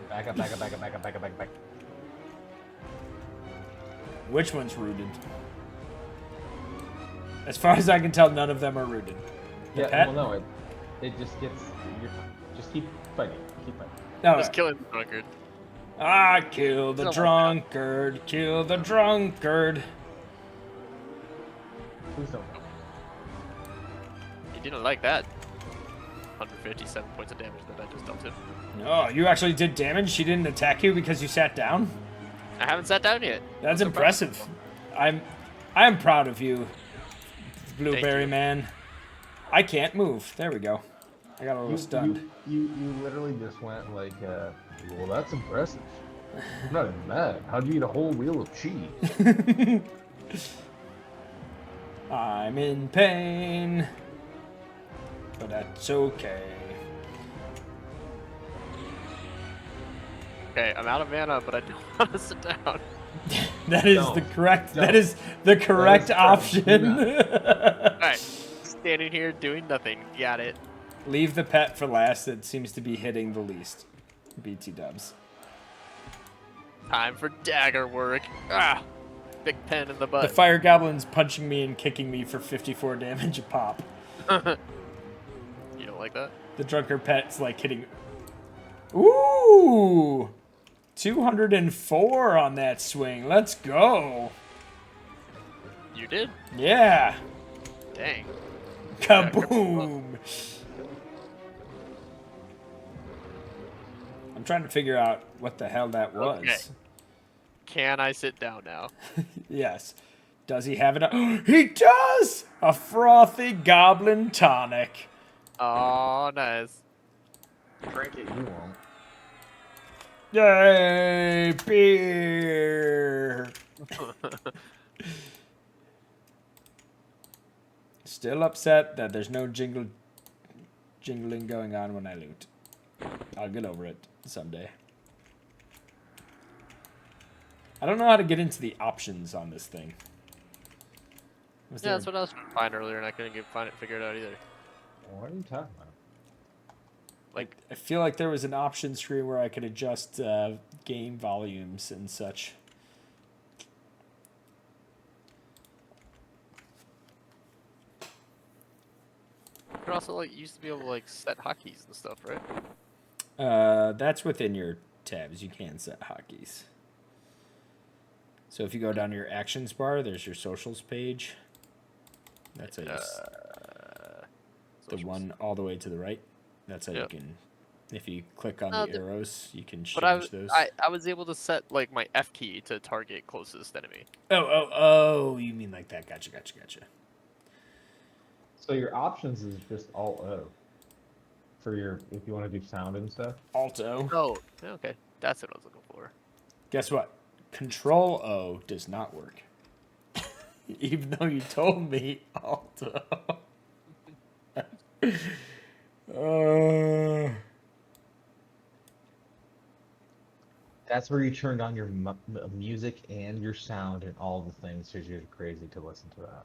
Which one's rooted? As far as I can tell, none of them are rooted. The pet? well, no, it just gets. Just keep fighting. No, Just killing the drunkard. Ah, kill the Kill the drunkard. Kill the drunkard. Please don't. You didn't like that. 157 points of damage that I just dealt him. No, you actually did damage? She didn't attack you because you sat down? I haven't sat down yet. That's I'm so proud. impressive. I'm proud of you, Blueberry you. Man. I can't move. There we go. I got a little stunned. You literally just went like, well, that's impressive. I'm not even mad. How'd you eat a whole wheel of cheese? I'm in pain, but that's okay. Okay, I'm out of mana, but I don't want to sit down. That is No. the correct. No. That is the correct correct. option. Alright, standing here doing nothing. Got it. Leave the pet for last. It seems to be hitting the least. BT dubs. Time for dagger work. Ah! Big pen in the The butt. Fire Goblin's punching me and kicking me for 54 damage a pop. You don't like that? The drunkard pet's like hitting. Ooh! 204 on that swing. Let's go. You did? Yeah. Dang. Kaboom. I'm trying to figure out what the hell that was. Okay. Can I sit down now? Yes. Does he have it? He does! A frothy goblin tonic. Oh, nice. Drink it, you won't. Yay! Beer! Still upset that there's no jingling going on when I loot. I'll get over it someday. I don't know how to get into the options on this thing. Yeah, that's what I was trying to find earlier, and I couldn't figure it out either. What are you talking about? Like, I feel like there was an option screen where I could adjust game volumes and such. you could also like used to be able to like set hotkeys and stuff, right? That's within your tabs. You can set hotkeys. So if you go down to your actions bar, there's your socials page. That's how you the Socials. one all the way to the right. That's how you can. If you click on the arrows, you can But change those. I was able to set like my F key to target closest enemy. Oh! You mean like that? Gotcha. So your options is just Alt O for your if you want to do sound and stuff. Alt-O. Oh, okay, that's what I was looking for. Guess what? Control-O does not work. Even though you told me Alt-O. That's where you turned on your music and your sound and all the things because you're crazy to listen to that.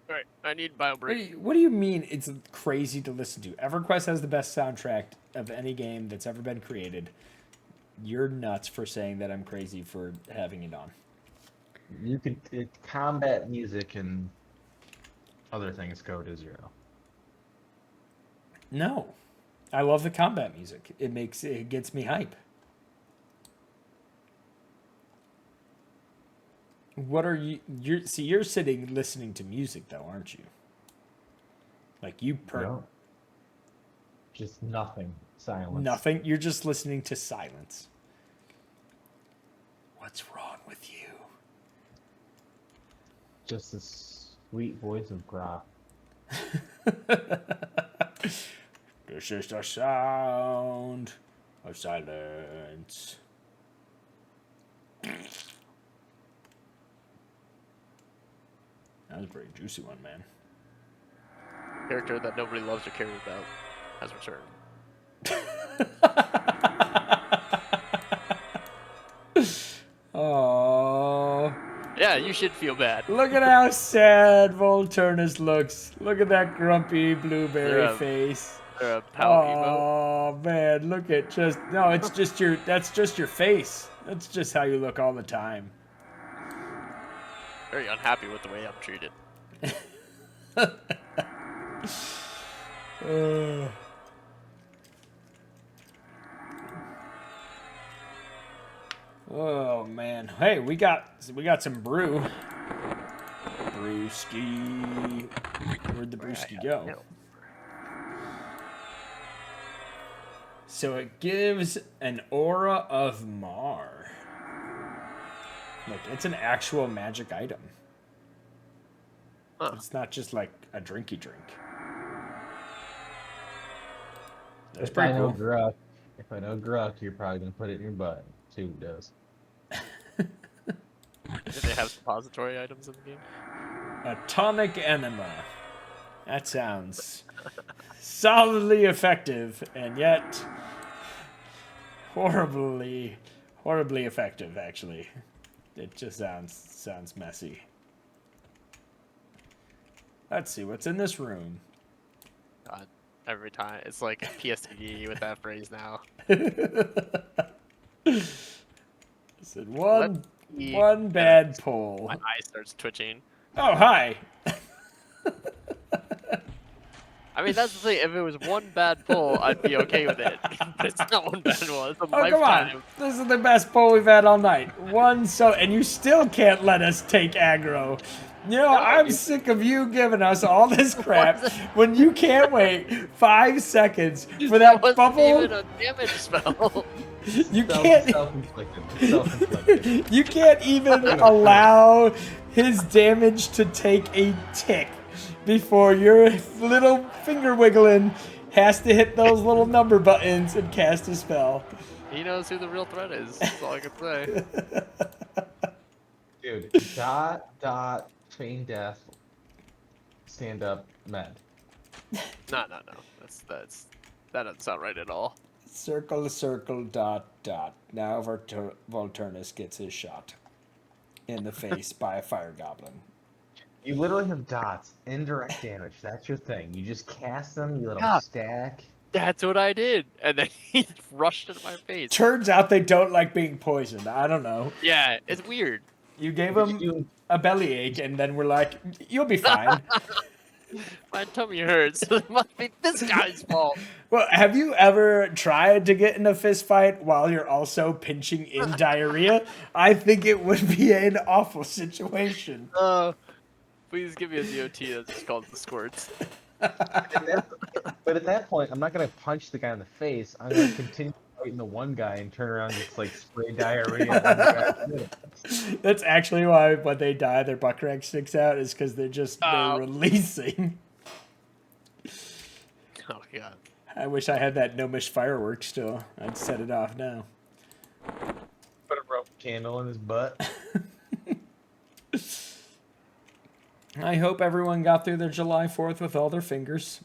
All right, I need bio break. What do you mean it's crazy to listen to? EverQuest has the best soundtrack of any game that's ever been created. You're nuts for saying that I'm crazy for having it on. You could combat music and other things go to 0. No. I love the combat music. It gets me hype. What are you're sitting listening to music though, aren't you? Like you No. Just nothing. Silence. Nothing. You're just listening to silence. What's wrong with you? Just the sweet voice of Grok. This is the sound of silence. That was a pretty juicy one, man. Character that nobody loves or cares about has returned. Oh, Yeah, you should feel bad. look at how sad Vultirnus looks. Look at that grumpy blueberry Yeah. face. They're a pout emote. Oh man, look at it's just that's just your face. That's just how you look all the time. Very unhappy with the way I'm treated. Oh man. Hey, we got some brew. Brewski. Where'd the brewski go? So it gives an aura of Mar. Like, it's an actual magic item. Huh. It's not just like a drinky drink. That's If pretty I know cool. Gruck, you're probably gonna put it in your butt. See who does. Do they have suppository items in the game? A tonic enema. That sounds solidly effective, and yet horribly effective, actually. It just sounds messy. Let's see what's in this room. God, every time. It's like PSTD with that phrase now. Said Let's see. one bad pull. My eye starts twitching. Oh, hi. I mean, that's the thing. If it was one bad pull, I'd be okay with it. But it's not one bad one. It's a Oh, come lifetime. on. This is the best pull we've had all night. And you still can't let us take aggro. You know, I'm sick of you giving us all this crap when you can't wait 5 seconds for that Wasn't bubble. even a damage spell. You can't. Self-inflicted. Self-inflicted. You can't even allow his damage to take a tick before your little finger wiggling has to hit those little number buttons and cast a spell. He knows who the real threat is. That's all I can say. Dude, feign death, stand up, med. No. That doesn't sound right at all. Circle, dot. Now Vultirnus gets his shot in the face by a fire goblin. You literally have dots, indirect damage. That's your thing. You just cast them, you let them Yeah. stack. That's what I did, and then he rushed into my face. Turns out they don't like being poisoned. I don't know. Yeah, it's weird. You gave What did you him do? a bellyache, and then we're like, you'll be fine. My tummy hurts. So it must be this guy's fault. Well, have you ever tried to get in a fist fight while you're also pinching in diarrhea? I think it would be an awful situation. Please give me a DOT that's just called the squirts. But at that point, I'm not gonna punch the guy in the face. I'm gonna continue fighting the one guy and turn around and just like spray diarrhea on the guy. That's actually why when they die, their butt crack sticks out, is because they're releasing. Oh god. I wish I had that gnomish fireworks still. I'd set it off now. Put a rope candle in his butt. I hope everyone got through their July 4th with all their fingers.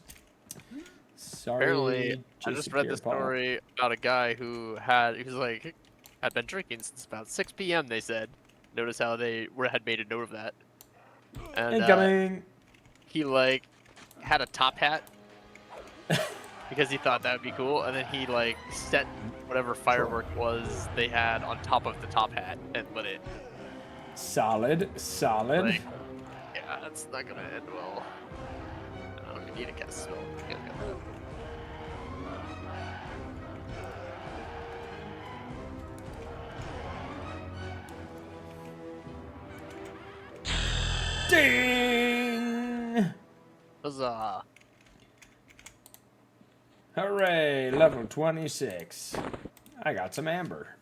Sorry. Apparently, I just read Disappear, the Paul. story about a guy who had been drinking since about 6 p.m. They said. Notice how they had made a note of that. And Incoming. he had a top hat because he thought that would be cool, and then he set whatever firework was they had on top of the top hat and lit it. Solid. Like, yeah, that's not gonna end well. I don't even need a cast spell. Yeah, got that. Ding! Huzzah! Hooray, level 26. I got some amber.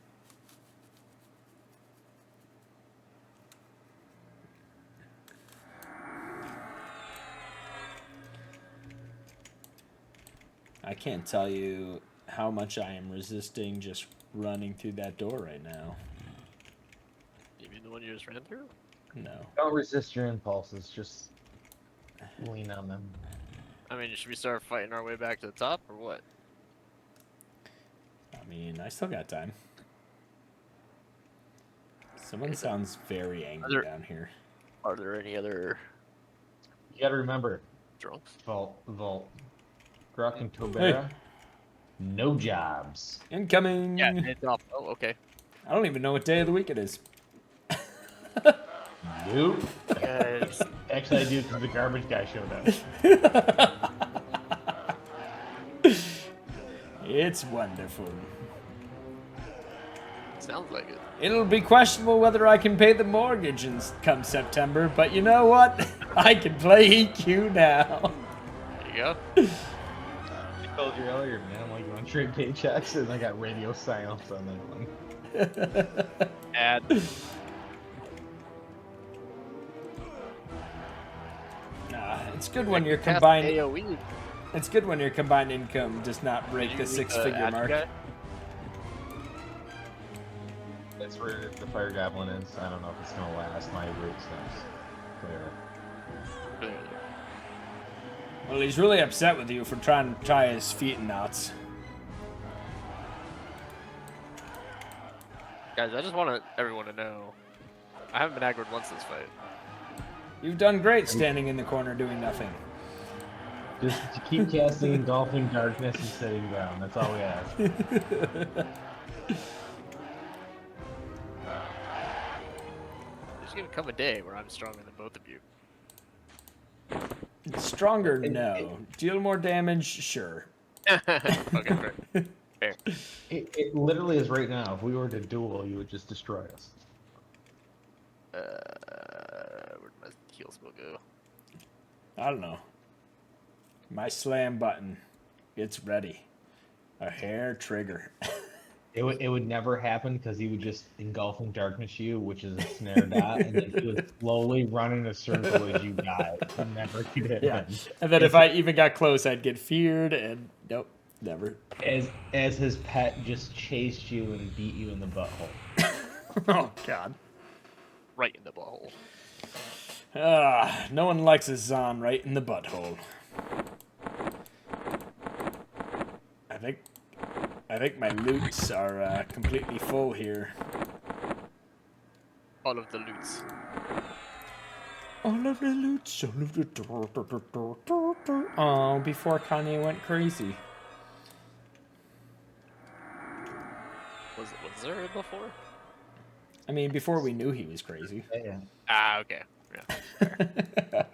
I can't tell you how much I am resisting just running through that door right now. You mean the one you just ran through? No. Don't resist your impulses. Just lean on them. I mean, should we start fighting our way back to the top, or what? I mean, I still got time. Someone sounds very angry down here. Are there any other You gotta remember, drunks? Vault. Grok and Torbera, Hey. no jobs. Incoming! Yeah, it's off. Oh, okay. I don't even know what day of the week it is. Nope. Guys, Actually, I do because the garbage guy showed up. It's wonderful. sounds like it. It'll be questionable whether I can pay the mortgage come September, but you know what? I can play EQ now. There you go. I told you earlier, man. Like, you want to trade paychecks, and I got radio silence on that one. Add. It's good when your Past combined. AOE. It's good when your combined income does not break the Did you read six-figure ad mark. guy? That's where the Fire Goblin is. I don't know if it's going to last. My root steps clear. Well, he's really upset with you for trying to tie his feet in knots. Guys, I just want everyone to know, I haven't been aggroed once this fight. You've done great standing in the corner doing nothing. Just to keep casting Engulfing Darkness and sitting down. That's all we ask. There's gonna come a day where I'm stronger than both of you. Stronger, no. Deal more damage, sure. Okay, fair. Fair. It literally is right now. If we were to duel, you would just destroy us. Where'd my heal spell go? I don't know. My slam button. It's ready. A hair trigger. It would never happen because he would just Engulfing Darkness you, which is a snare dot, and then he would slowly run in a circle as you die. It never could happen. Yeah. And then if I even got close, I'd get feared, and nope, never. As his pet just chased you and beat you in the butthole. Oh, God. Right in the butthole. No one likes a Zon right in the butthole. I think my loots are completely full here. All of the loots. All of the loots, all of the... Oh, before Kanye went crazy. Was there a before? I mean, before we knew he was crazy. Yeah. Ah, okay. Yeah.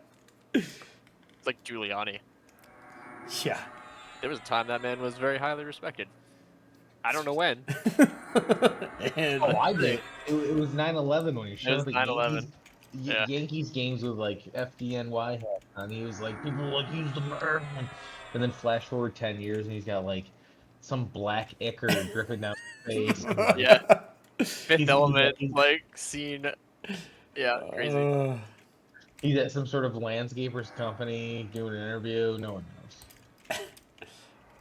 It's like Giuliani. Yeah. There was a time that man was very highly respected. I don't know when. And Oh, I did. It was 9/11 when he showed was up at 9/11. Yeah. Yankees games with like FDNY hat on. He was like, people like, he's the man. And then flash forward 10 years and he's got like some black ichor dripping down his face. And, like, Yeah. Fifth he's- Element, he's- like, scene. Yeah, crazy. He's at some sort of landscapers company doing an interview. No one knows.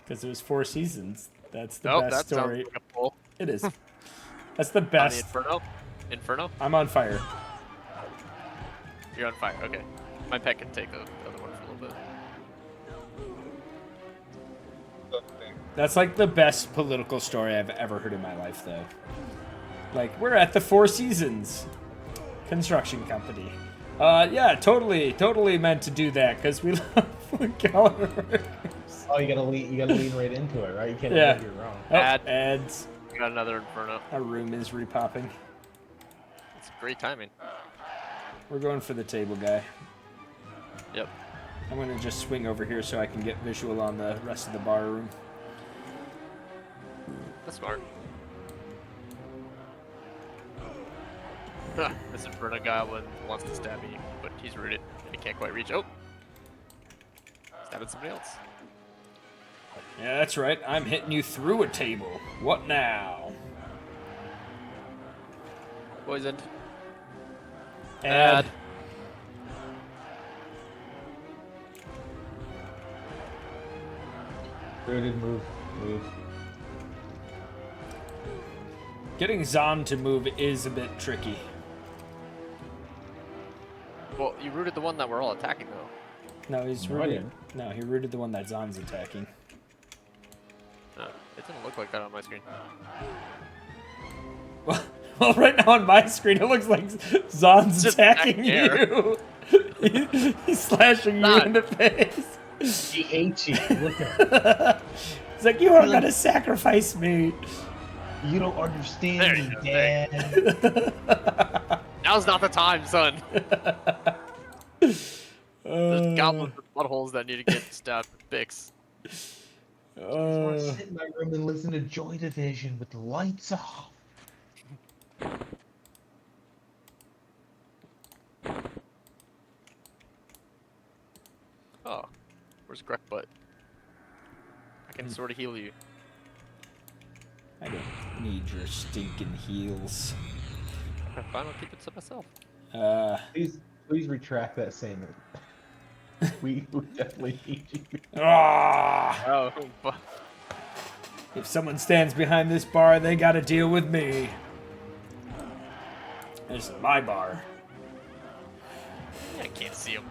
Because it was 4 seasons. That's the Nope, best that story. sounds like a pull. It is. That's the On the best. Inferno? Inferno? I'm on fire. You're on fire, okay. My pet can take the other one for a little bit. That's like the best political story I've ever heard in my life, though. Like, we're at the 4 Seasons construction company. Yeah, totally meant to do that because we love color workers. Oh, you gotta lean right into it, right? You can't Yeah. think you're wrong. Oh, Add. ads. We got another Inferno. Our room is repopping. It's great timing. We're going for the table guy. Yep. I'm gonna just swing over here so I can get visual on the rest of the bar room. That's smart. Huh, this Inferno Goblin wants to stab me, but he's rooted and he can't quite reach. Oh! Stabbing somebody else. Yeah, that's right. I'm hitting you through a table. What now? Poisoned. Add. Rooted, move. Getting Zon to move is a bit tricky. Well, you rooted the one that we're all attacking, though. No, he's No, I rooted. didn't. No, he rooted the one that Zon's attacking. It didn't look like that on my screen. Well, right now on my screen, it looks like Zon's Just attacking back you. He's slashing you Not. in the face. He hates you. Look at him. It's like, you are gonna sacrifice me. You don't understand There me, you go, Dad. Now's not the time, son. There's goblins with buttholes that need to get stabbed with picks. I want to sit in my room and listen to Joy Division with the lights off. Oh, where's Grukkbok? I can sort of heal you. I don't need your stinking heels. Okay, fine, I'll keep it to myself. Please retract that statement. We definitely need you. Ah! Oh, but If someone stands behind this bar, they gotta deal with me. This is my bar. I can't see him.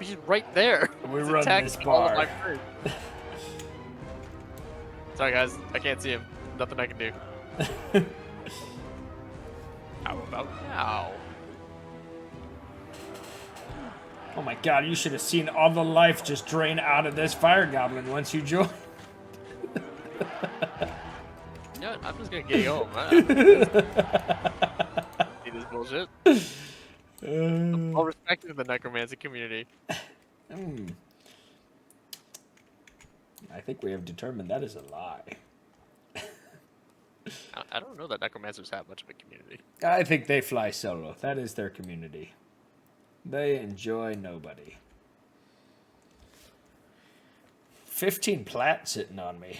He's right there. We He's run attacking this all of bar. my friends. Sorry, guys. I can't see him. Nothing I can do. How about now? Oh my god, you should have seen all the life just drain out of this fire goblin once you joined. You know what? I'm just gonna get home. See this bullshit. All respect to the necromancy community. I think we have determined that is a lie. I don't know that necromancers have much of a community. I think they fly solo. That is their community. They enjoy nobody. 15 plat sitting on me.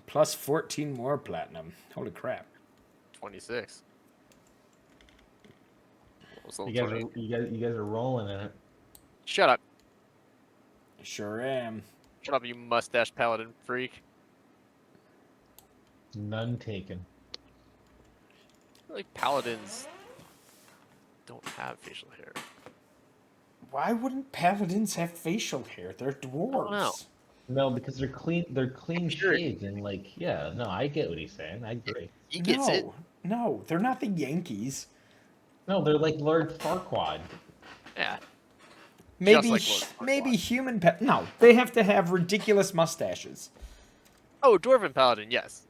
Plus 14 more platinum. Holy crap. 26. What's You guys are rolling in it. Shut up. Sure am. Shut up, you mustache paladin freak. None taken. I feel like paladins don't have facial hair. Why wouldn't paladins have facial hair? They're dwarves. know. No, because they're clean. They're clean Sure. shaved and like, yeah. No, I get what he's saying. I agree. He gets it. No, they're not the Yankees. No, they're like Lord Farquaad. Yeah. Maybe, like Lord Farquaad. maybe human no, they have to have ridiculous mustaches. Oh, dwarven paladin, yes.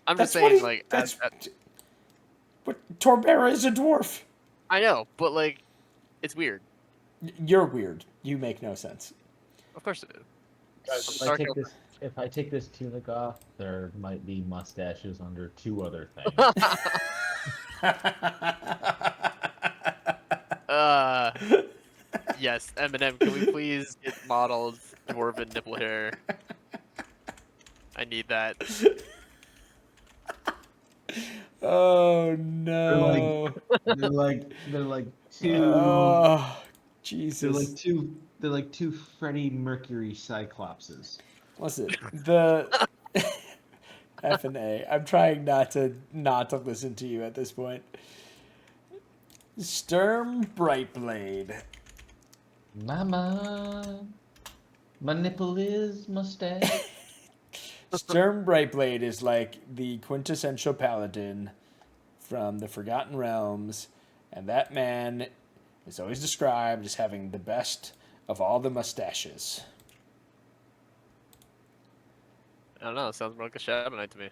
I'm just That's what saying, he- like, that's But Torbera is a dwarf. I know, but like, it's weird. You're weird. You make no sense. Of course it is. Guys, if I take this tunic off, there might be mustaches under two other things. Yes, Eminem, can we please get modeled dwarven nipple hair? I need that. Oh no. They're like two. Oh, They're Jesus. like two Freddie Mercury Cyclopses. Listen, the F and A. I'm trying not to listen to you at this point. Sturm Brightblade. Mama, my nipple is mustache. Sturm Brightblade is like the quintessential paladin from the Forgotten Realms, and that man is always described as having the best of all the mustaches. I don't know, it sounds more like a Shadow Knight to me.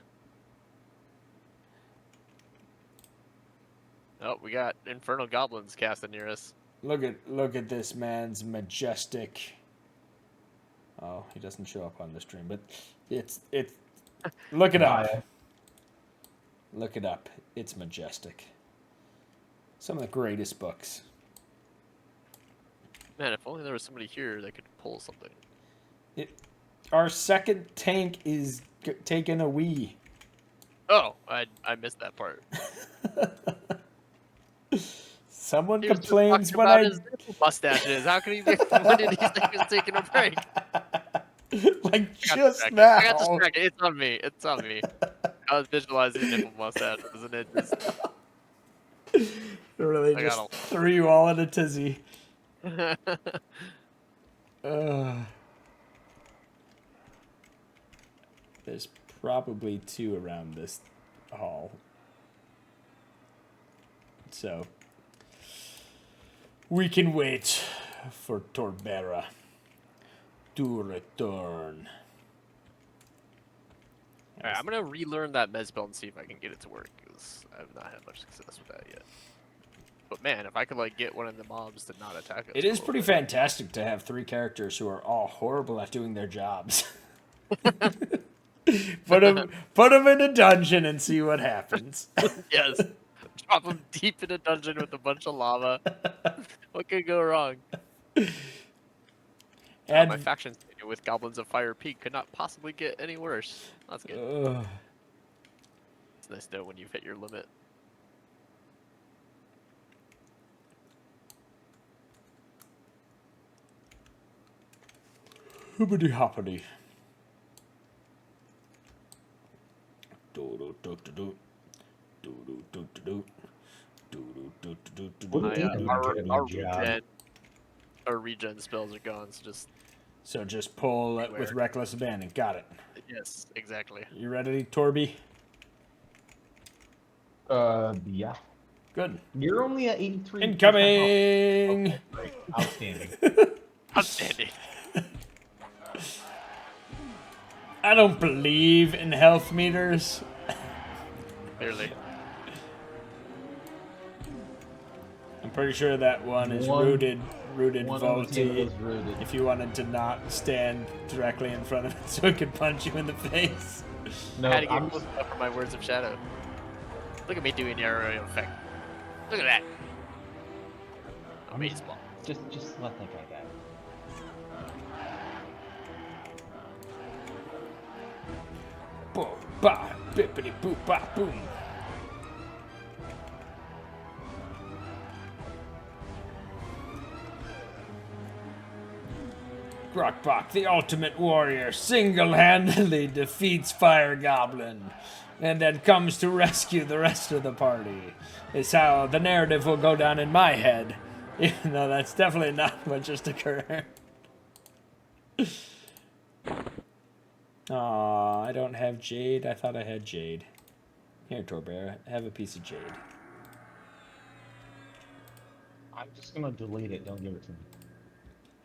Oh, we got Infernal Goblins casting near us. Look at this man's majestic. Oh, he doesn't show up on the stream, but it's look it up. Look it up. It's majestic. Some of the greatest books. Man, if only there was somebody here that could pull something. Our second tank is taking a wee. Oh, I missed that part. Someone He was just complains talking when about I his nipple mustaches. How can he? When did he think he was taking a break? Like I got just distracted. now. I got distracted. It's on me. It's on me. I was visualizing nipple mustache, isn't it? Just, It really I just got threw you all in a tizzy. a... There's probably 2 around this hall. So we can wait for Torbera to return. Alright, I'm gonna relearn that med spell and see if I can get it to work, because I have not had much success with that yet. But man, if I could like get one of the mobs to not attack us. It is pretty fantastic to have 3 characters who are all horrible at doing their jobs. Put them in a dungeon and see what happens. Yes. Drop them deep in a dungeon with a bunch of lava. What could go wrong? And My faction with Goblins of Fire Peak could not possibly get any worse. That's good. It's nice to know when you've hit your limit. Hoopity hoppity. Our regen spells are gone, so just pull it with reckless abandon. Got it. yes, exactly. You ready, Torby? Yeah. Good. You're only at 83. Incoming! Okay, outstanding. Outstanding. I don't believe in health meters. Clearly. I'm pretty sure that one is rooted One on the table Vulti. is rooted. If you wanted to not stand directly in front of it so it could punch you in the face. No, I had to get I'm close enough for my words of shadow. Look at me doing the aerial effect. Look at that. Amazing. just let that guy die. Boom, ba, bippity boop, ba, boom. Grukkbok, the ultimate warrior, single-handedly defeats Fire Goblin, and then comes to rescue the rest of the party. Is how the narrative will go down in my head, even though that's definitely not what just occurred. Aw, I don't have jade. I thought I had jade. Here, Torbera, have a piece of jade. I'm just gonna delete it. Don't give it to me.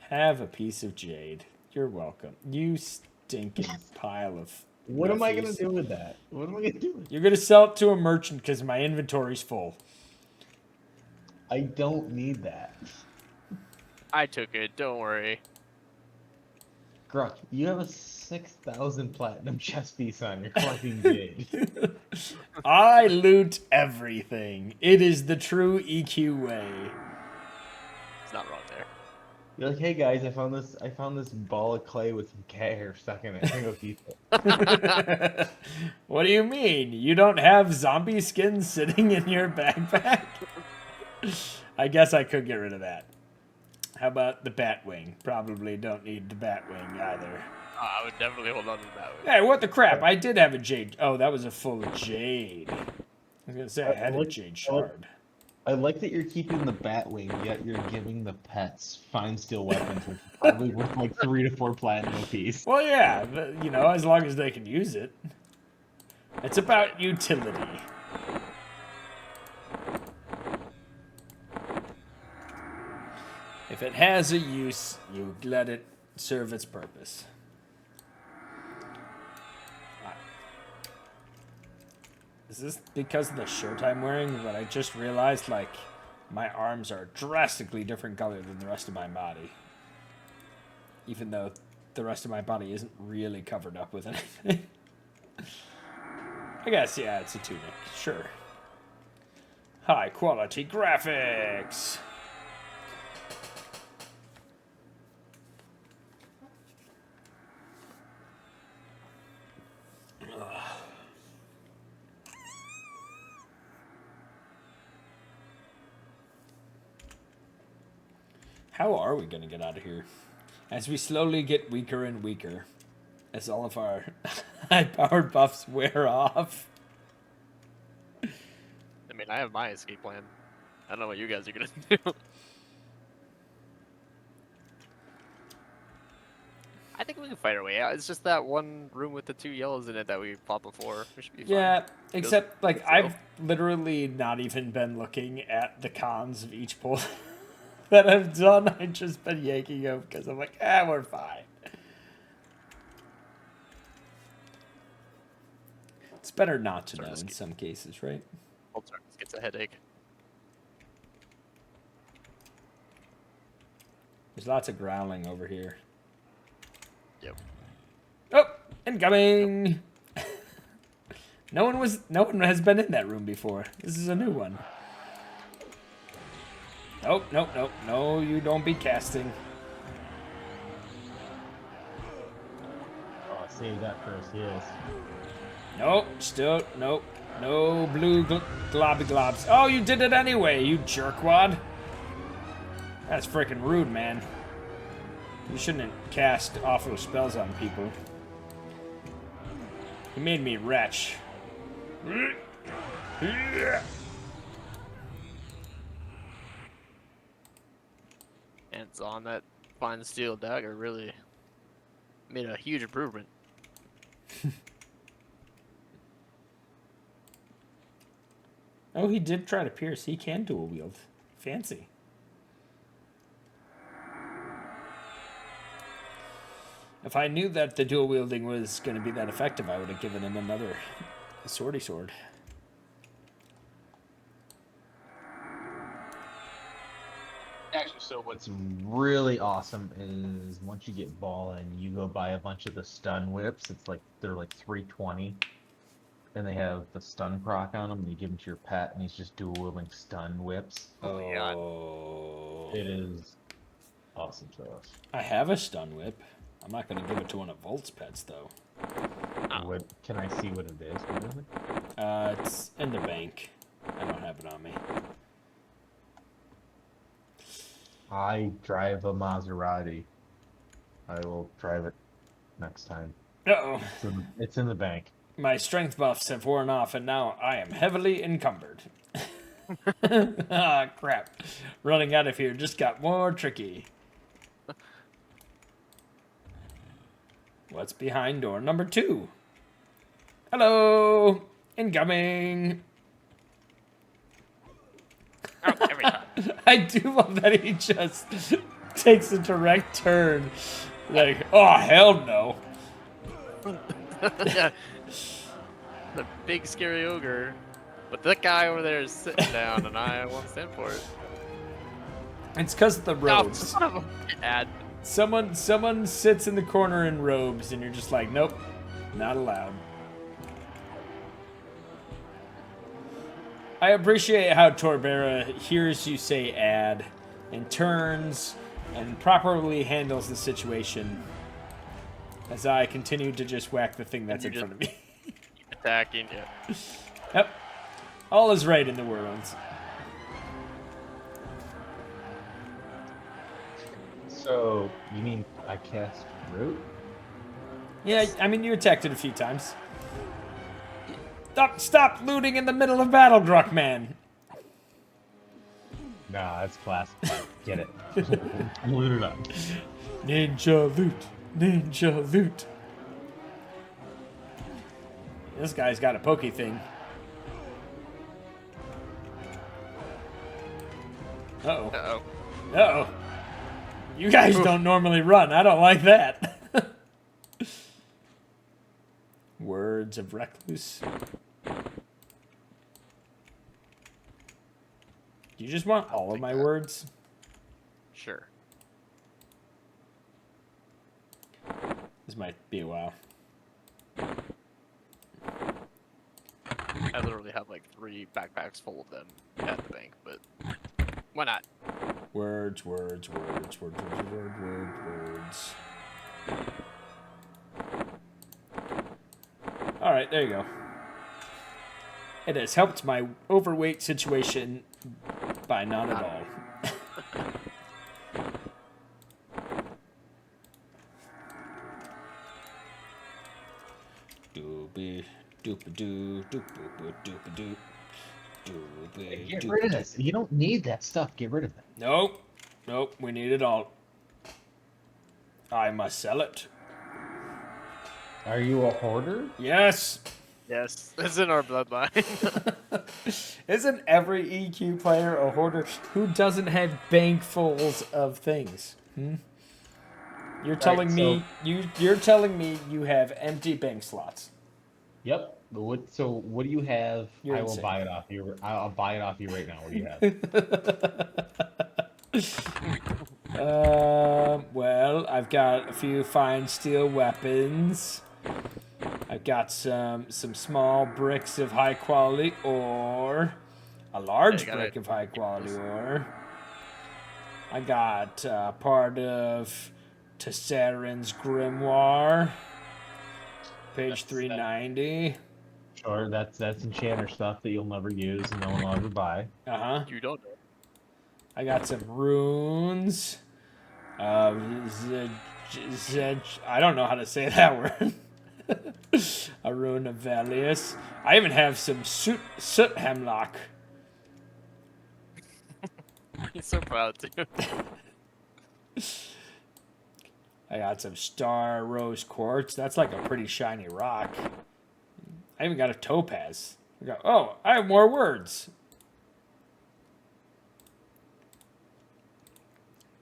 Have a piece of jade. You're welcome. You stinking pile of. What am I gonna refuse. do with that? What am I gonna do with it? You're gonna sell it to a merchant because my inventory's full. I don't need that. I took it, don't worry. Gruck, you have a 6,000 platinum chest piece on. You're collecting jade. I loot everything. It is the true EQ way. It's not wrong there. You're like, hey guys, I found this ball of clay with some cat hair stuck in it. I'm gonna go keep it. What do you mean? You don't have zombie skin sitting in your backpack? I guess I could get rid of that. How about the Batwing? Probably don't need the Batwing either. I would definitely hold on to that one. Hey, what the crap? I did have a jade. Oh, that was a full jade. I was gonna say I had a jade shard. I like that you're keeping the Batwing, yet you're giving the pets fine steel weapons, which is probably worth like 3 to 4 platinum a piece. Well, yeah, but, you know, as long as they can use it. It's about utility. If it has a use, you let it serve its purpose. Is this because of the shirt I'm wearing? But I just realized, like, my arms are drastically different color than the rest of my body. Even though the rest of my body isn't really covered up with anything. I guess, yeah, it's a tunic. Sure. High quality graphics. How are we going to get out of here? As we slowly get weaker and weaker. as all of our high-powered buffs wear off. I mean, I have my escape plan. I don't know what you guys are gonna do. I think we can fight our way out. It's just that one room with the 2 yellows in it that we fought before. We should be fine. Yeah, except, like, so. I've literally not even been looking at the cons of each pull that I've done. I've just been yanking them because I'm like, we're fine. It's better not to know in some cases, right? Vultirnus gets a headache. There's lots of growling over here. Yep. Oh, incoming! No one has been in that room before. This is a new one. Nope, nope, nope. No, you don't be casting. Oh, save that first, yes. Nope, still, nope. No blue globby globs. Oh, you did it anyway, you jerkwad. That's freaking rude, man. You shouldn't cast awful spells on people. You made me wretch. And on that fine steel dagger really made a huge improvement. Oh, he did try to pierce. He can dual wield. Fancy. If I knew that the dual wielding was going to be that effective, I would have given him another swordy sword. Actually, so what's really awesome is once you get ball and you go buy a bunch of the stun whips. It's like they're like 320, and they have the stun proc on them. And you give them to your pet, and he's just dual wielding stun whips. Oh my god. It is awesome stuff. I have a stun whip. I'm not going to give it to one of Volt's pets, though. What can I see? What it is? What is it? It's in the bank. I don't have it on me. I drive a Maserati. I will drive it next time. Uh-oh. It's in the bank. My strength buffs have worn off, and now I am heavily encumbered. Ah, crap. Running out of here just got more tricky. What's behind door number 2? Hello! Incoming! Oh, every time. I do love that he just takes a direct turn. Like, oh, hell no. Yeah. The big scary ogre. But that guy over there is sitting down and I won't stand for it. It's because of the Oh, robes. son of a ad. Someone sits in the corner in robes, and you're just like, nope, not allowed. I appreciate how Torbera hears you say "ad" and turns and properly handles the situation as I continue to just whack the thing that's in front of me. Attacking, yeah. Yep. All is right in the world. So you mean I cast root? Yeah, I mean, you attacked it a few times. Stop looting in the middle of battle, Gruckman. Nah, that's classic. Get it. Loot it up. Ninja loot. Ninja loot. This guy's got a pokey thing. Uh-oh. Uh-oh. Uh-oh. You guys don't normally run. I don't like that. Words of Recluse. Do you just want all of my words? Sure. This might be a while. I literally have like 3 backpacks full of them at the bank, but why not? Words, words, words, words, words, words, words. All right, there you go. It has helped my overweight situation by not at all. Doobie doopie doo doopie doopie doo. Get rid of this. You don't need that stuff. Get rid of it. Nope. Nope. We need it all. I must sell it. Are you a hoarder? Yes. Yes, it's in our bloodline. Isn't every EQ player a hoarder who doesn't have bankfuls of things? You're telling me you're telling me you have empty bank slots. Yep. So what do you have? You're I will insane. buy it off you. I'll buy it off you right now. What do you have? Well, I've got a few fine steel weapons. I've got some small bricks of high quality ore. A large brick of high quality ore. I got part of Tesseran's Grimoire. Page 390. Sure, that's enchanter stuff that you'll never use and no one will ever buy. Uh-huh. You don't know. I got some runes. I don't know how to say that word. A rune of Velius. I even have some soot hemlock. He's so proud too. I got some star rose quartz. That's like a pretty shiny rock. I even got a topaz. I have more words.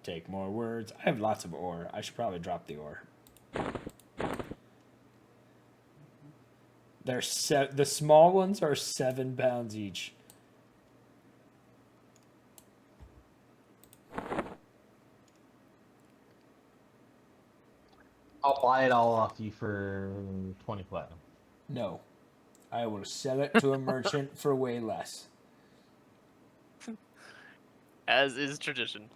Take more words. I have lots of ore. I should probably drop the ore. The small ones are 7 pounds each. I'll buy it all off you for 20 platinum. No. I will sell it to a merchant for way less. As is tradition.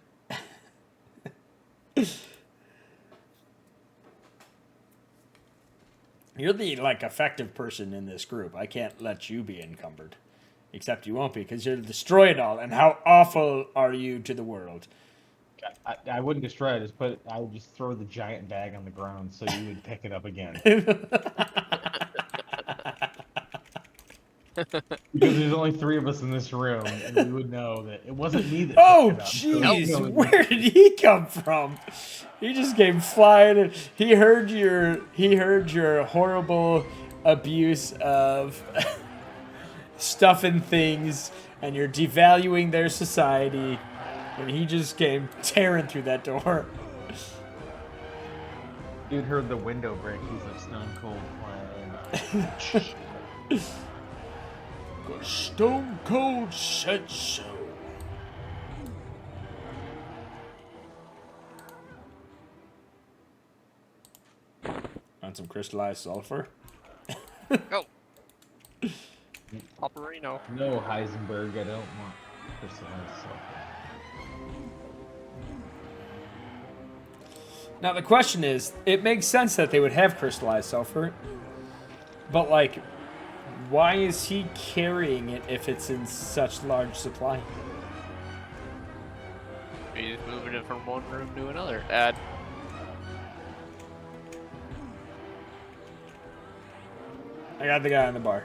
You're the effective person in this group. I can't let you be encumbered. Except you won't be, because you'll destroy it all. And how awful are you to the world? I wouldn't destroy it. I would just throw the giant bag on the ground so you would pick it up again. Because there's only 3 of us in this room, and we would know that it wasn't me that Oh, picked it up. jeez, where did he come from? He just came flying in. He heard your horrible abuse of stuff and things, and you're devaluing their society, and he just came tearing through that door. Dude heard the window break. He's like stone cold playing. Stone Cold said so. Want some crystallized sulfur? Go. Paparino. No, Heisenberg, I don't want crystallized sulfur. Now the question is, it makes sense that they would have crystallized sulfur, but why is he carrying it if it's in such large supply? He's moving it from one room to another. I got the guy on the bar.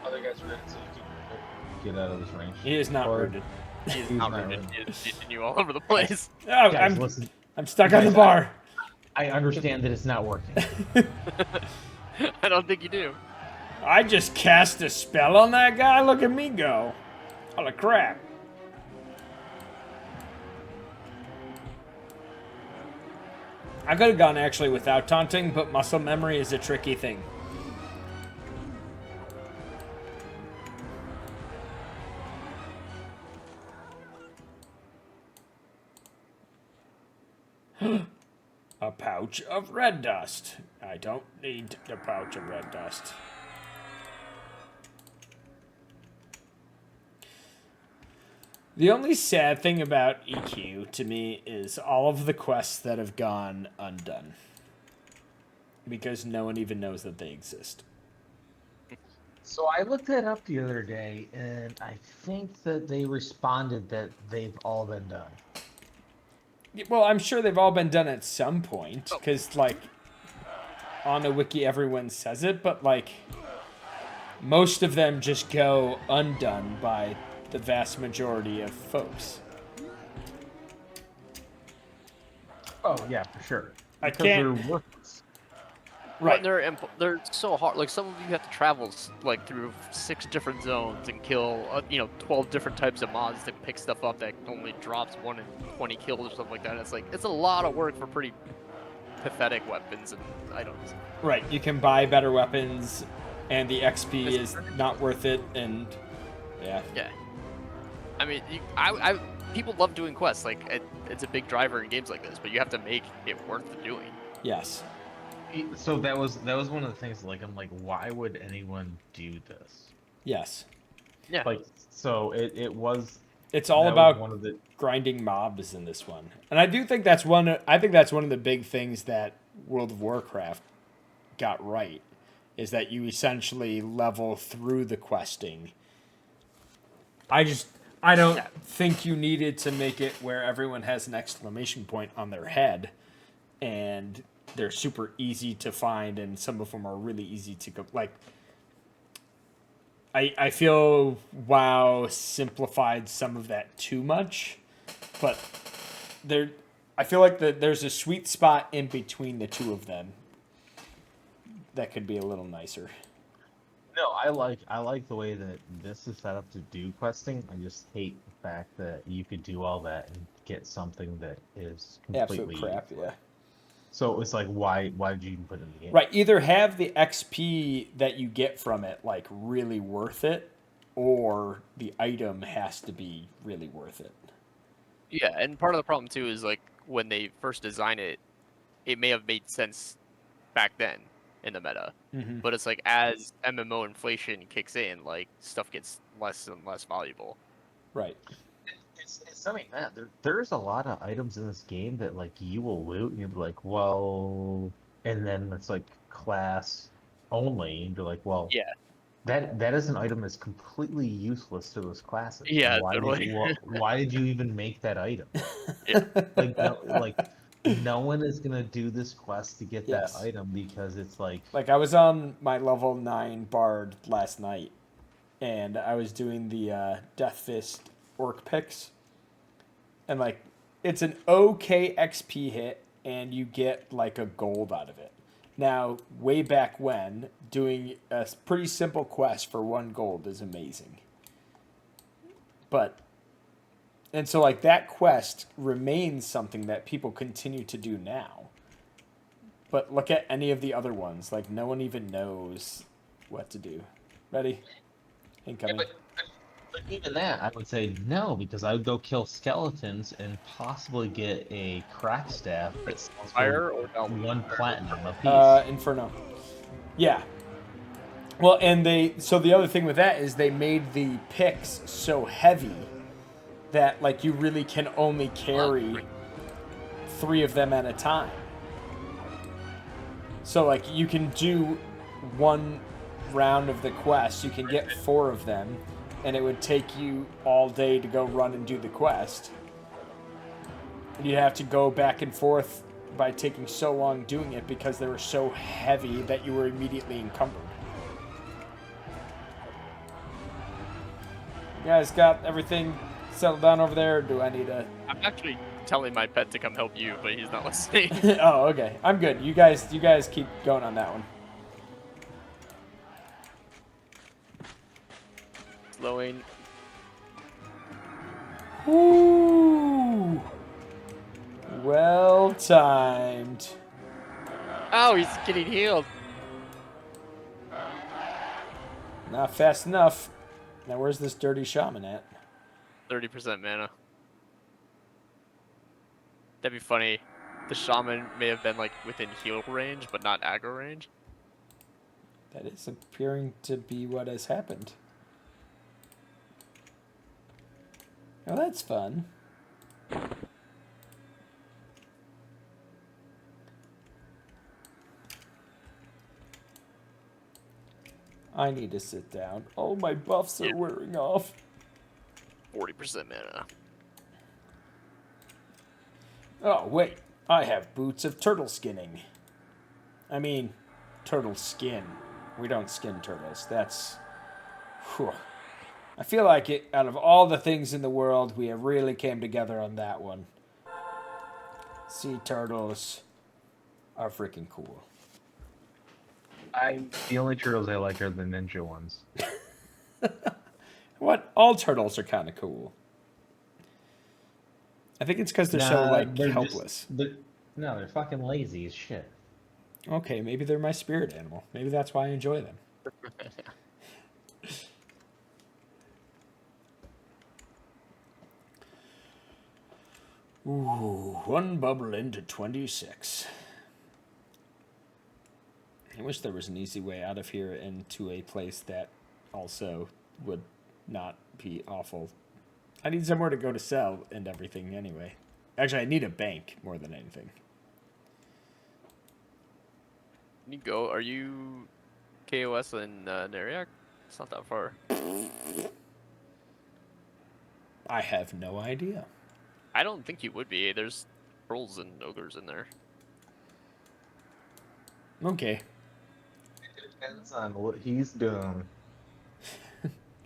Other guys are ready to get out of this range. He is not rooted. He's not rooted. He's beating you all over the place. Oh, Guys, listen. I'm stuck on the bar. I understand that it's not working. I don't think you do. I just cast a spell on that guy. Look at me go. Holy crap. I could have gone actually without taunting, but muscle memory is a tricky thing. A pouch of red dust. I don't need the pouch of red dust. The only sad thing about EQ to me is all of the quests that have gone undone. Because no one even knows that they exist. So I looked that up the other day, and I think that they responded that they've all been done. Well, I'm sure they've all been done at some point, Oh. because, like, on the wiki everyone says it, but, like, most of them just go undone by the vast majority of folks. Oh yeah, for sure. I Because can't- they're worthless. Well, Right. they're so hard. Like some of you have to travel like through 6 different zones and kill 12 different types of mods to pick stuff up that only drops 1 in 20 kills or something like that. It's like it's a lot of work for pretty pathetic weapons and items. Right. You can buy better weapons, and the XP is not worth it, and yeah. Yeah. I mean, people love doing quests. Like it's a big driver in games like this, but you have to make it worth the doing. Yes. So that was one of the things. Like I'm like, why would anyone do this? Yes. Yeah. Like so it was. It's all that about was one of the. grinding mobs in this one, and I do think that's one. I think that's one of the big things that World of Warcraft got right, is that you essentially level through the questing. I don't think you needed to make it where everyone has an exclamation point on their head, and they're super easy to find, and some of them are really easy to go. Like, I feel WoW simplified some of that too much, but I feel like there's a sweet spot in between the two of them that could be a little nicer. No, I like the way that this is set up to do questing. I just hate the fact that you could do all that and get something that is completely Absolute crap, yeah. So it's like, why did you even put it in the game? Right, either have the XP that you get from it, like, really worth it, or the item has to be really worth it. Yeah, and part of the problem too is like when they first designed it, it may have made sense back then in the meta, but it's like as MMO inflation kicks in, like stuff gets less and less valuable. Right. It's I mean, man, there's a lot of items in this game that like you will loot and you'll be like, well, and then it's like class only, and you're like, well, Yeah. that is an item that's completely useless to those classes. Yeah, why totally. why did you even make that item? Yeah. Like no one is gonna do this quest to get Yes. that item because it's like Like, I was on my level 9 bard last night, and I was doing the Death Fist orc picks, and, like, it's an okay XP hit, and you get, like, a gold out of it. Now, way back when, doing a pretty simple quest for 1 gold is amazing. But, and so, like, that quest remains something that people continue to do now. But look at any of the other ones. Like, no one even knows what to do. Ready? Incoming. but even that, I would say no, because I would go kill skeletons and possibly get a crack staff that sells Fire for or Velvet? 1 platinum a piece. Inferno. Yeah. Well, and so the other thing with that is they made the picks so heavy that, like, you really can only carry 3 of them at a time. So, like, you can do 1 round of the quest, you can get 4 of them, and it would take you all day to go run and do the quest. And you'd have to go back and forth by taking so long doing it because they were so heavy that you were immediately encumbered. You guys got everything settled down over there, or do I need to... I'm actually telling my pet to come help you, but he's not listening. Oh, okay. I'm good. You guys keep going on that one. Slowing. Ooh. Well timed. Oh, he's getting healed. Not fast enough. Now where's this dirty shaman at? 30% mana. That'd be funny. The shaman may have been like within heal range, but not aggro range. That is appearing to be what has happened. Oh, that's fun. I need to sit down. Oh, my buffs are wearing off. 40% mana. Oh, wait. I have boots of turtle skinning. I mean, turtle skin. We don't skin turtles. That's... Whew. I feel like it, out of all the things in the world, we have really came together on that one. Sea turtles are freaking cool. The only turtles I like are the ninja ones. What? All turtles are kind of cool. I think it's because they're so, like, they're helpless. No, they're fucking lazy as shit. Okay, maybe they're my spirit animal. Maybe that's why I enjoy them. Ooh, one bubble into 26. I wish there was an easy way out of here into a place that also would not be awful. I need somewhere to go to sell and everything anyway. Actually, I need a bank more than anything. You go. Are you KOS in Nariak? It's not that far. I have no idea. I don't think you would be. There's trolls and ogres in there. Okay. Depends on what he's doing.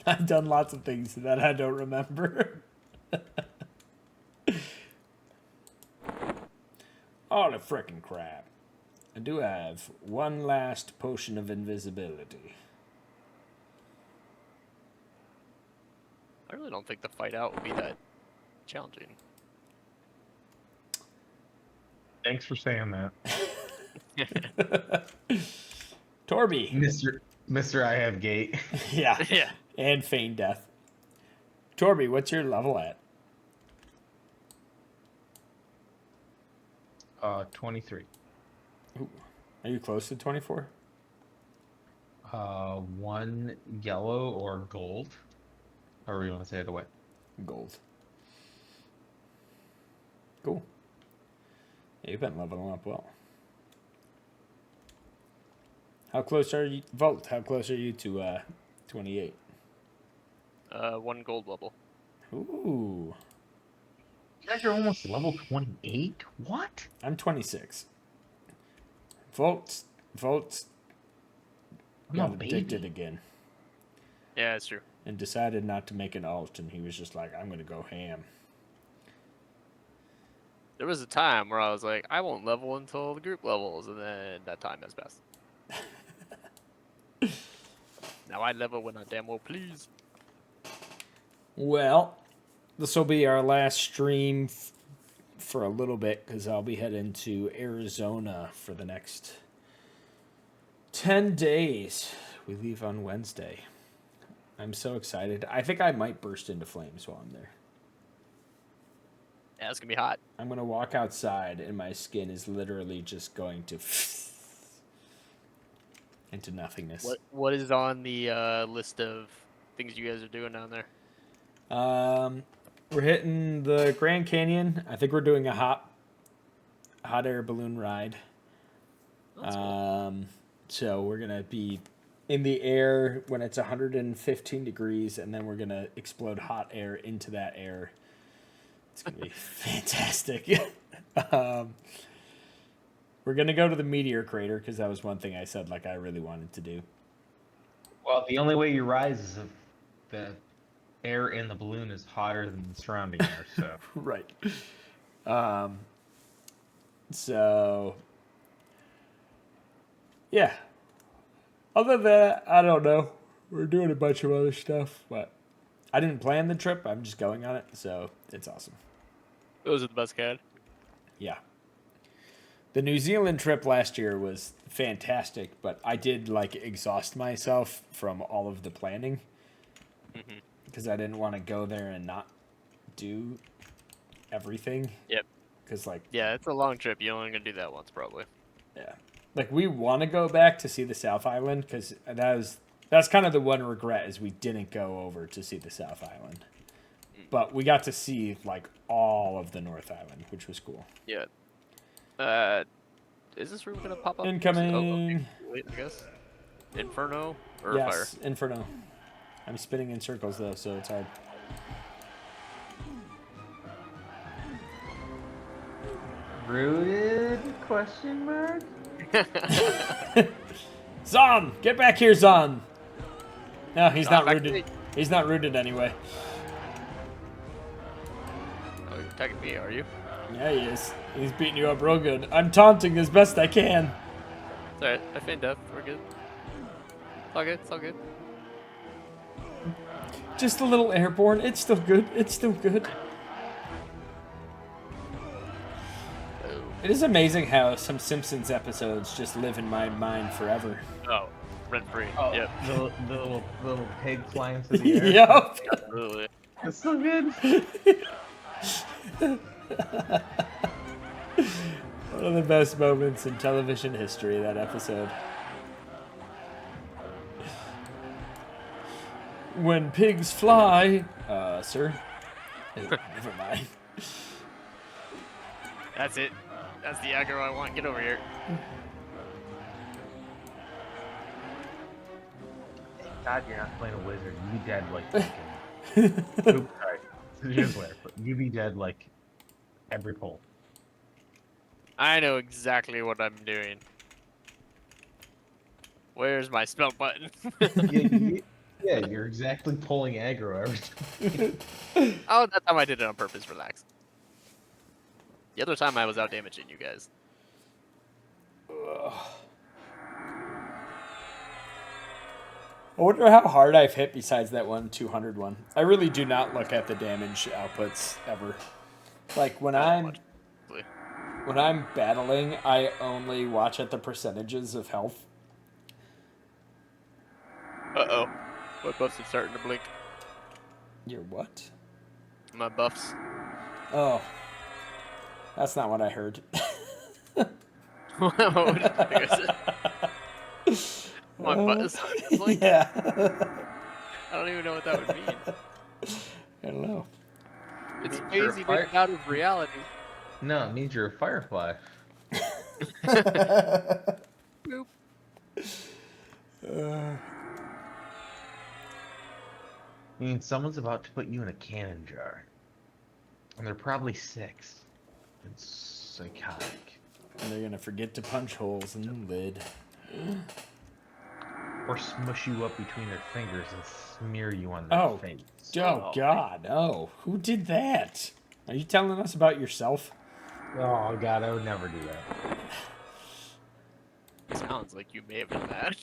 I've done lots of things that I don't remember. Oh, the frickin' crap. I do have one last potion of invisibility. I really don't think the fight out would be that challenging. Thanks for saying that. Torby. Mr. I have gate. Yeah. Yeah. And feign death. Torby, what's your level at? 23. Ooh. Are you close to 24? One yellow or gold. However you want to say it away. Gold. Cool. Yeah, you've been leveling up well. How close are you, Volt? How close are you to 28? One gold level. Ooh. You guys are almost level 28? What? I'm 26. Volt's I'm got a addicted baby. again Yeah, that's true. and decided not to make an alt, and he was just like, I'm going to go ham. There was a time where I was like, I won't level until the group levels, and then that time has passed. Now I level when I damn well please. Well, this will be our last stream for a little bit because I'll be heading to Arizona for the next 10 days. We leave on Wednesday. I'm so excited. I think I might burst into flames while I'm there. Yeah, it's gonna be hot. I'm going to walk outside and my skin is literally just going to into nothingness. What is on the list of things you guys are doing down there? We're hitting the Grand Canyon. I think we're doing a hot air balloon ride. That's cool. So we're gonna be in the air when it's 115 degrees, and then we're gonna explode hot air into that air. It's gonna be fantastic. We're gonna go to the meteor crater because that was one thing I said like I really wanted to do. Well, the only way you rise is if the air in the balloon is hotter than the surrounding air, so. Right. So yeah. Other than that, I don't know. We're doing a bunch of other stuff, but I didn't plan the trip. I'm just going on it, so it's awesome. Those are the best kind. Yeah. The New Zealand trip last year was fantastic, but I did like exhaust myself from all of the planning because I didn't want to go there and not do everything. Yep. Because like Yeah, it's a long trip. You're only gonna do that once, probably. yeah, like we want to go back to see the South Island because that's kind of the one regret is we didn't go over to see the South Island, but we got to see like all of the North Island, which was cool. Yeah. Is this room gonna pop up? Incoming. Oh, wait, I guess. Inferno or Yes, fire? Inferno. I'm spinning in circles though, so it's hard. Rooted? Question mark? Zon, get back here, Zon. No, he's not back to rooted. me. He's not rooted anyway. Oh, you're attacking me, are you? Yeah, he is. He's beating you up real good. I'm taunting as best I can. It's alright. I feigned death. We're good. It's all good. It's all good. Just a little airborne. It's still good. It's still good. It is amazing how some Simpsons episodes just live in my mind forever. Oh, rent free. Oh, Yep. the little pig flying through the air. Yup. Absolutely. That's so good. One of the best moments in television history, that episode. When pigs fly, sir. Never mind. That's it. That's the aggro I want. Get over here. God, you're not playing a wizard. You'd be dead like fucking... Oops, sorry. Here's where. You'd be dead like every pull. I know exactly what I'm doing. Where's my spell button? Yeah, you're exactly pulling aggro every time. Oh, that time I did it on purpose. Relax. The other time I was out damaging you guys. I wonder how hard I've hit besides that 200 one. I really do not look at the damage outputs ever. Like when I'm battling, I only watch at the percentages of health. Uh-oh. My buffs are starting to blink. Your what? My buffs. Oh. That's not what I heard. What did you think I said? My butt is starting to blink? Yeah. I don't even know what that would mean. I don't know. It's means you're a phasing fire- it out of reality. No, it means you're a firefly. Boop. Means someone's about to put you in a cannon jar. And they're probably 6. It's psychotic. And they're gonna forget to punch holes in the lid. Or smush you up between their fingers and smear you on their Oh. face. Oh, God. Oh, who did that? Are you telling us about yourself? Oh god, I would never do that. Sounds like you may have done that.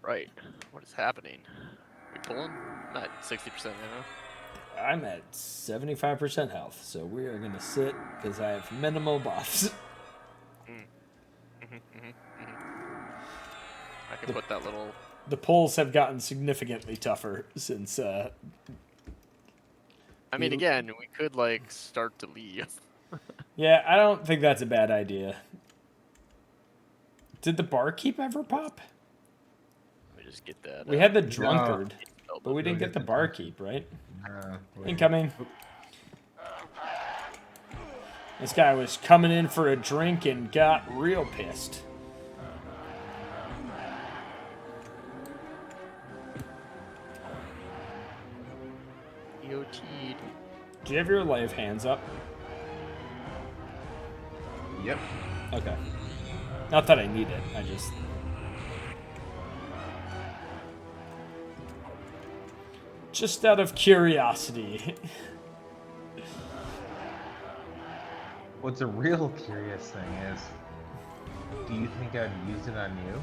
Right. What is happening? We pulling? Not 60% now. I'm at 75% health, so we are gonna sit because I have minimal buffs. I can put that little. The pulls have gotten significantly tougher since. I mean, again, we could like start to leave. Yeah, I don't think that's a bad idea. Did the barkeep ever pop? Let me just get that. We had the drunkard, No. but we didn't get the barkeep, right? Wait. Incoming. This guy was coming in for a drink and got real pissed. EOT'd. Do you have your lay of hands up? Yep. Okay. Not that I need it, I just... Just out of curiosity. What's a real curious thing is, do you think I'd use it on you?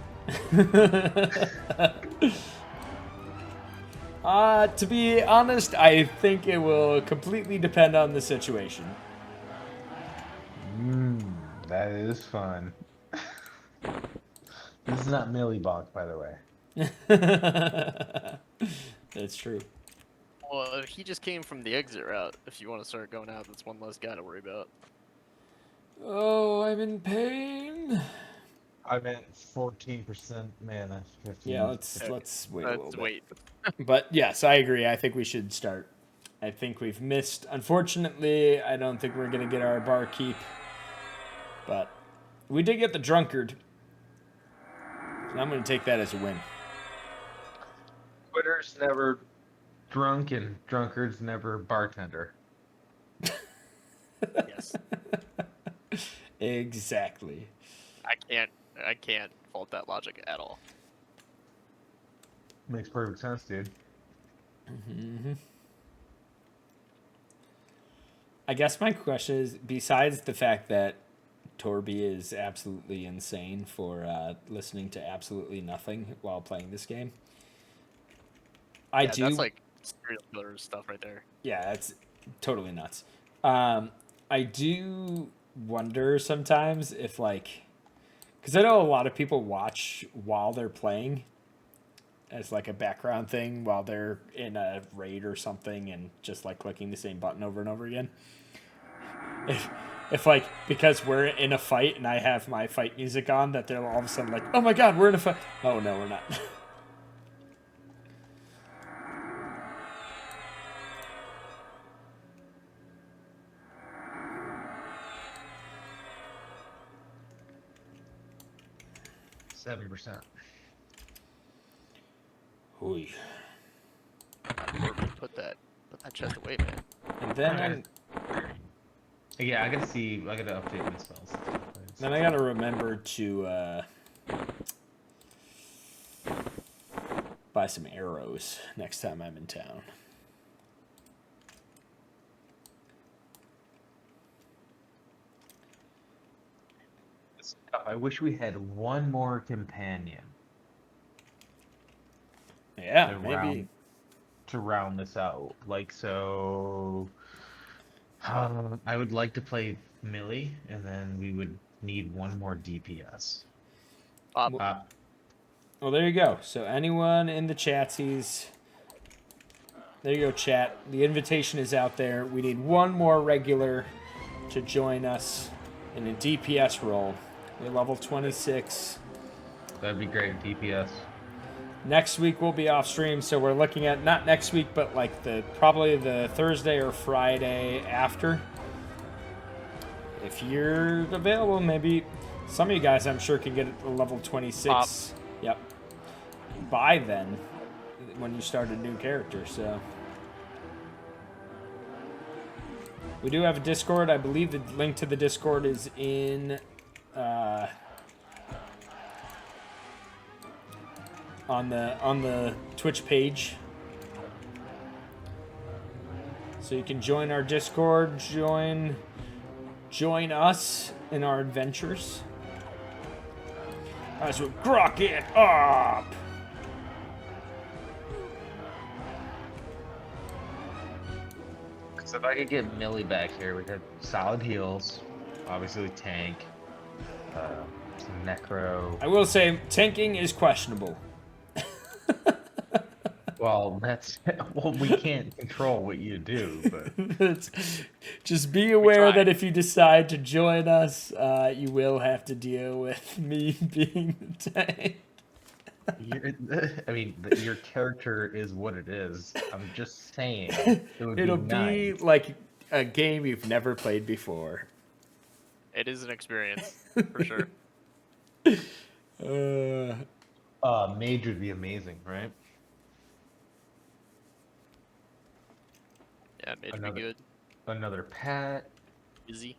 To be honest, I think it will completely depend on the situation. That is fun. This is not Millibonk, by the way. That's true. Well, he just came from the exit route. If you want to start going out, that's one less guy to worry about. Oh, I'm in pain. I'm at 14% mana. 15. Yeah, let's wait a little Let's bit. wait. But yes, I agree. I think we should start. I think we've missed. Unfortunately, I don't think we're gonna get our barkeep. But we did get the drunkard. And I'm going to take that as a win. Quitters never drunk and drunkards never bartender. Yes. Exactly. I can't fault that logic at all. Makes perfect sense, dude. Mm-hmm. I guess my question is, besides the fact that Torby is absolutely insane for listening to absolutely nothing while playing this game, That's like serial killer stuff right there. Yeah, that's totally nuts. I do wonder sometimes if, like, because I know a lot of people watch while they're playing as like a background thing while they're in a raid or something and just like clicking the same button over and over again. If like, because we're in a fight and I have my fight music on, that they're all of a sudden like, oh my god, we're in a fight. Oh no, we're not. 70%. Oy. Put that chest away, man. And then Yeah, I gotta update my spells. then I gotta remember to buy some arrows next time I'm in town. I wish we had one more companion. Yeah, maybe. To round this out. Like, so... I would like to play Millie, and then we would need one more DPS. Well, there you go. So anyone in the chatsies, there you go, chat. The invitation is out there. We need one more regular to join us in a DPS role. We're level 26. That'd be great, DPS. Next week we'll be off stream, so we're looking at not next week, but like probably the Thursday or Friday after. If you're available, maybe some of you guys I'm sure can get a level 26. Yep. By then, when you start a new character, so. We do have a Discord. I believe the link to the Discord is in on the Twitch page. So you can join our Discord, join us in our adventures. As we grok it up. So if I could get Millie back here, we had solid heals, obviously tank, some necro. I will say tanking is questionable. Well, we can't control what you do, but just be aware that if you decide to join us, you will have to deal with me being the tank. Your character is what it is. I'm just saying. It'll be like a game you've never played before. It is an experience, for sure. Mage would be amazing, right? Yeah, mage would be good. Another pet. Easy.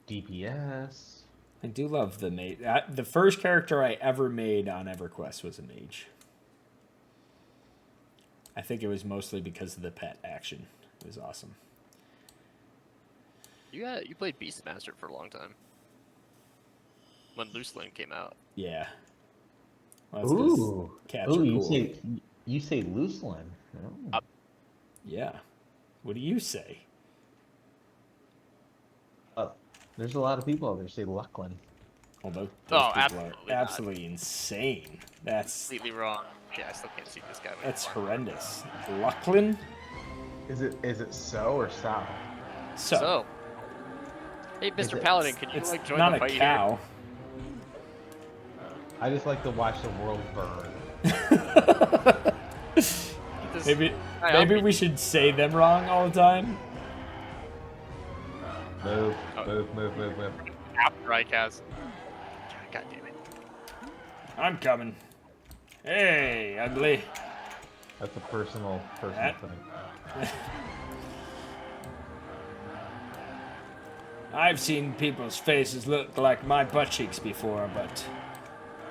DPS. I do love the mage. The first character I ever made on EverQuest was a mage. I think it was mostly because of the pet action. It was awesome. You played Beastmaster for a long time. When Loosland came out. Yeah. Well, Ooh, cats are cool. you say Loosland. Oh. Yeah. What do you say? There's a lot of people out there say Luckland. Although those people are absolutely absolutely insane. That's completely wrong. Yeah, I still can't see this guy. That's horrendous. Luckland? Is it so or so? So. Hey, Mr. Paladin, can you like join not the fight a cow. here? I just like to watch the world burn. Maybe we should say them wrong all the time. Move. After I cast. God damn it. I'm coming. Hey, ugly. That's a personal That- thing. I've seen people's faces look like my butt cheeks before, but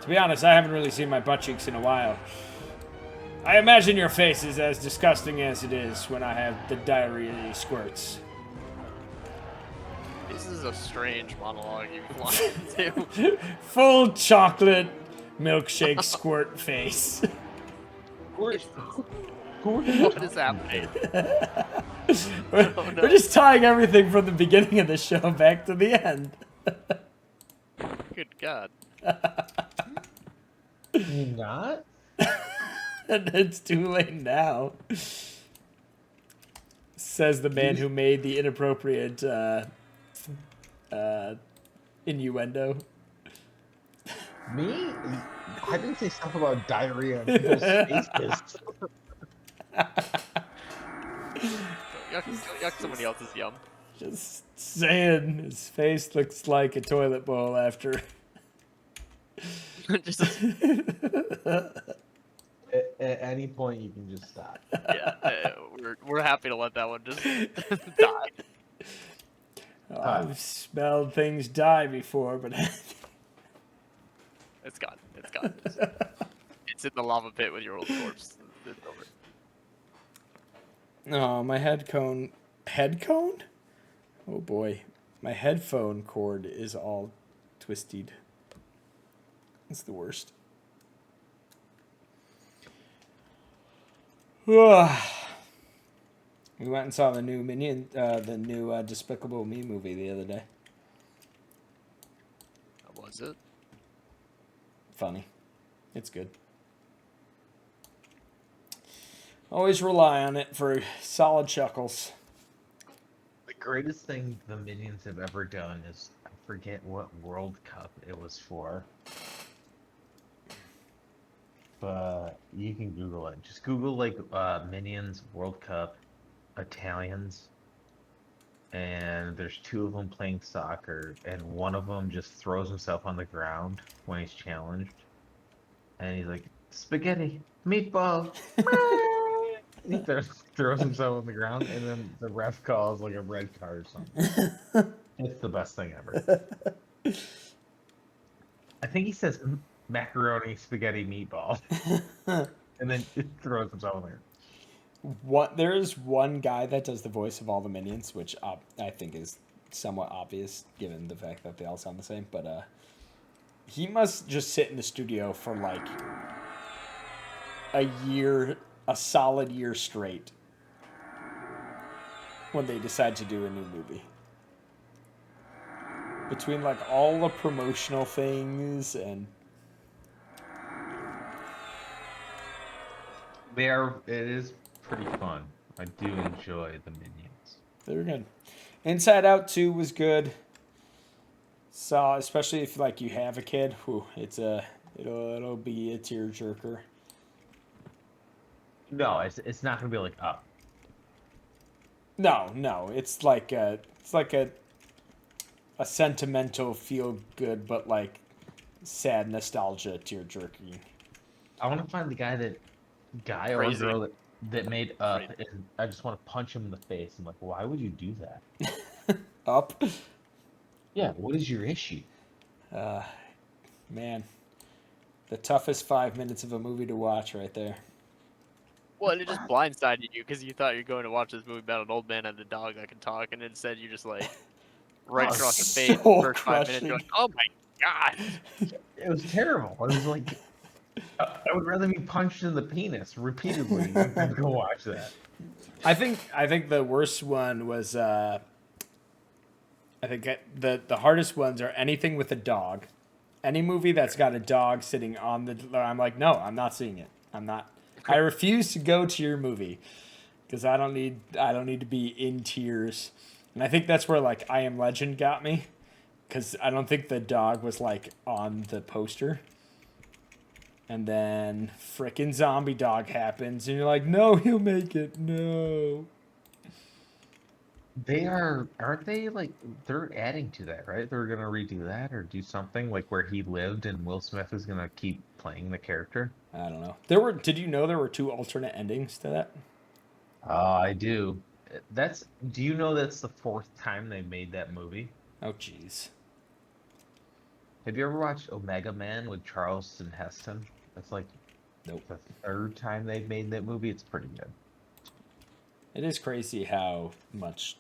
to be honest, I haven't really seen my butt cheeks in a while. I imagine your face is as disgusting as it is when I have the diarrhea squirts. This is a strange monologue you've launched into. Full chocolate milkshake squirt face. Who What is happening? We're just tying everything from the beginning of the show back to the end. Good God. You not? And it's too late now. Says the man who made the inappropriate innuendo. Me? I didn't say stuff about diarrhea in people's faces. Yuck somebody else's yum. Just saying, his face looks like a toilet bowl after. Just, At any point, you can just stop. yeah, we're happy to let that one just die. I've smelled things die before, but It's gone. It's gone. It's in the lava pit with your old corpse. It's over. oh, my head cone. Head cone? Oh boy, my headphone cord is all twisted. It's the worst. We went and saw the new Despicable Me movie the other day. How was it? Funny. It's good. Always rely on it for solid chuckles. The greatest thing the Minions have ever done is, I forget what World Cup it was for. But you can Google it. Just Google like Minions World Cup Italians, and there's two of them playing soccer, and one of them just throws himself on the ground when he's challenged, and he's like, "Spaghetti, meatball." He throws himself on the ground, and then the ref calls like a red card or something. It's the best thing ever. I think he says macaroni, spaghetti, meatball, and then it throws himself in there. There's one guy that does the voice of all the Minions, which I think is somewhat obvious given the fact that they all sound the same. But he must just sit in the studio for like a solid year straight when they decide to do a new movie. Between like all the promotional things and It is pretty fun. I do enjoy the Minions. they're good. Inside Out 2 was good. So especially if like you have a kid, it'll be a tearjerker. No, it's not gonna be like Up. No, it's like a sentimental feel good but like sad nostalgia tearjerking. I want to find the guy or Crazy. girl that made Up, Right. and I just want to punch him in the face. I'm like, why would you do that? Up, Yeah, what is your issue? man, the toughest 5 minutes of a movie to watch right there. Well, and it just blindsided you because you thought you were going to watch this movie about an old man and a dog that can talk, and instead you just like right Oh, across the so face the first 5 minutes. crushing. You're like, oh my god! It was terrible. I was like, I would rather be punched in the penis repeatedly than go watch that. I think the worst one was I think the hardest ones are anything with a dog. Any movie that's got a dog sitting on the I'm like, no, I'm not seeing it. I refuse to go to your movie because I don't need to be in tears. And I think that's where like I Am Legend got me because I don't think the dog was like on the poster. And then frickin' zombie dog happens, and you're like, no, he'll make it, no. aren't they like, they're adding to that, right? They're gonna redo that or do something like where he lived and Will Smith is gonna keep playing the character. I don't know. Did you know there were 2 alternate endings to that? I do. Do you know that's the fourth time they made that movie? Oh, jeez. Have you ever watched Omega Man with Charleston Heston? That's like Nope. the third time they've made that movie. It's pretty good. It is crazy how much,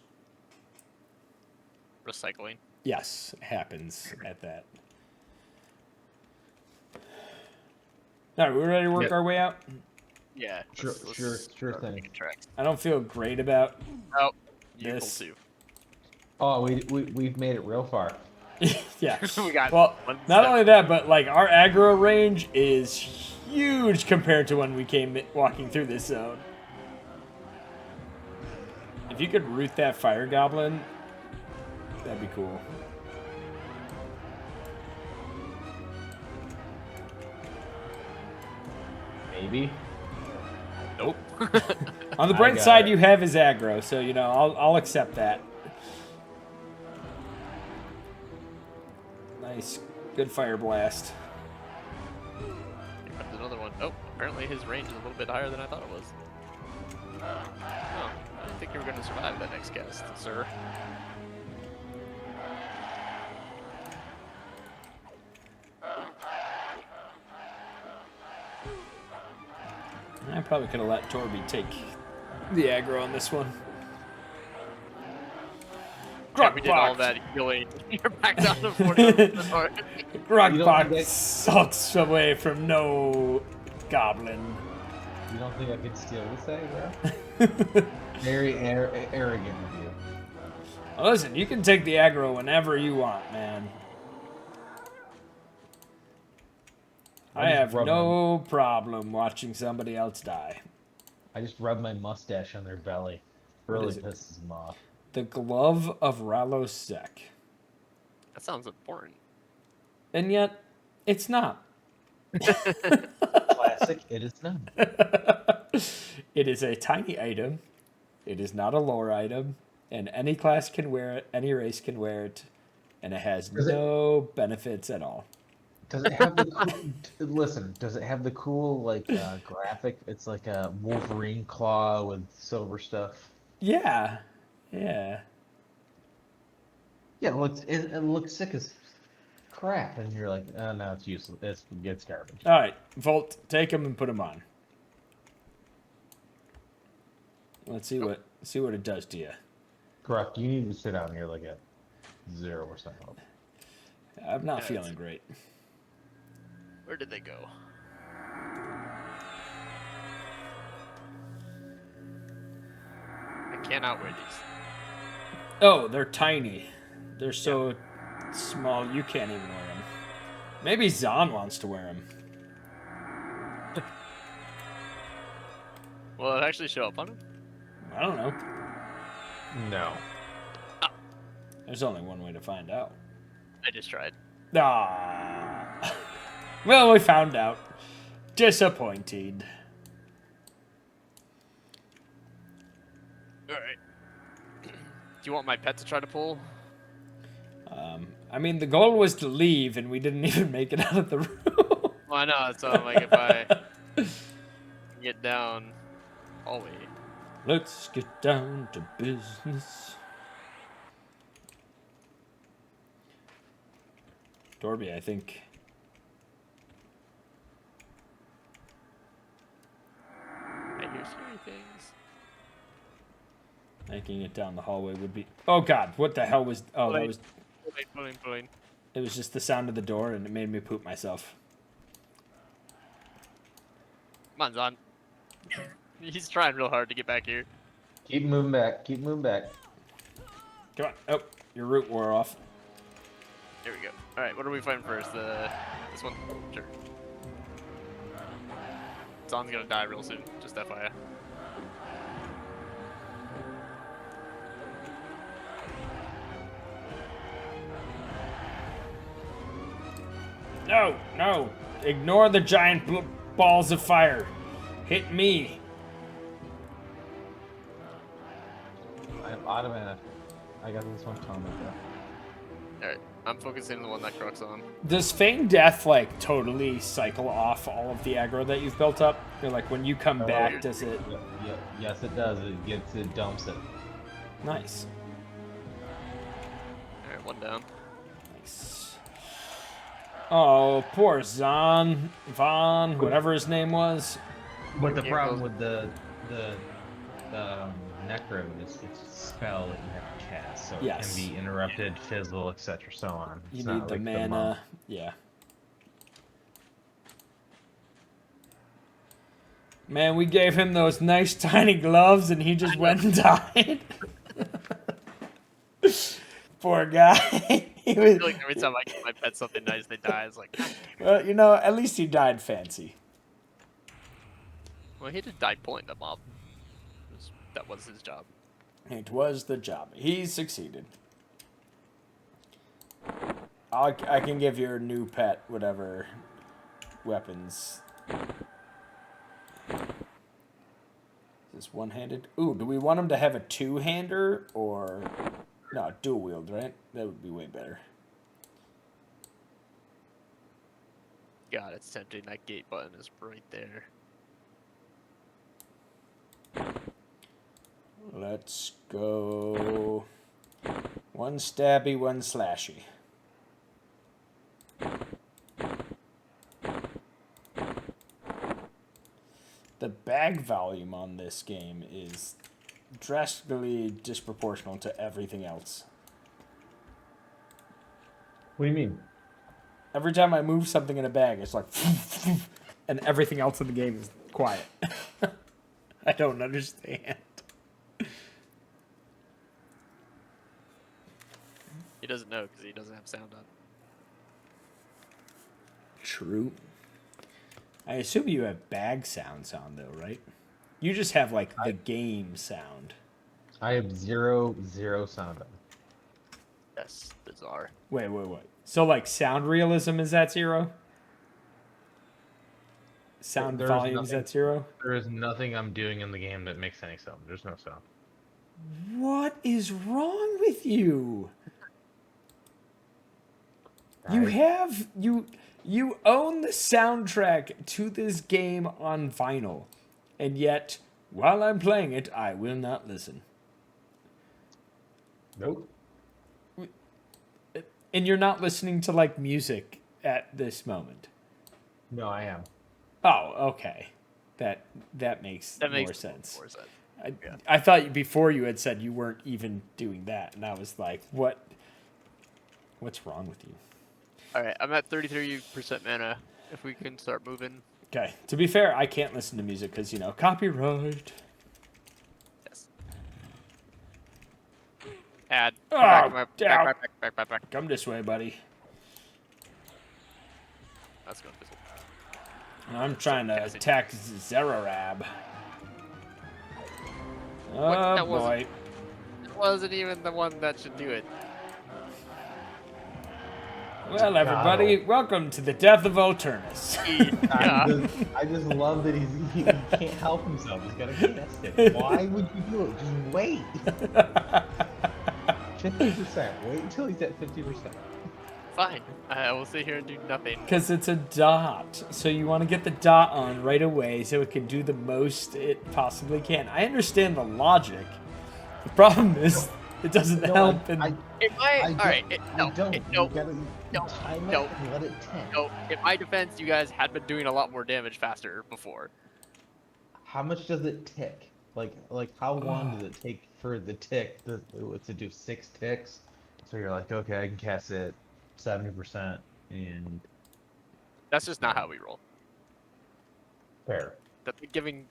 Recycling. yes, happens at that. All right, we ready to work Yep. our way out? Yeah. Sure start thing. making tracks. I don't feel great about Oh, you This- pull 2. Oh, we've made it real far. yeah. We got Well, one not step. only that, but like our aggro range is huge compared to when we came walking through this zone. If you could root that Fire Goblin, that'd be cool. Maybe. Nope. On the I bright got side, it. you have his aggro, so you know I'll accept that. Nice, good fire blast. Here comes another one. Oh, apparently his range is a little bit higher than I thought it was. Oh, I didn't think you were going to survive that next cast, sir. I probably could have let Torby take the aggro on this one. Yeah, we did all Grukkbok. that healing. You're back down to 40%. already. Grukkbok think sucks away from no goblin. You don't think I could steal this aggro? Very arrogant of you. Listen, you can take the aggro whenever you want, man. I just have rub no problem watching somebody else die. I just rub my mustache on their belly. Really is it? pisses them off. The glove of Solusek. That sounds important. And yet, it's not. Classic, it is none. It is a tiny item. It is not a lore item. And any class can wear it, any race can wear it. And it has no benefits at all. Does it have the cool, listen, does it have the cool like graphic? It's like a Wolverine claw with silver stuff. Yeah. Yeah. Yeah, it looks sick as crap, and you're like, oh no, it's useless. It's garbage. All right, Volt, take him and put him on. Let's see what it does to you. Correct. You need to sit down here like at 0% hope. I'm not Yeah, feeling great. Where did they go? I can't outweigh these. Oh, they're tiny. They're so small you can't even wear them. Maybe Zahn wants to wear them. Will it actually show up on him? I don't know. No. There's only one way to find out. I just tried. Ah. Well, we found out. Disappointed. Alright. Do you want my pet to try to pull? I mean, the goal was to leave, and we didn't even make it out of the room. Well, I know, so I'm like, if I get down hallway. Let's get down to business. Dorby, I think. I hear scary things. Making it down the hallway would be. Oh God! What the hell was? Oh, that was. Pulling. It was just the sound of the door, and it made me poop myself. Come on, Zon. He's trying real hard to get back here. Keep moving back. Keep moving back. Come on! Oh, your root wore off. There we go. Alright, what are we fighting first? This one? Sure. Zon's gonna die real soon, just FYI. No, no! Ignore the giant balls of fire. Hit me. automatic. I got this one coming though. Alright, I'm focusing on the one that Crux on. Does Feign Death like totally cycle off all of the aggro that you've built up? Or like when you come back, does it? Yes, it does. It dumps it. Nice. Alright, one down. Nice. Oh, poor Von, whatever his name was. But the problem with the Necro is it's a spell that you have to cast, so Yes. it can be interrupted, fizzle, etc., so on. You It's need not the like mana. monk. Yeah. Man, we gave him those nice tiny gloves and he just went and died. Poor guy. He I was, feel like every time I give my pet something nice, they die. It's like, well, you know, at least he died fancy. well, he did die pulling the mob. That was his job. It was the job. He succeeded. I can give your new pet whatever weapons. Is this one-handed? Ooh, do we want him to have a two-hander or... No, dual wield, right? That would be way better. God, it's tempting. That gate button is right there. Let's go... One stabby, one slashy. The bag volume on this game is drastically disproportional to everything else. What do you mean? Every time I move something in a bag, it's like... and everything else in the game is quiet. I don't understand. He doesn't know because he doesn't have sound on. True. I assume you have bag sounds on, though, right? You just have, like, the game sound. I have zero sound on. Yes, bizarre. Wait. So, like, sound realism is at 0? Sound There's volume is nothing- at 0? There is nothing I'm doing in the game that makes any sound. There's no sound. What is wrong with you? You own the soundtrack to this game on vinyl, and yet while I'm playing it, I will not listen. Nope. And you're not listening to like music at this moment. No, I am. Oh, okay. That makes That more makes sense. more sense. I thought before you had said you weren't even doing that, and I was like, what's wrong with you? Alright, I'm at 33% mana. If we can start moving. Okay. To be fair, I can't listen to music because, you know, copyright. Yes. Add. Oh, Back. Come this way, buddy. That's going to fizzle. I'm trying to attack Zerarab. Oh, That boy. It wasn't even the one that should do it. Well, everybody, welcome to the death of Vultirnus. I just love that he can't help himself. He's got to cast it. Why would you do it? Just wait. 50%. Wait until he's at 50%. Fine. I will sit here and do nothing. Because it's a dot. So you want to get the dot on right away so it can do the most it possibly can. I understand the logic. The problem is it doesn't help. Alright, no. Time it and let it tick. No, in my defense, you guys had been doing a lot more damage faster before. How much does it tick? Like how long does it take for the tick to do 6 ticks? So you're like, okay, I can cast it 70%, and That's just not how we roll. fair. Giving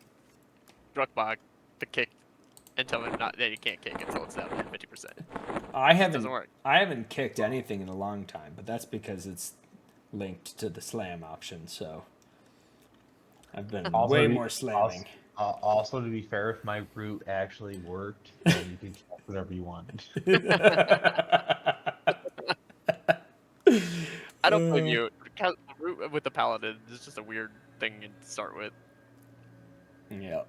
Grukkbok the kick and tell him that you can't kick until it's down to 50%. I Doesn't work. haven't kicked anything in a long time, but that's because it's linked to the slam option, so I've been way more slamming. Also, to be fair, if my route actually worked, then you could cast whatever you wanted. I don't blame you. The route with the Paladin is just a weird thing to start with. Yeah.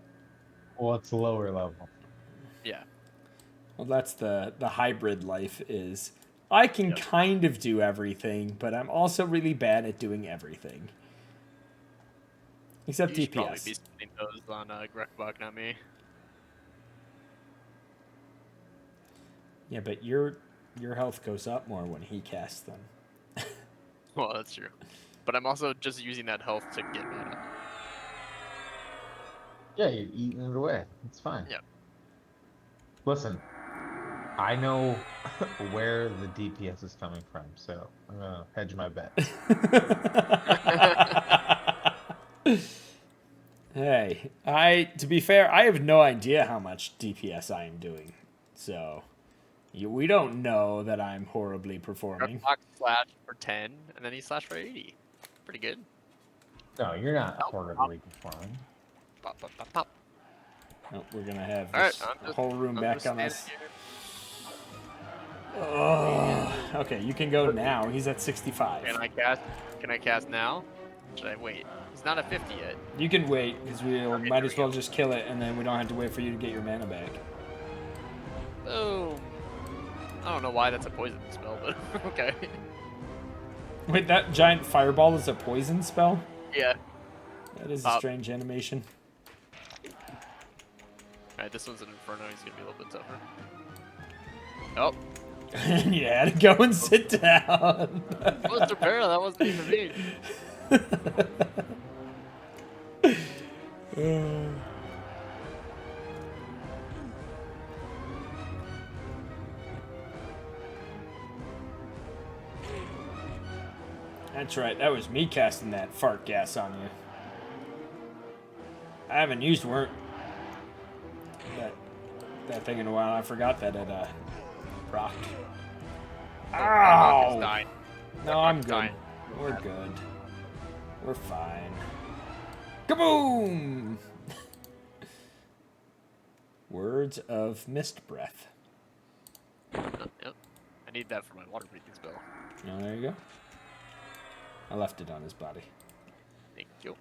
Well, it's lower level. Yeah. Well, that's the hybrid life is. I can kind of do everything, but I'm also really bad at doing everything. Except You should probably DPS. be spending those on Grukkbok, not me. Yeah, but your health goes up more when he casts them. Well, that's true. But I'm also just using that health to get mana. Yeah, you're eating it away. It's fine. Yeah. Listen, I know where the DPS is coming from, so I'm gonna hedge my bets. Hey, to be fair, I have no idea how much DPS I am doing. So, we don't know that I'm horribly performing. Grukkbok slash for 10, and then he slash for 80. Pretty good. No, you're not horribly performing. Pop, pop, pop, pop. Oh, we're gonna have Alright, this whole room I'm back just on standing us. here. Oh, okay, you can go now. He's at 65. Can I cast now? Should I wait? He's not at 50 yet. You can wait because we Okay, might there as we well go. just kill it, and then we don't have to wait for you to get your mana back. Boom. I don't know why that's a poison spell, but okay. Wait, that giant fireball is a poison spell? Yeah. That is a strange animation. Alright, this one's an Inferno. He's gonna be a little bit tougher. Oh. And you had to go and sit down. That was Torbera, that wasn't even me. That's right, that was me casting that fart gas on you. I haven't used that thing in a while. I forgot that it procced. Grukkbok is Ow! dying. No, I'm Grukkbok's good. dying. We're good. We're fine. Kaboom! Words of Mist Breath. Yep. I need that for my water breathing spell. Oh, there you go. I left it on his body. Thank you.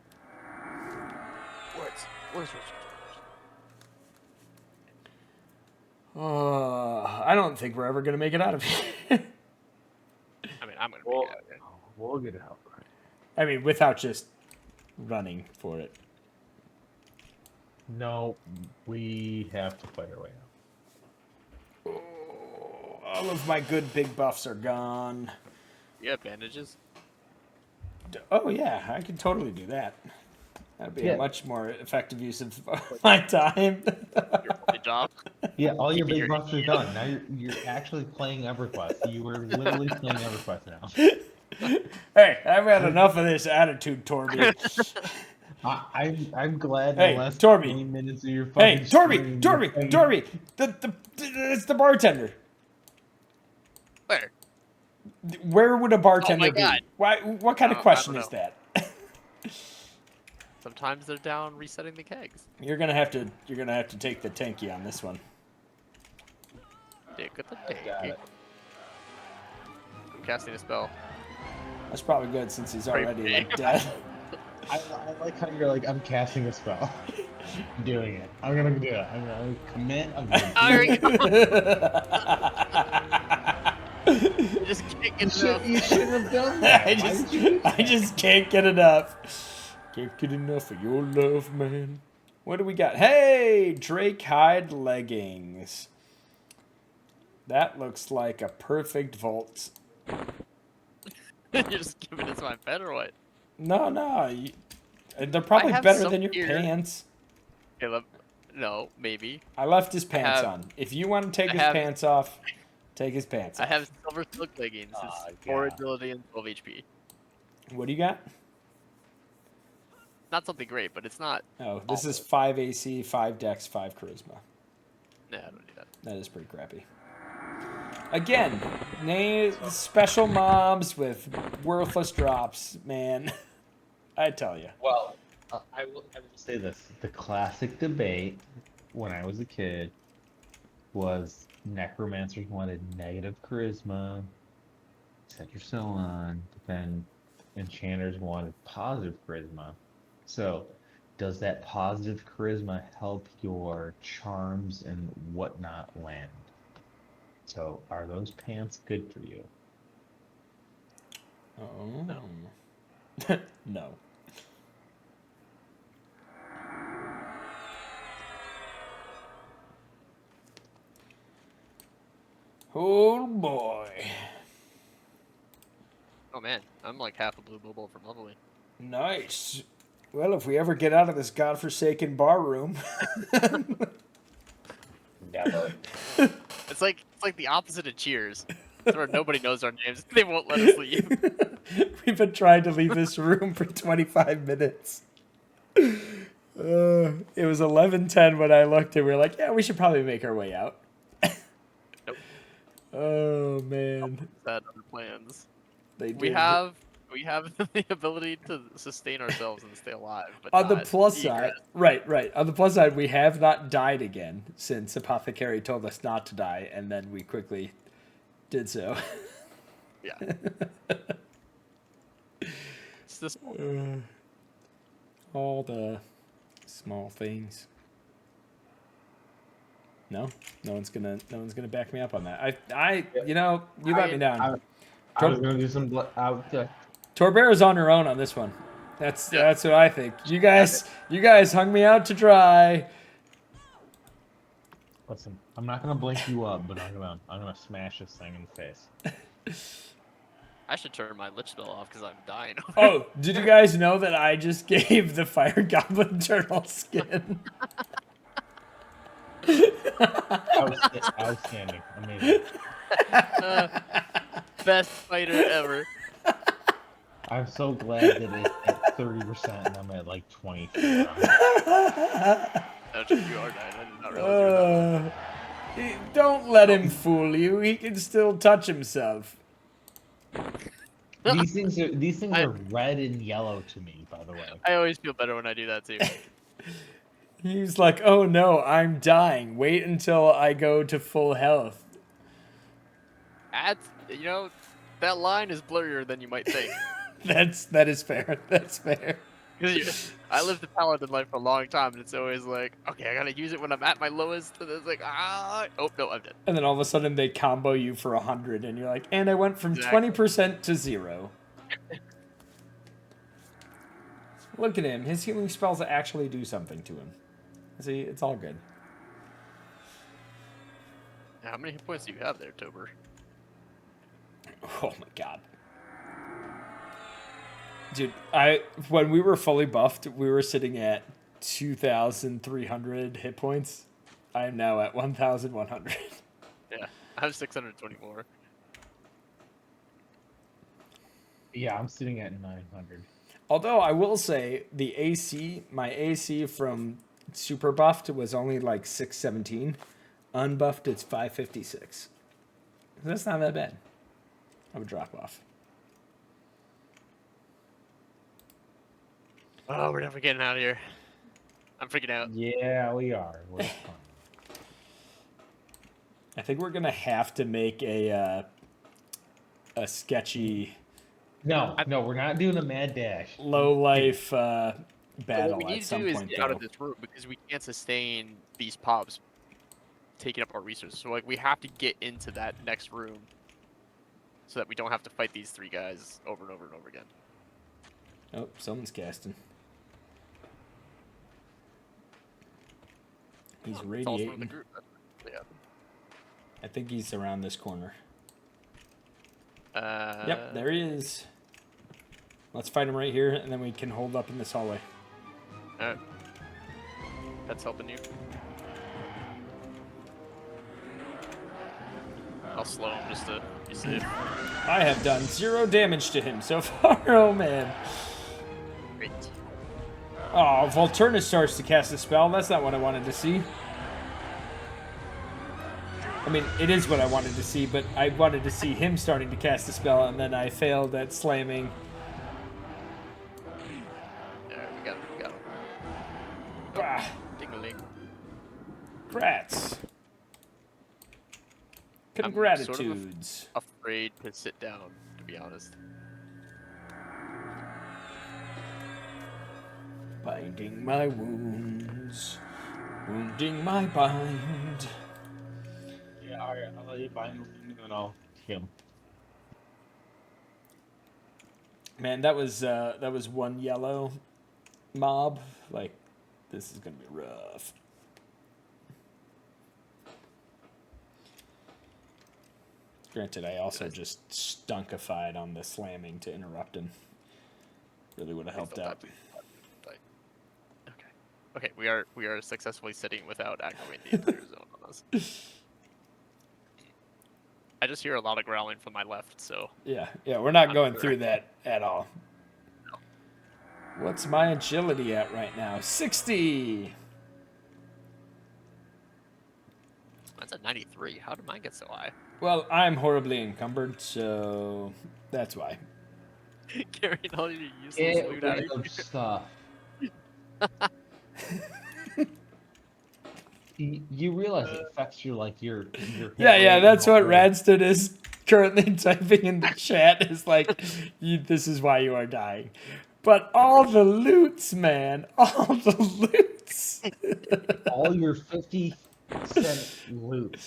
Words. I don't think we're ever going to make it out of here. I mean, I'm gonna make it out there. We'll get it out. I mean, without just running for it. No, we have to fight our way out. All of my good big buffs are gone. You have bandages? Oh, yeah, I could totally do that. That'd be Yeah. a much more effective use of my time. Your only job? Yeah, all your Keeping big your buffs are done. Now you're actually playing EverQuest. You are literally playing EverQuest now. Hey, I've had enough of this attitude, Torby. I'm glad Hey, the last Torby. 20 minutes of your Hey, fucking stream, Torby! It's the bartender. Where? Where would a bartender God. be? Why? What kind of I question don't is that? Sometimes they're down resetting the kegs. You're gonna have to take the tanky on this one. Dick with the Got dick. it. I'm casting a spell. That's probably good since he's Great already name. like dead. I like how you're like, I'm casting a spell. I'm doing it. I'm gonna do it. I'm gonna commit. I'm gonna Oh, there we go. do You just can't it. get enough. You should have done that. I just can't get enough. Can't get enough of your love, man. What do we got? Hey, Drake hide leggings. That looks like a perfect vault. You're just giving it to my pet or what? No, they're probably have better some than your here. pants. Caleb, no, maybe. I left his pants have- on. If you want to take I his have- pants off, take his pants I off. have silver silk leggings. Oh, It's 4 God. agility and 12 HP. What do you got? Not something great, but it's not. Oh, this is awful. 5 AC, 5 Dex, 5 Charisma. Nah, I don't do that. That is pretty crappy. Again, special mobs with worthless drops, man. I tell you. Well, I will say this: the classic debate when I was a kid was necromancers wanted negative charisma, set your soul on, but then enchanters wanted positive charisma. So, does that positive charisma help your charms and whatnot land? So, are those pants good for you? Oh. No. No. Oh boy. Oh man, I'm like half a blue bubble from leveling. Nice. Well, if we ever get out of this godforsaken bar room. Never. It's like the opposite of Cheers. It's where nobody knows our names. They won't let us leave. We've been trying to leave this room for 25 minutes. It was 11:10 when I looked and we were like, yeah, we should probably make our way out. Nope. Oh, man. Had other plans. They We did. have the ability to sustain ourselves and stay alive. But On the not plus egress. side, right. On the plus side, we have not died again since Apothecary told us not to die, and then we quickly did so. Yeah. It's this. All the small things. No one's gonna back me up on that. You let me down. I was gonna do some. Torbera's on her own on this one. That's what I think. You guys hung me out to dry. Listen, I'm not gonna blink you up, but I'm gonna smash this thing in the face. I should turn my lich spell off because I'm dying. Oh, did you guys know that I just gave the Fire Goblin turtle skin? Outstanding. Amazing. Best fighter ever. I'm so glad that it's at 30% and I'm at like 24. No, you are dying. I did not realize you were Don't let him fool you. He can still touch himself. These things are red and yellow to me, by the way. I always feel better when I do that too. He's like, oh no, I'm dying. Wait until I go to full health. That line is blurrier than you might think. That is fair. That's fair. I lived the Paladin life for a long time, and it's always like, okay, I gotta use it when I'm at my lowest, and it's like, oh no, I'm dead. And then all of a sudden they combo you for 100, and you're like, and I went from Exactly. 20% to 0. Look at him. His healing spells actually do something to him. See, it's all good. How many hit points do you have there, Tober? Oh my god. Dude, when we were fully buffed, we were sitting at 2,300 hit points. I am now at 1,100. Yeah, I have 624. Yeah, I'm sitting at 900. Although I will say my AC from super buffed was only like 617. Unbuffed, it's 556. That's not that bad. I would drop off. Oh, we're never getting out of here. I'm freaking out. Yeah, we are. We're fine. I think we're gonna have to make a sketchy No, we're not doing a mad dash. low life battle What we need at to some do is point. get out of this room because we can't sustain these pubs taking up our resources. So like we have to get into that next room so that we don't have to fight these three guys over and over and over again. Oh, someone's casting. He's It's also in the radiating. group. Yeah. I think he's around this corner. Uh, Yep, there he is. Let's fight him right here, and then we can hold up in this hallway. Alright. That's helping you. I'll slow him just to be safe. I have done 0 damage to him so far. Oh, man. Great. Oh, Vultirnus starts to cast a spell. That's not what I wanted to see. I mean, it is what I wanted to see, but I wanted to see him starting to cast a spell, and then I failed at slamming. There, we got him. Bah, Ding-a-ling. Grats. I'm Congratitudes. Afraid to sit down, to be honest. Binding my wounds, wounding my bind. Yeah, Alright, I'll let you find him and then I'll kill him. Man, that was one yellow mob. Like, this is gonna be rough. Granted, I also just stunkified on the slamming to interrupt him. Really would have helped out. Okay, we are successfully sitting without activating the entire zone on us. I just hear a lot of growling from my left, so... Yeah, we're not going through that at all. No. What's my agility at right now? 60! Mine's at 93. How did mine get so high? Well, I'm horribly encumbered, so that's why. Carrying all your useless loot out of Get rid here. of stuff. You realize it affects your your hit Yeah, rate that's and all what that. Radstead is currently typing in the chat. Is like, this is why you are dying. But all the loots, man. All the loots. All your 50-cent loot.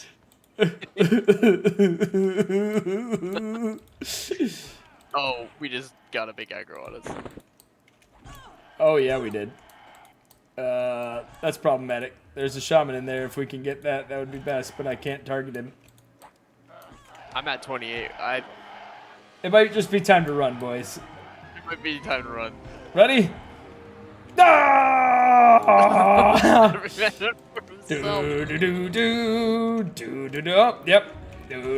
Oh, we just got a big aggro on us. Oh, yeah, we did. That's problematic. There's a shaman in there. If we can get that, that would be best, but I can't target him. I'm at 28. It might just be time to run, boys. It might be time to run. Ready? Ah! So, Do. Oh, yep. Do.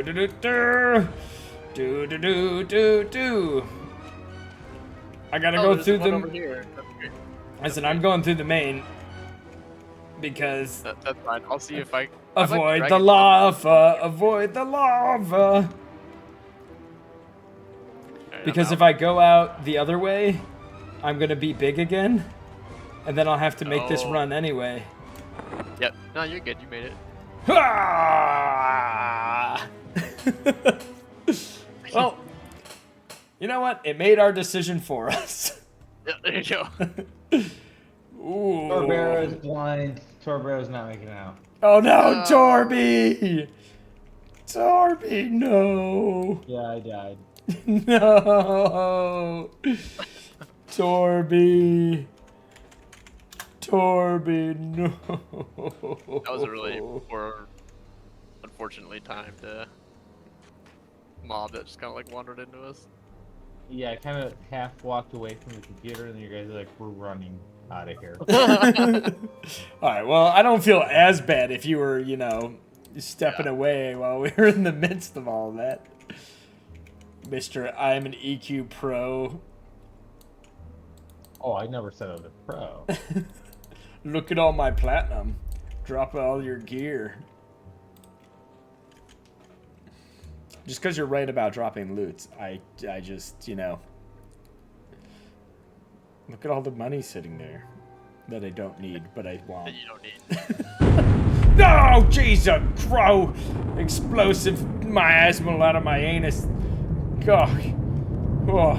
I gotta go through one over the. here. That's great. Listen, I'm going through the main because That's fine. I'll see if I avoid the lava. Avoid the lava. Because if I go out the other way, I'm gonna be big again, and then I'll have to make this Oh. run anyway. Yep. No, you're good. You made it. Ah! Well, you know what? It made our decision for us. Yeah, there you go. Ooh. Torbera is blind. Torbera's not making it out. Oh no, Torby! Torby, no! Yeah, I died. No! Torby! Torby, no! That was a really poor, unfortunately timed mob that just kind of like wandered into us. Yeah, I kind of half walked away from the computer, and then you guys are like, "We're running out of here." Alright, well, I don't feel as bad if you were, stepping away while we were in the midst of all that. Mr. I'm an EQ pro. Oh, I never said I was a pro. Look at all my platinum. Drop all your gear. Just because you're right about dropping loots, I just, Look at all the money sitting there that I don't need, but I want. That you don't need. No, Jesus, crow! Explosive miasmal out of my anus. God. Oh.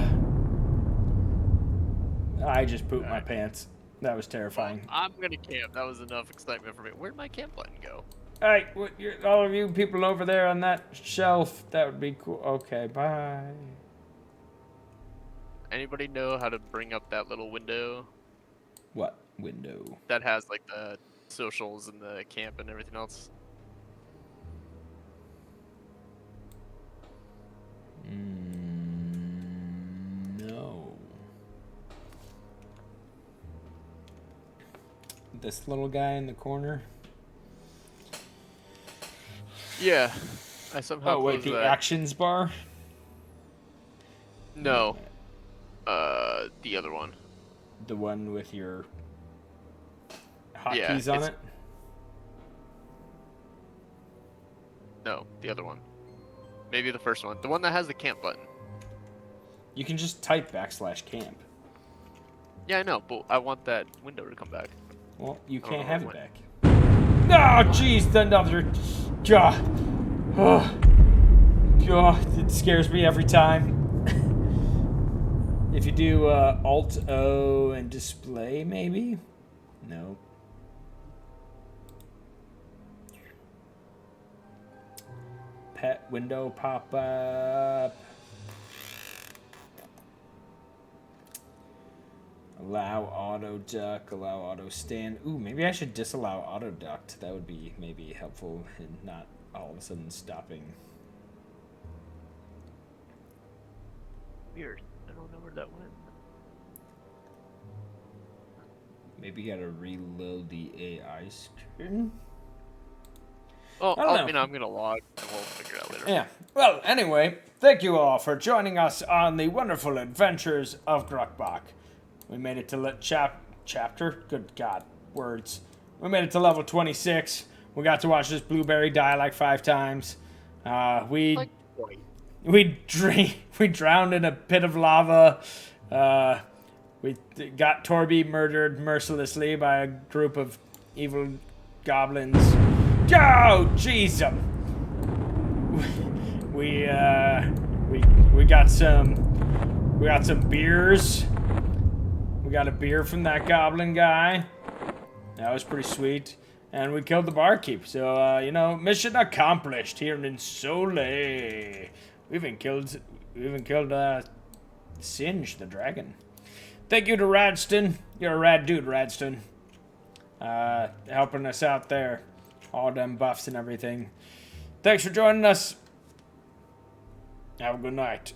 I just pooped my pants. That was terrifying. I'm gonna camp. That was enough excitement for me. Where'd my camp button go? Hey, all of you people over there on that shelf, that would be cool. Okay, bye. Anybody know how to bring up that little window What window? that has like the socials and the camp and everything else? No. This little guy in the corner? Yeah. I somehow Oh, wait, closed the that. actions bar? No. The other one. The one with your Yeah, hotkeys on it's- it? No, the other one. Maybe the first one. The one that has the camp button. You can just type /camp. Yeah, I know, but I want that window to come back. Well, you don't can't know have it what- back. Oh, jeez, another... God. Oh. God, it scares me every time. If you do Alt-O and display, maybe? No. pet window pop up. Allow auto duck, allow auto stand. Ooh, maybe I should disallow auto duct. That would be maybe helpful in not all of a sudden stopping. Weird. I don't know where that went. Maybe you gotta reload the AI screen. Oh, I don't know. you know, I'm gonna log and we'll figure it out later. Yeah. Well, anyway, thank you all for joining us on the wonderful adventures of Grukkbok. We made it to chapter. Good God, words. We made it to level 26. We got to watch this blueberry die like 5 times. We drowned in a pit of lava. We got Torby murdered mercilessly by a group of evil goblins. Oh, jeez! We got some beers. We got a beer from that goblin guy. That was pretty sweet. And we killed the barkeep. So, you know, mission accomplished here in Sol A. We even killed Singe the dragon. Thank you to Radston. You're a rad dude, Radston. Helping us out there. All them buffs and everything. Thanks for joining us. Have a good night.